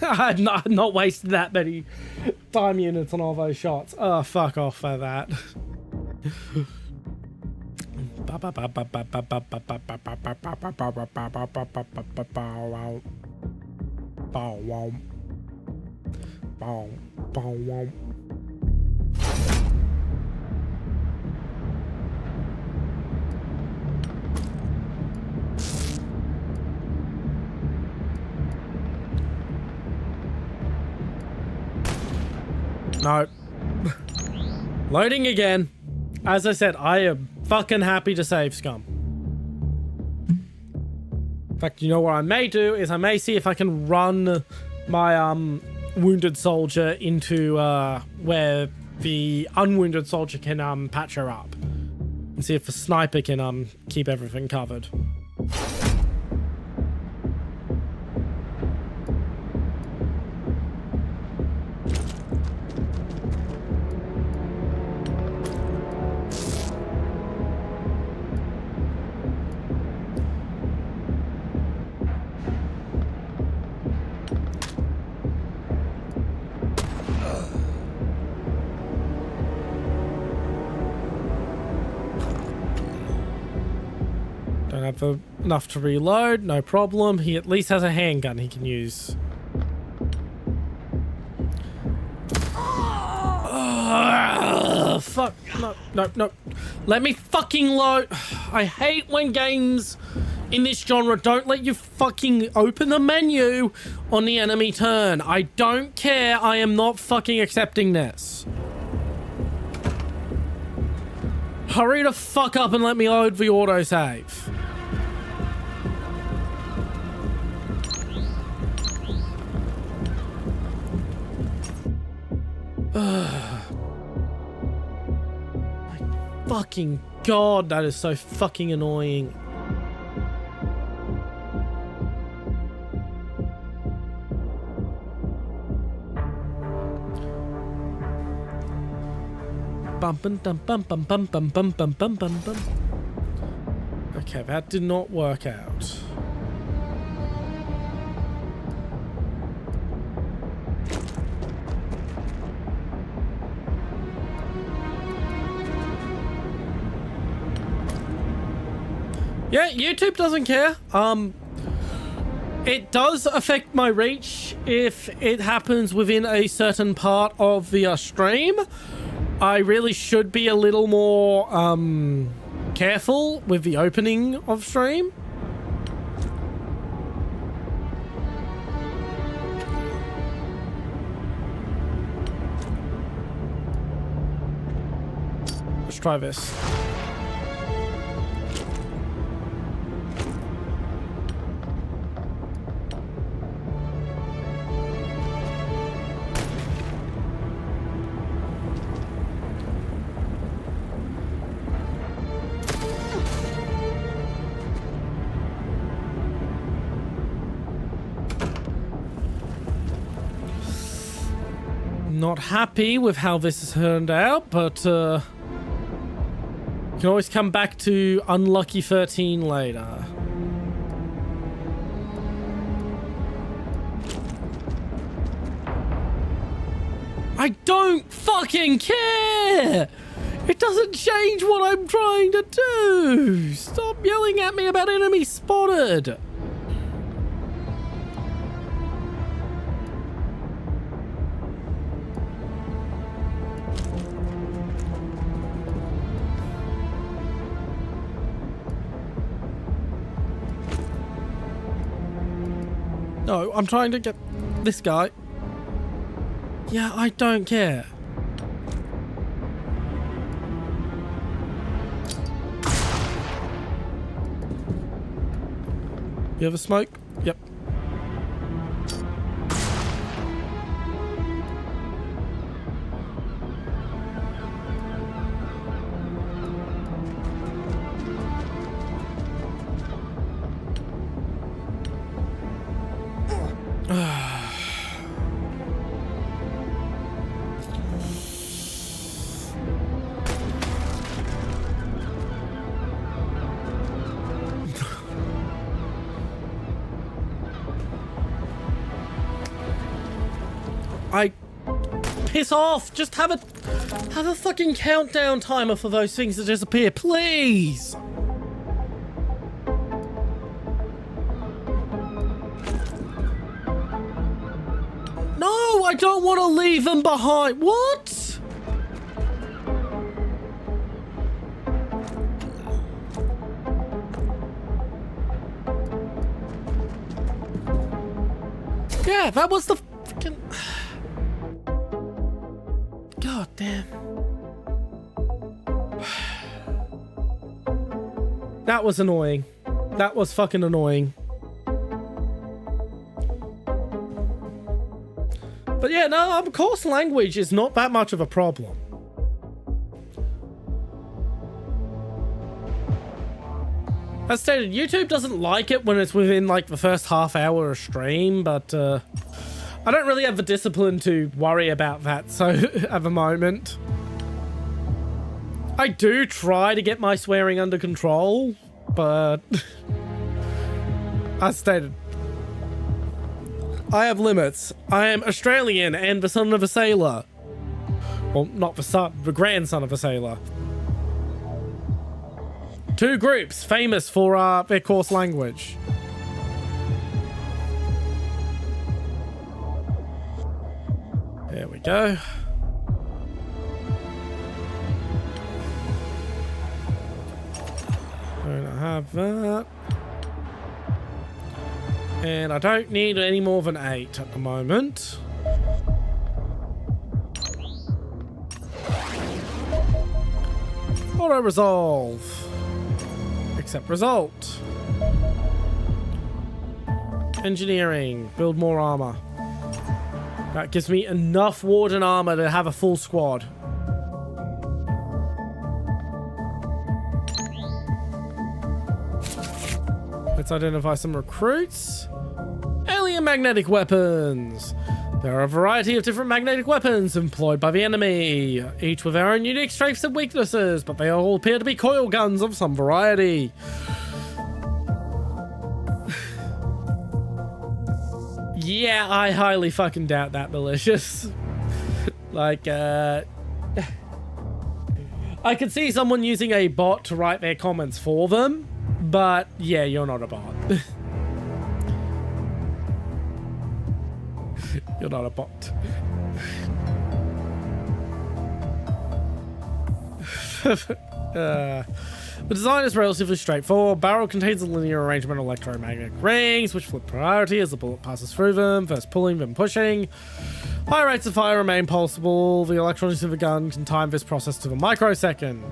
I've not wasted that many time units on all those shots. Oh, fuck off for that. No. Loading again. As I said, I am fucking happy to save scum. In fact, you know what I may do is I may see if I can run my wounded soldier into where the unwounded soldier can patch her up. And see if the sniper can keep everything covered. Don't have enough to reload, no problem. He at least has a handgun he can use. Fuck. No. Let me fucking load. I hate when games in this genre don't let you fucking open the menu on the enemy turn. I don't care. I am not fucking accepting this. Hurry the fuck up and let me load the autosave. My fucking god, that is so fucking annoying. Okay, that did not work out. Yeah, YouTube doesn't care. It does affect my reach if it happens within a certain part of the stream. I really should be a little more careful with the opening of stream. Let's try this. Not happy with how this has turned out, but you can always come back to Unlucky 13 later. I don't fucking care! It doesn't change what I'm trying to do! Stop yelling at me about enemy spotted! No, I'm trying to get this guy. Yeah, I don't care. You have a smoke? Yep. Piss off! Just have a fucking countdown timer for those things to disappear, please! No, I don't want to leave them behind. What? Yeah, that was the fucking... God damn. That was annoying. That was fucking annoying. But yeah, no, of course language is not that much of a problem. As stated, YouTube doesn't like it when it's within like the first half hour of stream, but I don't really have the discipline to worry about that, so at the moment. I do try to get my swearing under control, but as stated, I have limits. I am Australian and the son of a sailor. Well, not the son, the grandson of a sailor. Two groups famous for their coarse language. There we go. Don't have that. And I don't need any more than 8 at the moment. Auto resolve. Accept result. Engineering. Build more armor. That gives me enough warden armor to have a full squad. Let's identify some recruits. Alien magnetic weapons. There are a variety of different magnetic weapons employed by the enemy, each with their own unique strengths and weaknesses, but they all appear to be coil guns of some variety. Yeah, I highly fucking doubt that, malicious. Like, I could see someone using a bot to write their comments for them, but yeah, you're not a bot. You're not a bot. The design is relatively straightforward. Barrel contains a linear arrangement of electromagnetic rings, which flip priority as the bullet passes through them, first pulling, then pushing. High rates of fire remain pulsable. The electronics of the gun can time this process to the microsecond.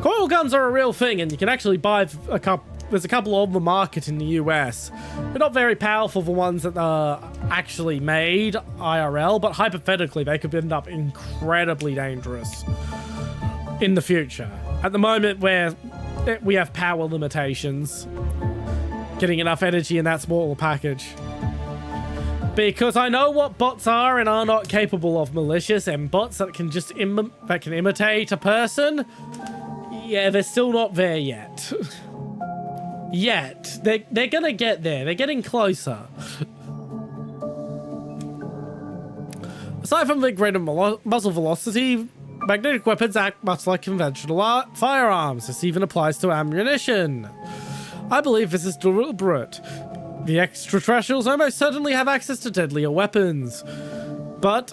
Coil guns are a real thing, and you can actually buy a couple. There's a couple on the market in the US. They're not very powerful, the ones that are actually made IRL, but hypothetically, they could end up incredibly dangerous in the future. At the moment, where we have power limitations, getting enough energy in that small package. Because I know what bots are and are not capable of, malicious, and bots that can just that can imitate a person. Yeah, they're still not there yet. Yet. They're gonna get there. They're getting closer. Aside from the greater muzzle velocity, magnetic weapons act much like conventional firearms. This even applies to ammunition. I believe this is deliberate. The extraterrestrials almost certainly have access to deadlier weapons. But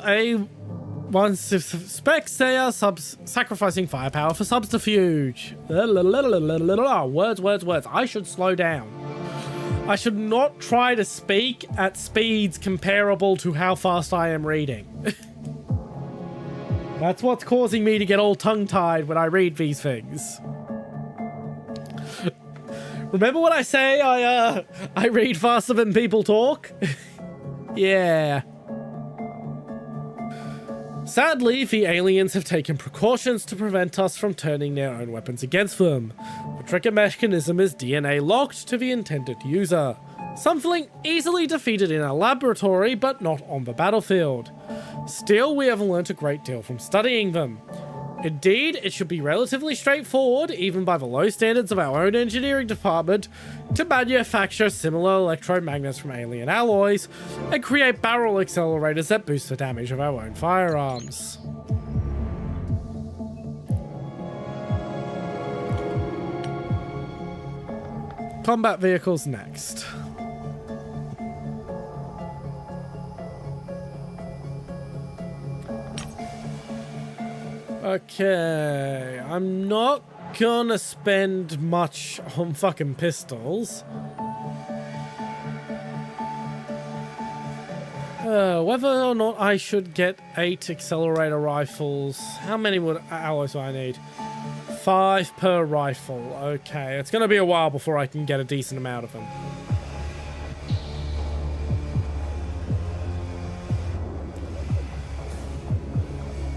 one suspects they are sacrificing firepower for subterfuge. Words. I should slow down. I should not try to speak at speeds comparable to how fast I am reading. That's what's causing me to get all tongue-tied when I read these things. Remember when I say I read faster than people talk? Yeah. Sadly, the aliens have taken precautions to prevent us from turning their own weapons against them. The trigger mechanism is DNA locked to the intended user. Something easily defeated in a laboratory, but not on the battlefield. Still, we have learnt a great deal from studying them. Indeed, it should be relatively straightforward, even by the low standards of our own engineering department, to manufacture similar electromagnets from alien alloys and create barrel accelerators that boost the damage of our own firearms. Combat vehicles next. Okay, I'm not gonna spend much on fucking pistols. Whether or not I should get 8 accelerator rifles. How many alloys do I need? 5 per rifle. Okay, it's gonna be a while before I can get a decent amount of them.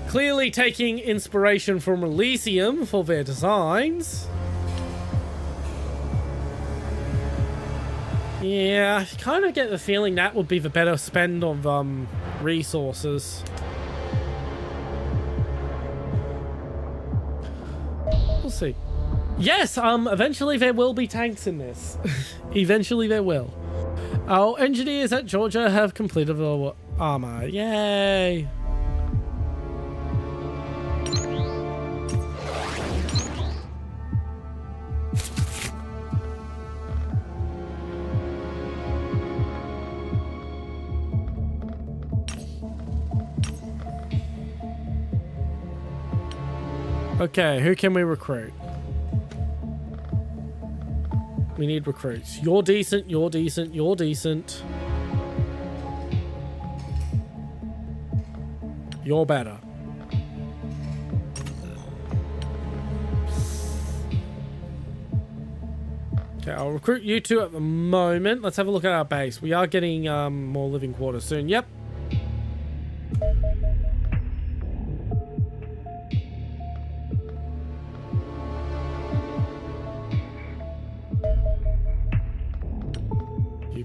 Clearly taking inspiration from Elysium for their designs. Yeah, I kind of get the feeling that would be the better spend of resources. We'll see. Yes, eventually there will be tanks in this. Eventually there will. Our engineers at Georgia have completed the armor. Yay! Okay, who can we recruit? We need recruits. You're decent, you're decent, you're decent. You're better. Okay, I'll recruit you two at the moment. Let's have a look at our base. We are getting more living quarters soon. Yep.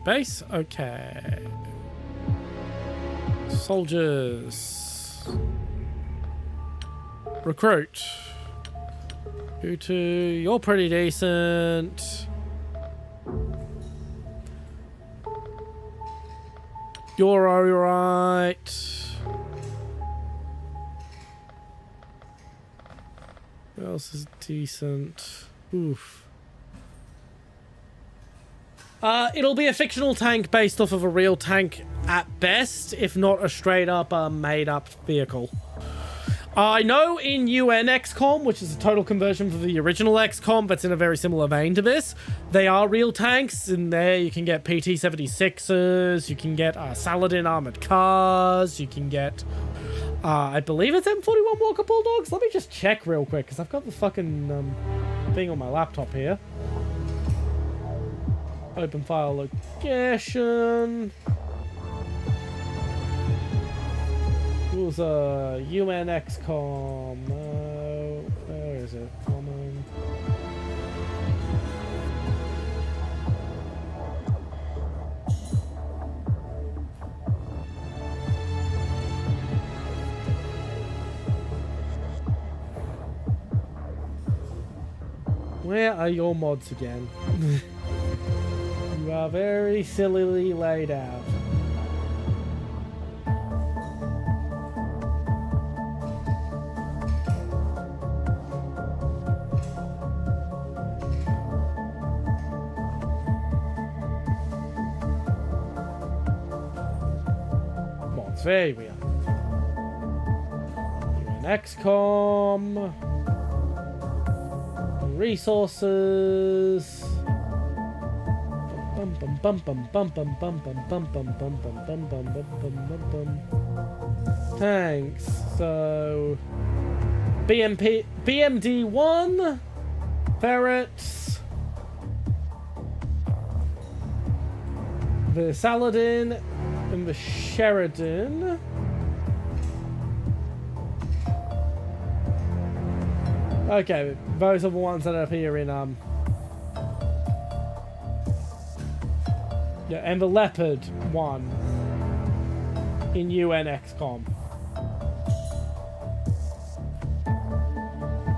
Base? Okay. Soldiers. Recruit. You two, you're pretty decent. You're alright. Who else is decent? Oof. It'll be a fictional tank based off of a real tank at best, if not a straight up made up vehicle. I know in UN XCOM, which is a total conversion for the original XCOM, that's in a very similar vein to this, they are real tanks. In there you can get PT-76s, you can get Saladin armored cars, you can get, I believe it's M41 Walker Bulldogs. Let me just check real quick, because I've got the fucking thing on my laptop here. Open file location. It was a UN XCOM. Where is it? Common. Where are your mods again? You are very sillily laid out. Here we are. XCOM. Resources. Thanks. So BMD1 ferrets. The Saladin and the Sheridan. Okay, those are the ones that appear in yeah, and the Leopard one in UN XCOM.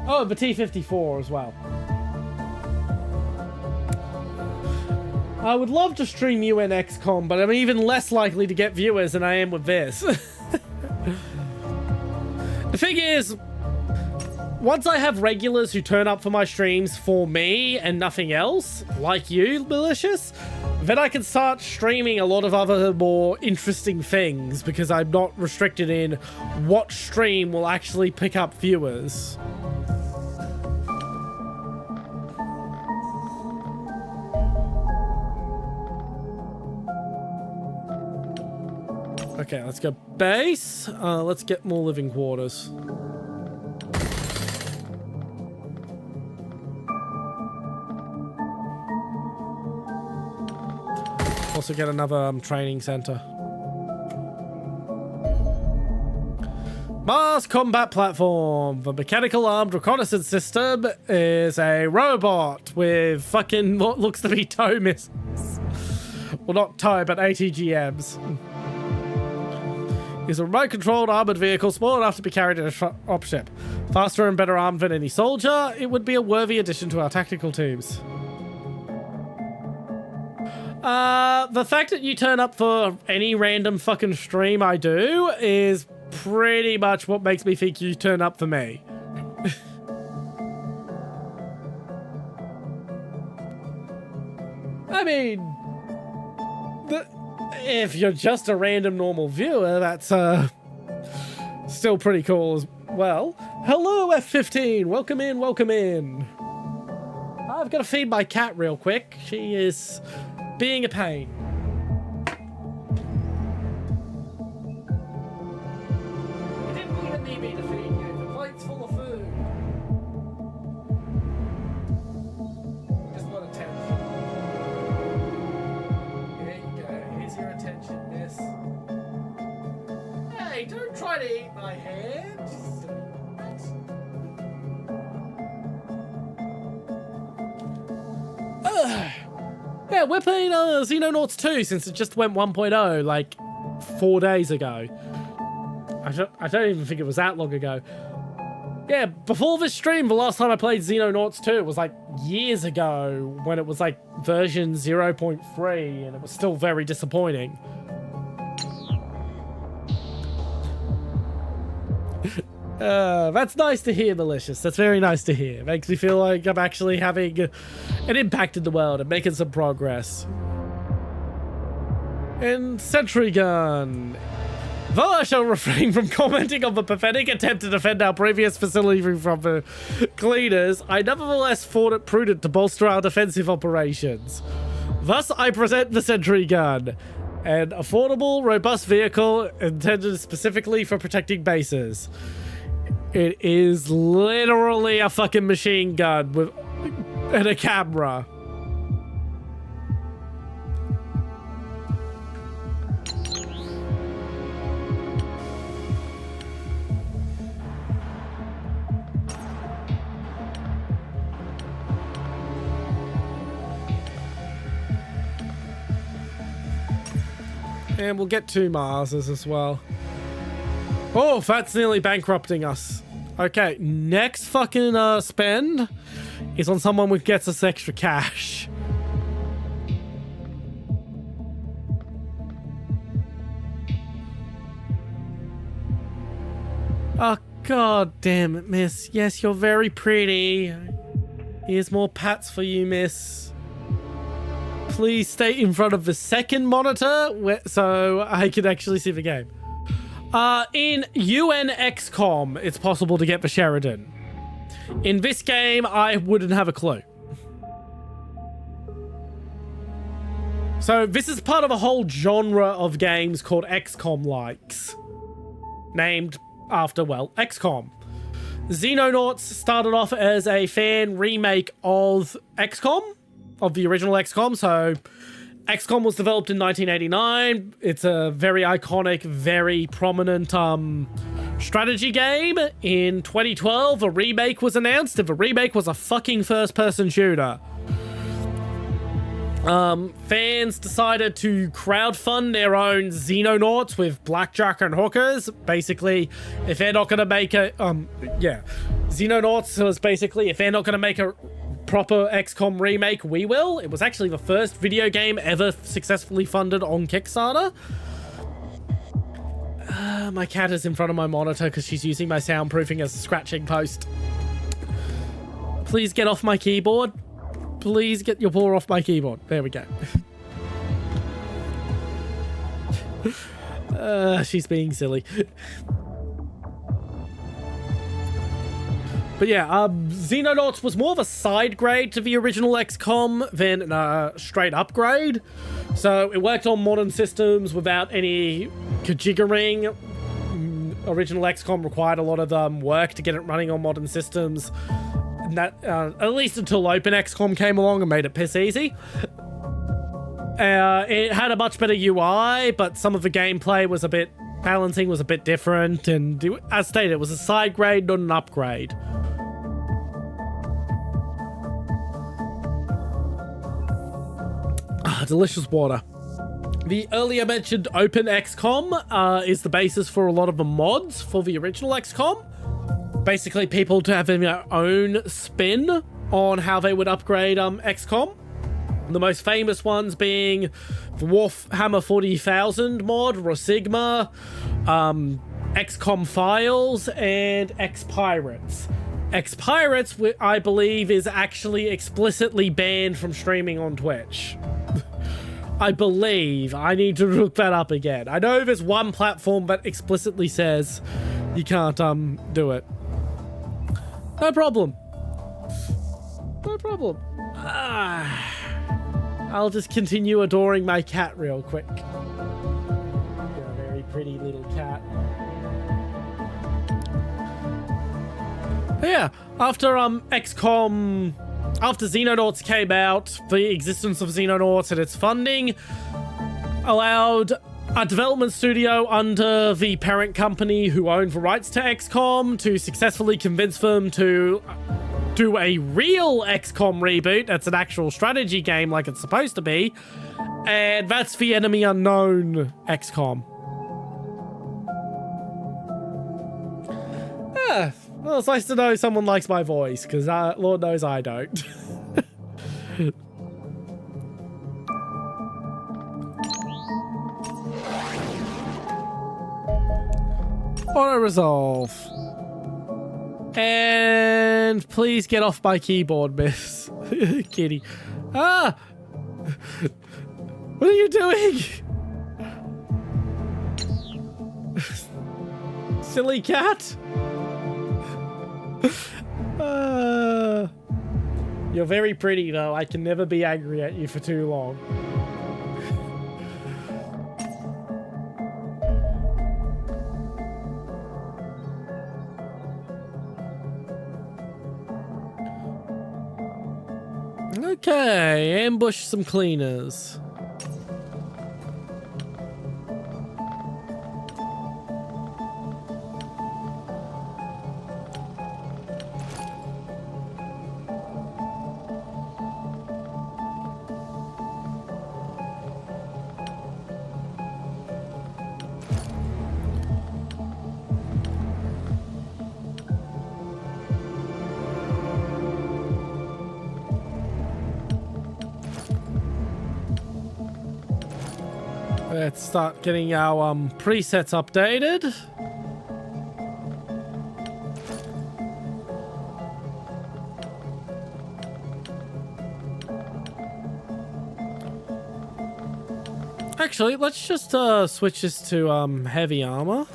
Oh, the T-54 as well. I would love to stream UN XCOM, but I'm even less likely to get viewers than I am with this. The thing is, once I have regulars who turn up for my streams for me and nothing else, like you, Malicious, then I can start streaming a lot of other more interesting things because I'm not restricted in what stream will actually pick up viewers. Okay, let's go base. Let's get more living quarters. Also get another training center. Mars combat platform. The mechanical armed reconnaissance system is a robot with fucking what looks to be TOW missiles. Well, not TOW, but ATGMs. Is a remote-controlled armored vehicle small enough to be carried in a dropship. Faster and better armed than any soldier, it would be a worthy addition to our tactical teams. The fact that you turn up for any random fucking stream I do is pretty much what makes me think you turn up for me. I mean, if you're just a random normal viewer, that's still pretty cool as well. Hello, F-15. Welcome in, welcome in. I've got to feed my cat real quick. She is being a pain. You didn't even need me to feed you. The plate's full of food. Just want attention. There you go. Here's your attention, miss. Hey, don't try to eat my hand. Yeah, we're playing Xenonauts 2 since it just went 1.0 like 4 days ago. I don't even think it was that long ago. Yeah, before this stream, the last time I played Xenonauts 2 was like years ago when it was like version 0.3 and it was still very disappointing. That's nice to hear, Malicious. That's very nice to hear. Makes me feel like I'm actually having an impact in the world and making some progress. And Sentry Gun. Though I shall refrain from commenting on the pathetic attempt to defend our previous facility from the cleaners, I nevertheless thought it prudent to bolster our defensive operations. Thus, I present the Sentry Gun, an affordable, robust vehicle intended specifically for protecting bases. It is literally a fucking machine gun with and a camera. And we'll get 2 Marses as well. Oh, that's nearly bankrupting us. Okay, next fucking spend is on someone who gets us extra cash. Oh, god damn it, miss. Yes, you're very pretty. Here's more pats for you, miss. Please stay in front of the second monitor so I can actually see the game. In UN XCOM, it's possible to get the Sheridan. In this game, I wouldn't have a clue. So this is part of a whole genre of games called XCOM-likes. Named after, well, XCOM. Xenonauts started off as a fan remake of XCOM, of the original XCOM. So XCOM was developed in 1989. It's a very iconic, very prominent strategy game. In 2012, a remake was announced, and the remake was a fucking first-person shooter. Fans decided to crowdfund their own Xenonauts with blackjack and hookers. Basically, if they're not going to make a... Xenonauts was basically, if they're not going to make a proper XCOM remake, we will. It was actually the first video game ever successfully funded on Kickstarter. My cat is in front of my monitor because she's using my soundproofing as a scratching post. Please get off my keyboard. Please get your paw off my keyboard. There we go. She's being silly. But yeah, Xenonauts was more of a side grade to the original XCOM than a straight upgrade. So it worked on modern systems without any kajiggering. Original XCOM required a lot of work to get it running on modern systems. And that, at least until OpenXCOM came along and made it piss easy. It had a much better UI, but some of the gameplay was a bit... balancing was a bit different, and as stated, it was a side grade, not an upgrade. Delicious water. The earlier mentioned OpenXCOM is the basis for a lot of the mods for the original XCOM. Basically, people to have their own spin on how they would upgrade XCOM. The most famous ones being the Warhammer 40,000 mod, Rosigma, XCOM Files, and X-Pirates. X-Pirates, I believe, is actually explicitly banned from streaming on Twitch. I believe. I need to look that up again. I know there's one platform that explicitly says you can't do it. No problem. No problem. I'll just continue adoring my cat real quick. You're a very pretty little cat. But yeah, after XCOM, after Xenonauts came out, the existence of Xenonauts and its funding allowed a development studio under the parent company who owned the rights to XCOM to successfully convince them to do a real XCOM reboot that's an actual strategy game like it's supposed to be, and that's the Enemy Unknown XCOM. Well, it's nice to know someone likes my voice, because Lord knows I don't. Auto-resolve. And please get off my keyboard, miss. Kitty. Ah! What are you doing? Silly cat? You're very pretty, though. I can never be angry at you for too long. Okay, ambush some cleaners. Let's start getting our presets updated. Actually, let's just switch this to heavy armor.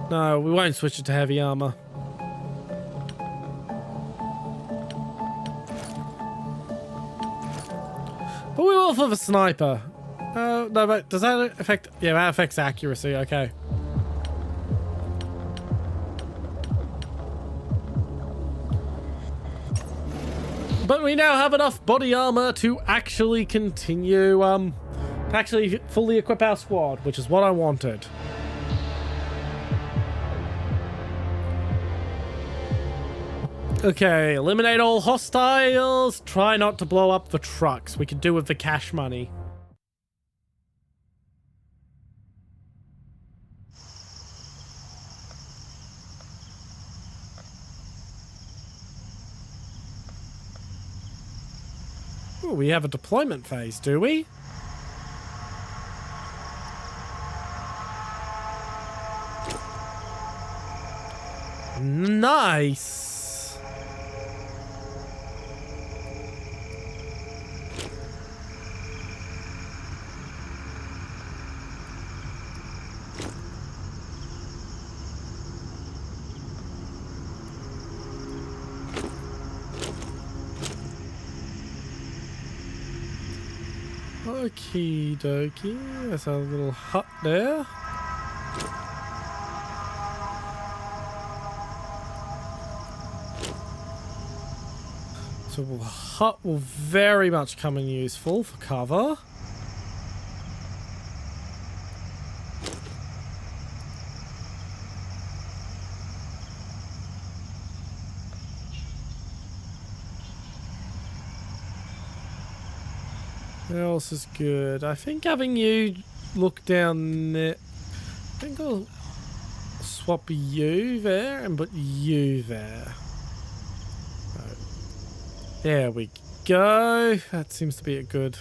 No, we won't switch it to heavy armor. But we will for the sniper. No, but does that affect... Yeah, that affects accuracy, okay. But we now have enough body armor to actually continue, to actually fully equip our squad, which is what I wanted. Okay, eliminate all hostiles. Try not to blow up the trucks. We could do with the cash money. Ooh, we have a deployment phase, do we? Nice. Okie dokie, there's a little hut there. So the hut will very much come in useful for cover. What else is good? I think having you look down there. I think I'll swap you there and put you there. Right. There we go. That seems to be a good.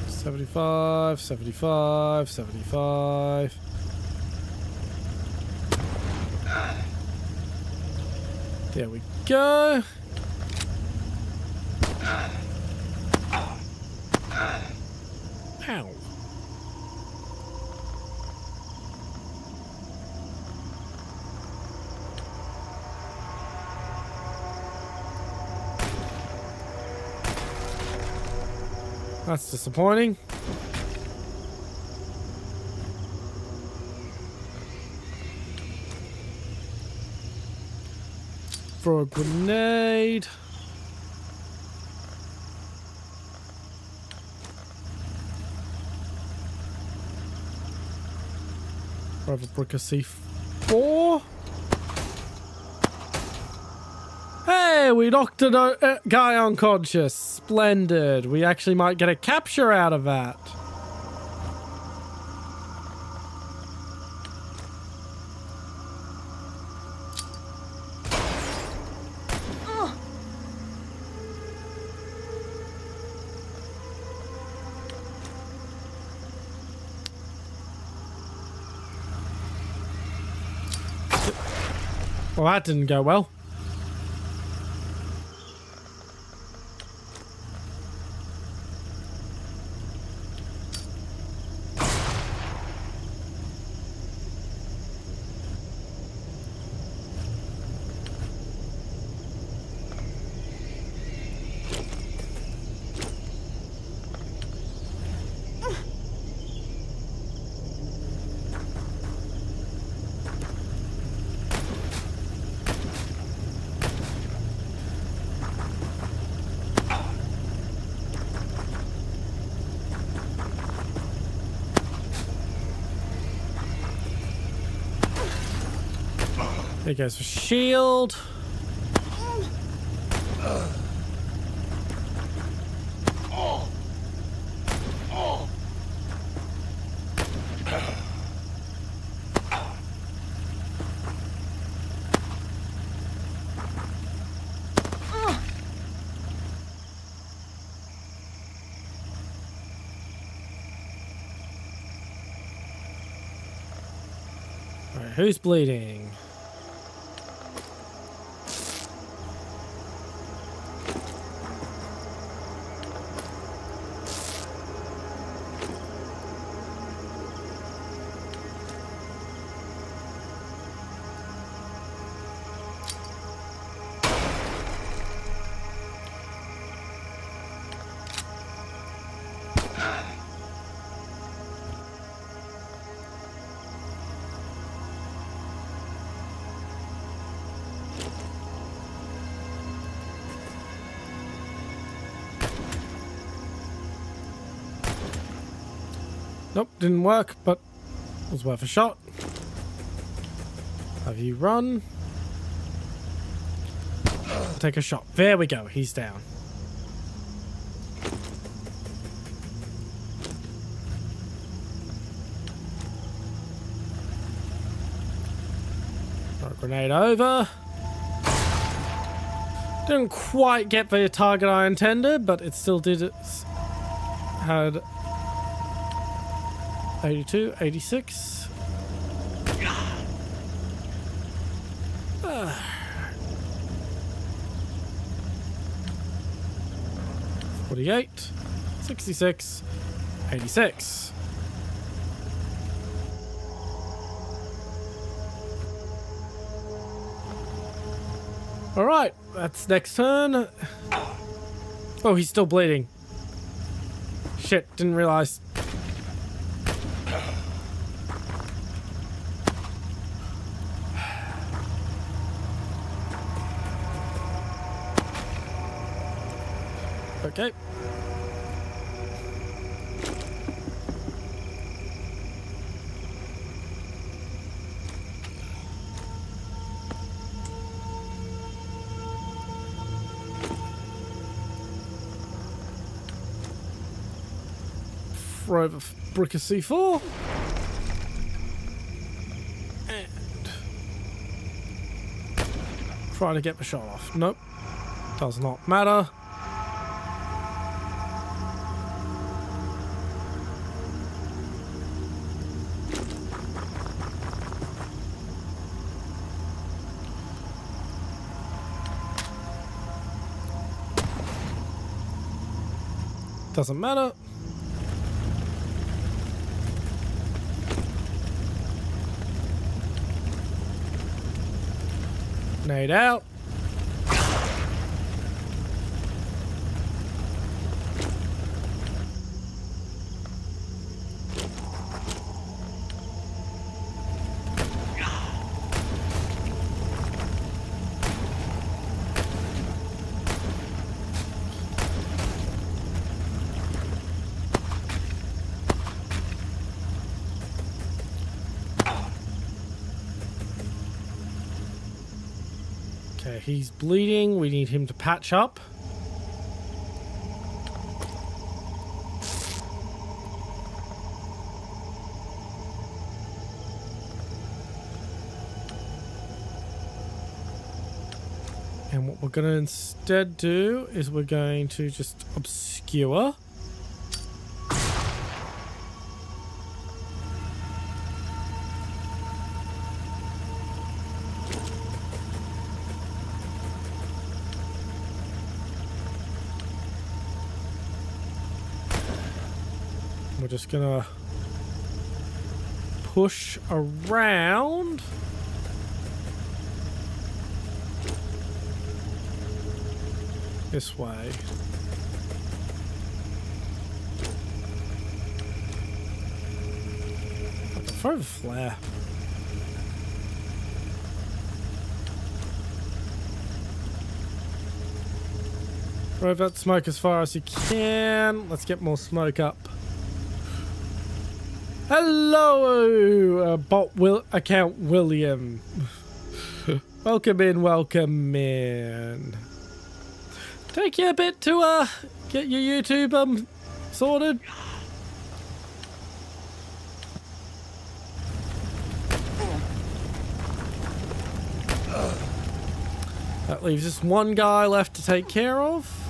$75, $75, $75. There we go. Ow. That's disappointing. Throw a grenade. Throw a brick of C4. Hey, we knocked a guy unconscious. Splendid. We actually might get a capture out of that. Well, that didn't go well. There goes for shield. All right, who's bleeding? Nope, didn't work, but was worth a shot. Have you run? Take a shot. There we go. He's down. Throw a grenade over. Didn't quite get the target I intended, but it still did. It had 82, 86. 48, 66, 86. All right, that's next turn. Oh, he's still bleeding. Shit, didn't realize. Okay. Throw the brick of C4. And try to get the shot off. Nope. Does not matter. Doesn't matter. Nade out. Okay, he's bleeding. We need him to patch up. And what we're going to instead do is we're going to just obscure. We're just gonna push around. This way. Throw the flare. Throw that smoke as far as you can. Let's get more smoke up. Hello, account William. Welcome in, welcome in. Take you a bit to get your YouTube sorted. That leaves just one guy left to take care of.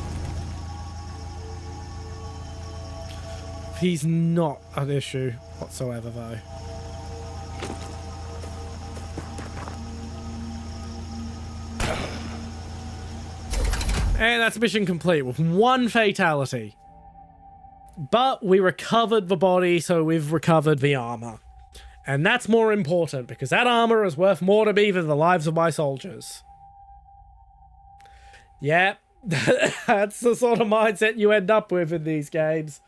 He's not an issue whatsoever, though. And that's mission complete with one fatality. But we recovered the body, so we've recovered the armor. And that's more important, because that armor is worth more to me than the lives of my soldiers. Yep, that's the sort of mindset you end up with in these games.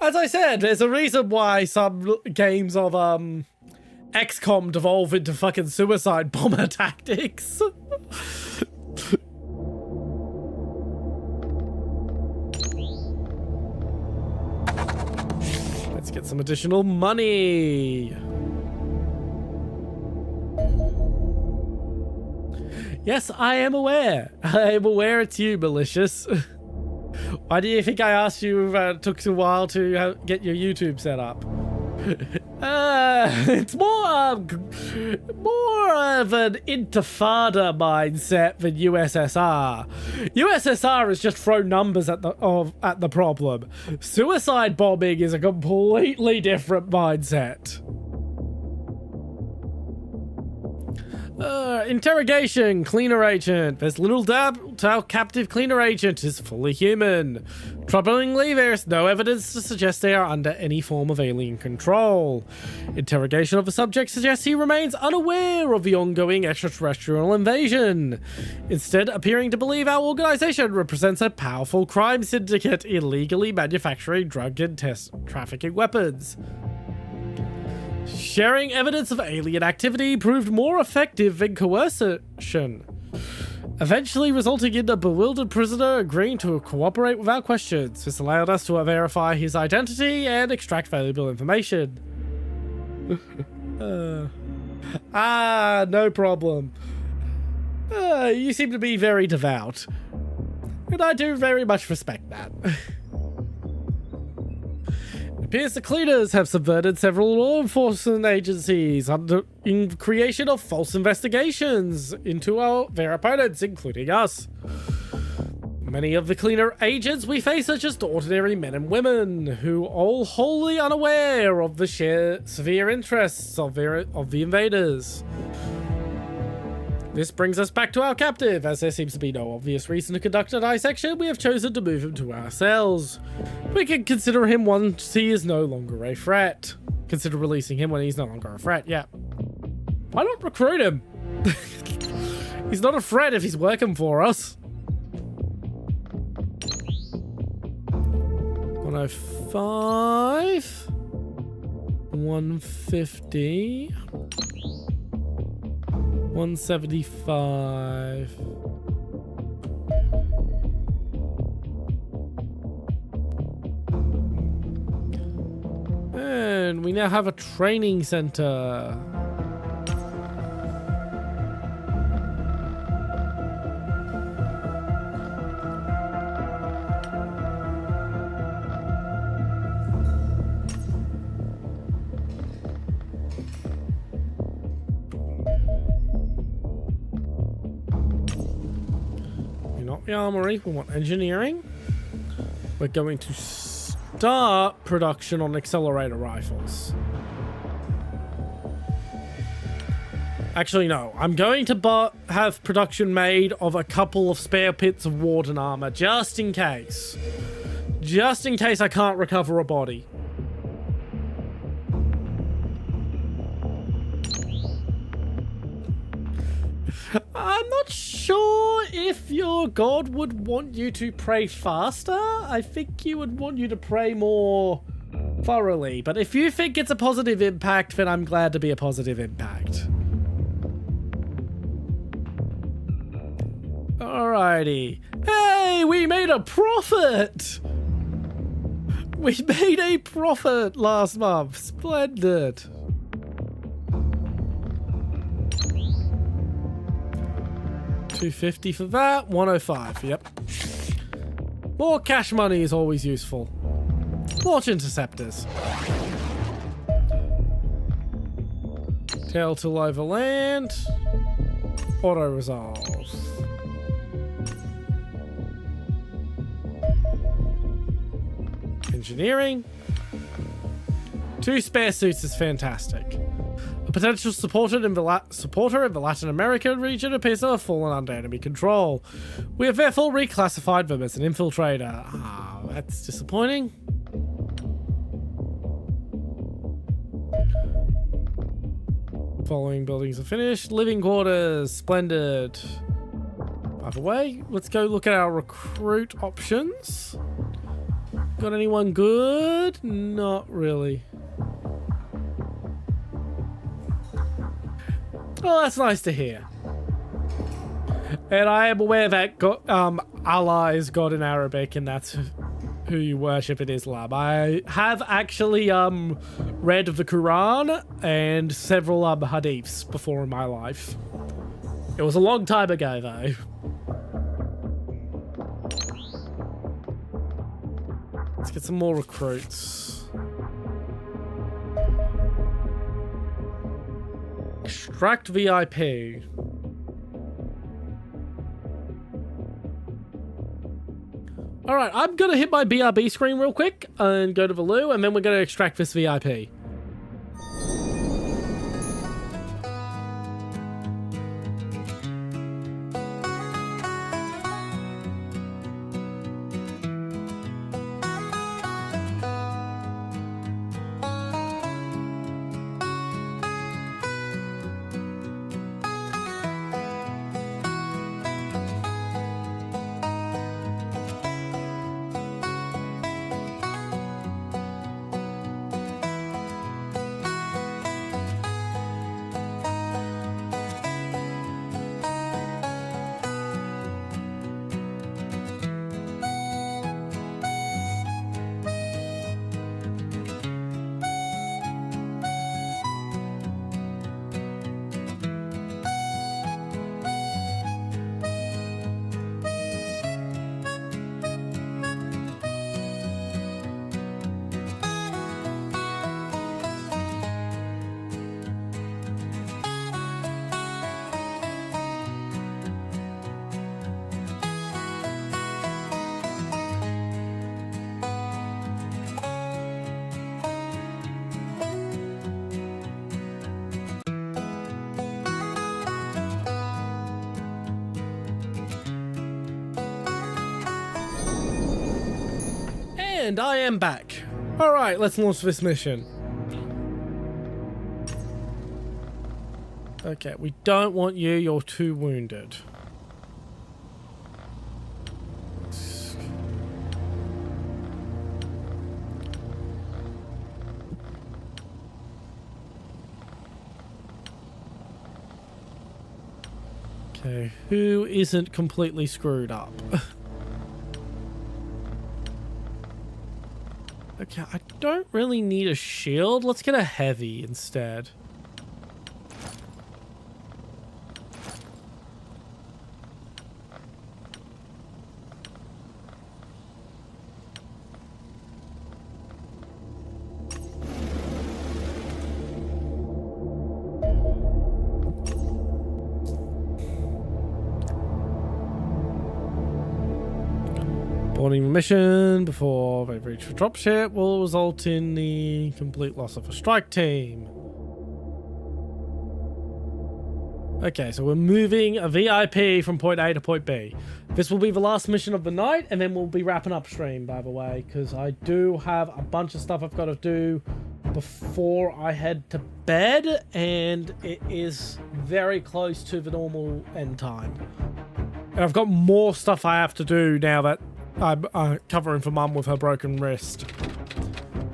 As I said, there's a reason why some games of XCOM devolve into fucking suicide bomber tactics. Let's get some additional money. Yes, I am aware. I am aware it's you, Malicious. Why do you think I asked you took a while to get your YouTube set up? It's more of an intifada mindset than USSR. USSR has just thrown numbers at the problem. Suicide bombing is a completely different mindset. Interrogation, cleaner agent. There's little doubt our captive cleaner agent is fully human. Troublingly, there's no evidence to suggest they are under any form of alien control. Interrogation of the subject suggests he remains unaware of the ongoing extraterrestrial invasion, instead appearing to believe our organization represents a powerful crime syndicate illegally manufacturing drug and trafficking weapons. Sharing evidence of alien activity proved more effective than coercion, eventually resulting in the bewildered prisoner agreeing to cooperate with our questions. This allowed us to verify his identity and extract valuable information. No problem. You seem to be very devout, and I do very much respect that. It appears the cleaners have subverted several law enforcement agencies in creation of false investigations into their opponents, including us. Many of the cleaner agents we face are just ordinary men and women who all wholly unaware of the severe interests of the invaders. This brings us back to our captive. As there seems to be no obvious reason to conduct a dissection, we have chosen to move him to our cells. We can consider him once he is no longer a threat. Consider releasing him when he's no longer a threat, yeah. Why not recruit him? He's not a threat if he's working for us. 105. 150. 175. And we now have a training center. The armory, we want engineering. We're going to start production on accelerator rifles. Actually, no. I'm going to have production made of a couple of spare pits of warden armor, just in case. Just in case I can't recover a body. I'm not sure if your god would want you to pray faster. I think he would want you to pray more thoroughly. But if you think it's a positive impact, then I'm glad to be a positive impact. Alrighty. Hey, we made a profit! We made a profit last month. Splendid. $250 for that. 105. Yep. More cash money is always useful. Launch interceptors. Tail till overland. Auto resolve. Engineering. 2 spare suits is fantastic. A potential supporter in the Latin American region appears to have fallen under enemy control. We have therefore reclassified them as an infiltrator. Ah, that's disappointing. Following buildings are finished. Living quarters. Splendid. By the way, let's go look at our recruit options. Got anyone good? Not really. Well, that's nice to hear. And I am aware that allies got in Arabic, and that's who you worship in Islam. I have actually read the Quran and several hadiths before in my life. It was a long time ago, though. Let's get some more recruits. Extract VIP. All right, I'm going to hit my BRB screen real quick and go to the loo, and then we're going to extract this VIP. And I am back. All right, let's launch this mission. Okay, we don't want you. You're too wounded. Okay, who isn't completely screwed up? Okay, I don't really need a shield. Let's get a heavy instead. Boarding the mission before they reach the dropship will result in the complete loss of a strike team. Okay, so we're moving a VIP from point A to point B. This will be the last mission of the night, and then we'll be wrapping up stream, by the way, because I do have a bunch of stuff I've got to do before I head to bed, and it is very close to the normal end time. And I've got more stuff I have to do now that I'm covering for Mum with her broken wrist.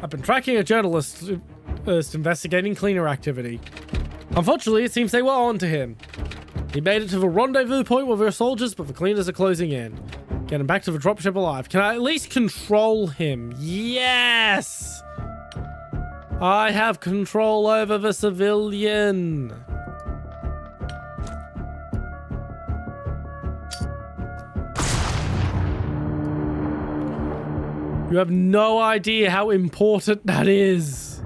I've been tracking a journalist investigating cleaner activity. Unfortunately, it seems they were on to him. He made it to the rendezvous point with their soldiers, but the cleaners are closing in. Get him back to the dropship alive. Can I at least control him? Yes! I have control over the civilian. You have no idea how important that is.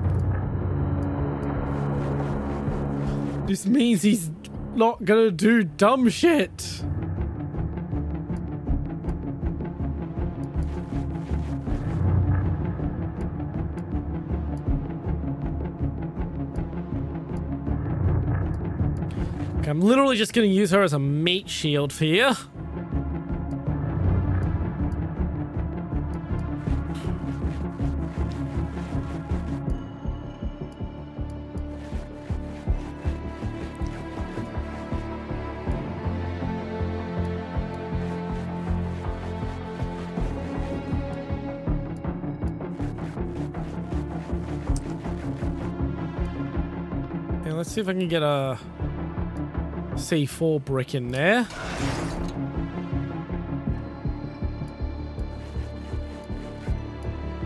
This means he's not gonna do dumb shit. Okay, I'm literally just gonna use her as a meat shield for you. Let's see if I can get a C4 brick in there.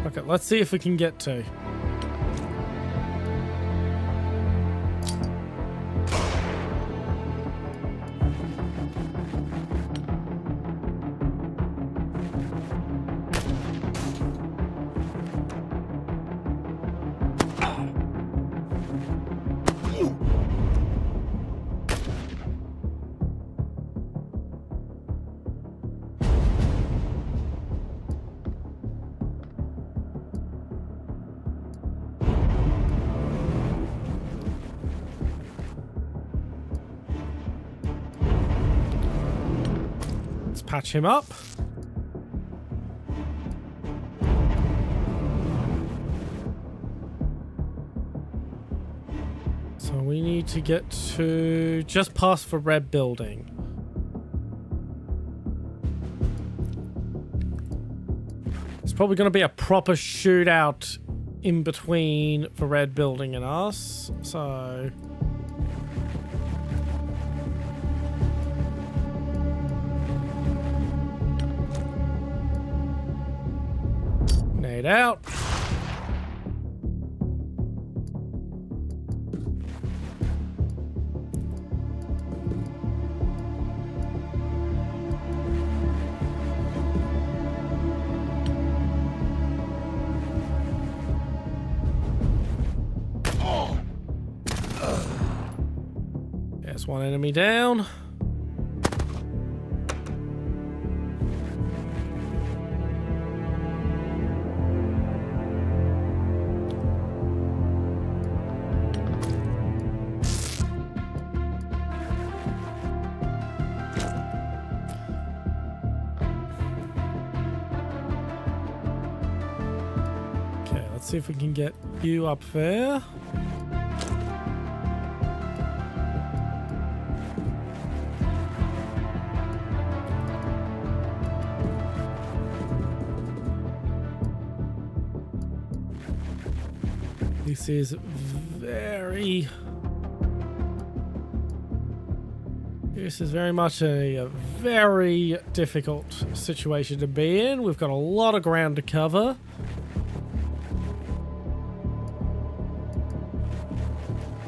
Okay, let's see if we can get to. Patch him up. So we need to get to just past the red building. It's probably going to be a proper shootout in between the red building and us. So... nade out. There's one enemy down. See if we can get you up there. This is very much a very difficult situation to be in. We've got a lot of ground to cover.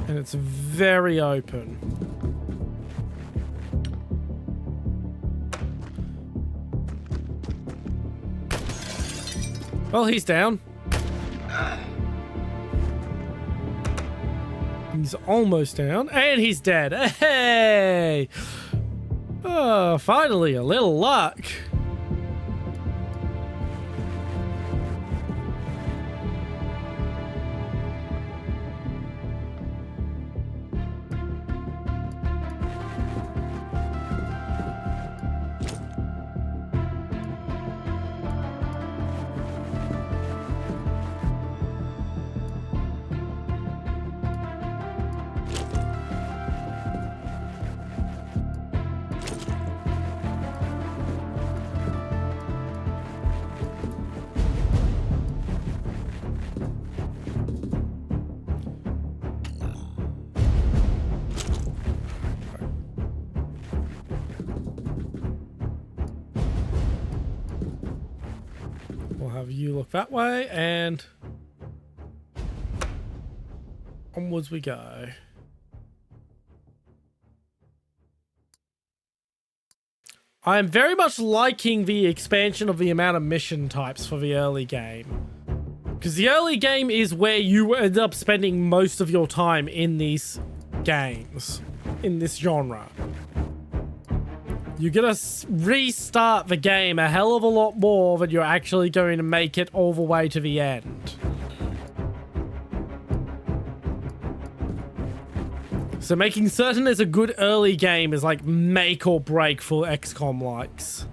And it's very open. Well, he's down. He's almost down. And he's dead. Hey! Oh, finally, a little luck. Have you look that way, and onwards we go. I am very much liking the expansion of the amount of mission types for the early game, because the early game is where you end up spending most of your time in these games, in this genre. You're gonna restart the game a hell of a lot more than you're actually going to make it all the way to the end. So making certain there's a good early game is like make or break for XCOM likes.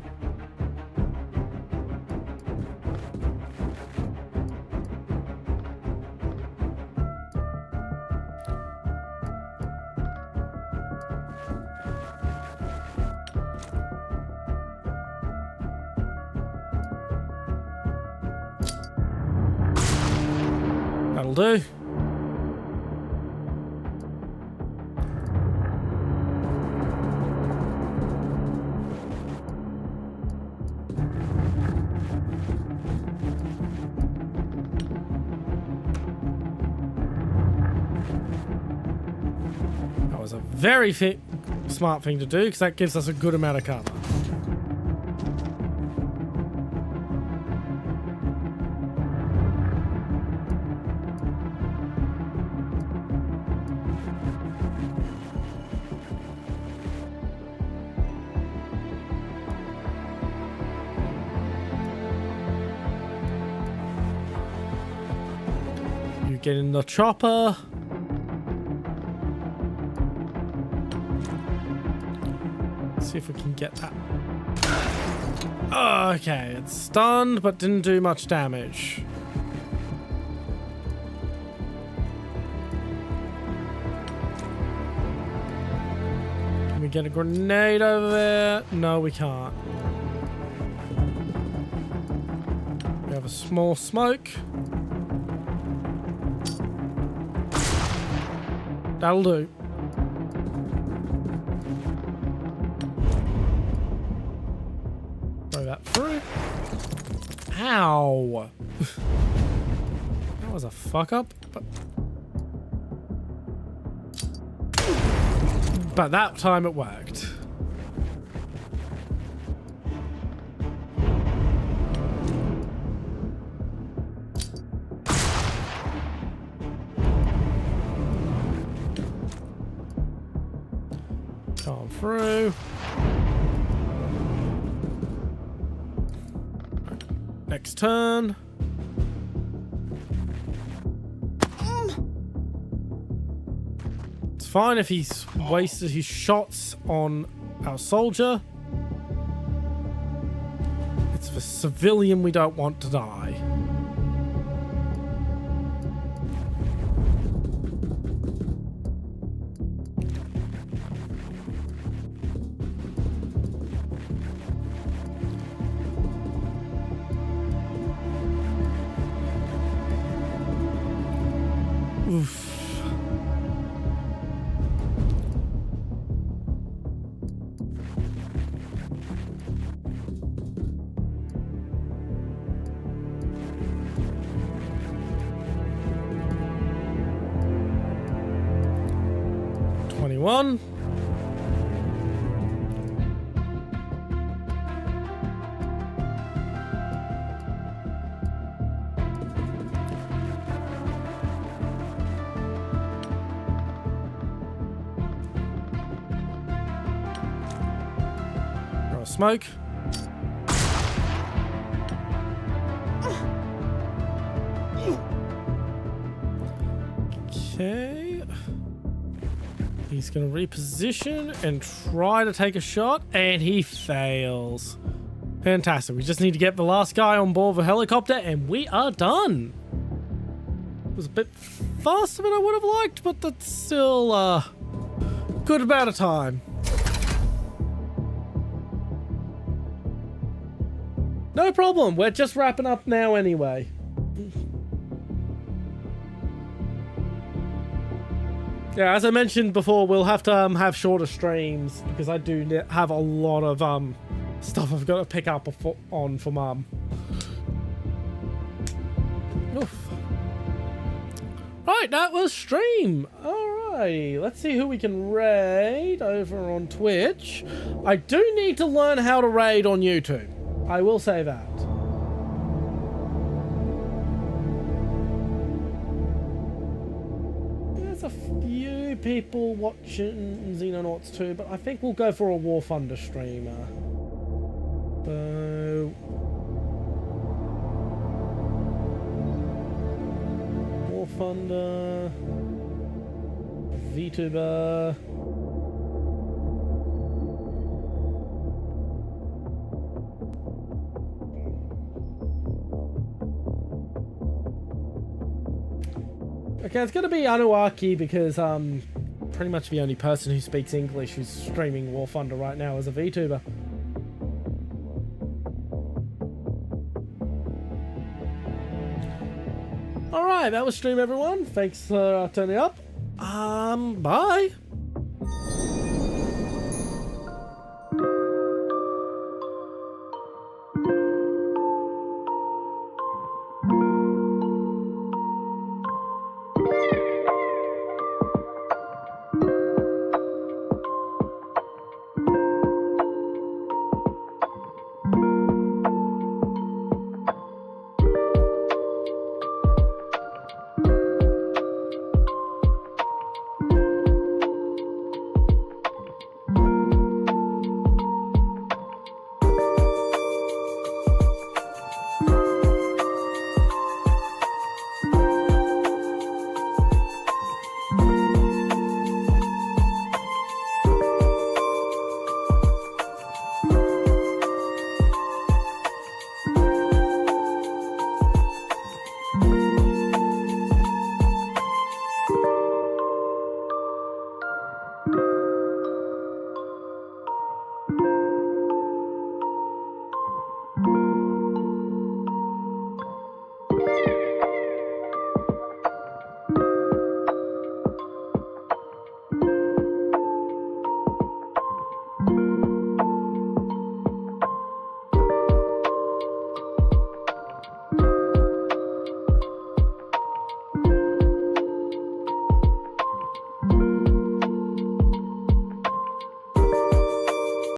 That'll do. a very smart thing to do because that gives us a good amount of cover. You get in the chopper. See if we can get that. Okay, it's stunned, but didn't do much damage. Can we get a grenade over there? No, we can't. We have a small smoke. That'll do. Throw that through. Ow! That was a fuck up, but that time it worked. Come through. Next turn. It's fine if he's wasted his shots on our soldier. It's the civilian we don't want to die. Oof. One. Throw a smoke. Okay. He's going to reposition and try to take a shot, and he fails. Fantastic. We just need to get the last guy on board the helicopter, and we are done. It was a bit faster than I would have liked, but that's still a good amount of time. No problem. We're just wrapping up now anyway. Yeah, as I mentioned before, we'll have to have shorter streams because I do have a lot of stuff I've got to pick up on for Mum. Oof. Right, that was stream. Alright, let's see who we can raid over on Twitch. I do need to learn how to raid on YouTube. I will say that. Few people watching Xenonauts too, but I think we'll go for a Warthunder streamer. So Warthunder, VTuber. Okay, it's going to be Anuaki because pretty much the only person who speaks English who's streaming Warthunder right now is a VTuber. Alright, that was stream everyone. Thanks for turning up. Bye.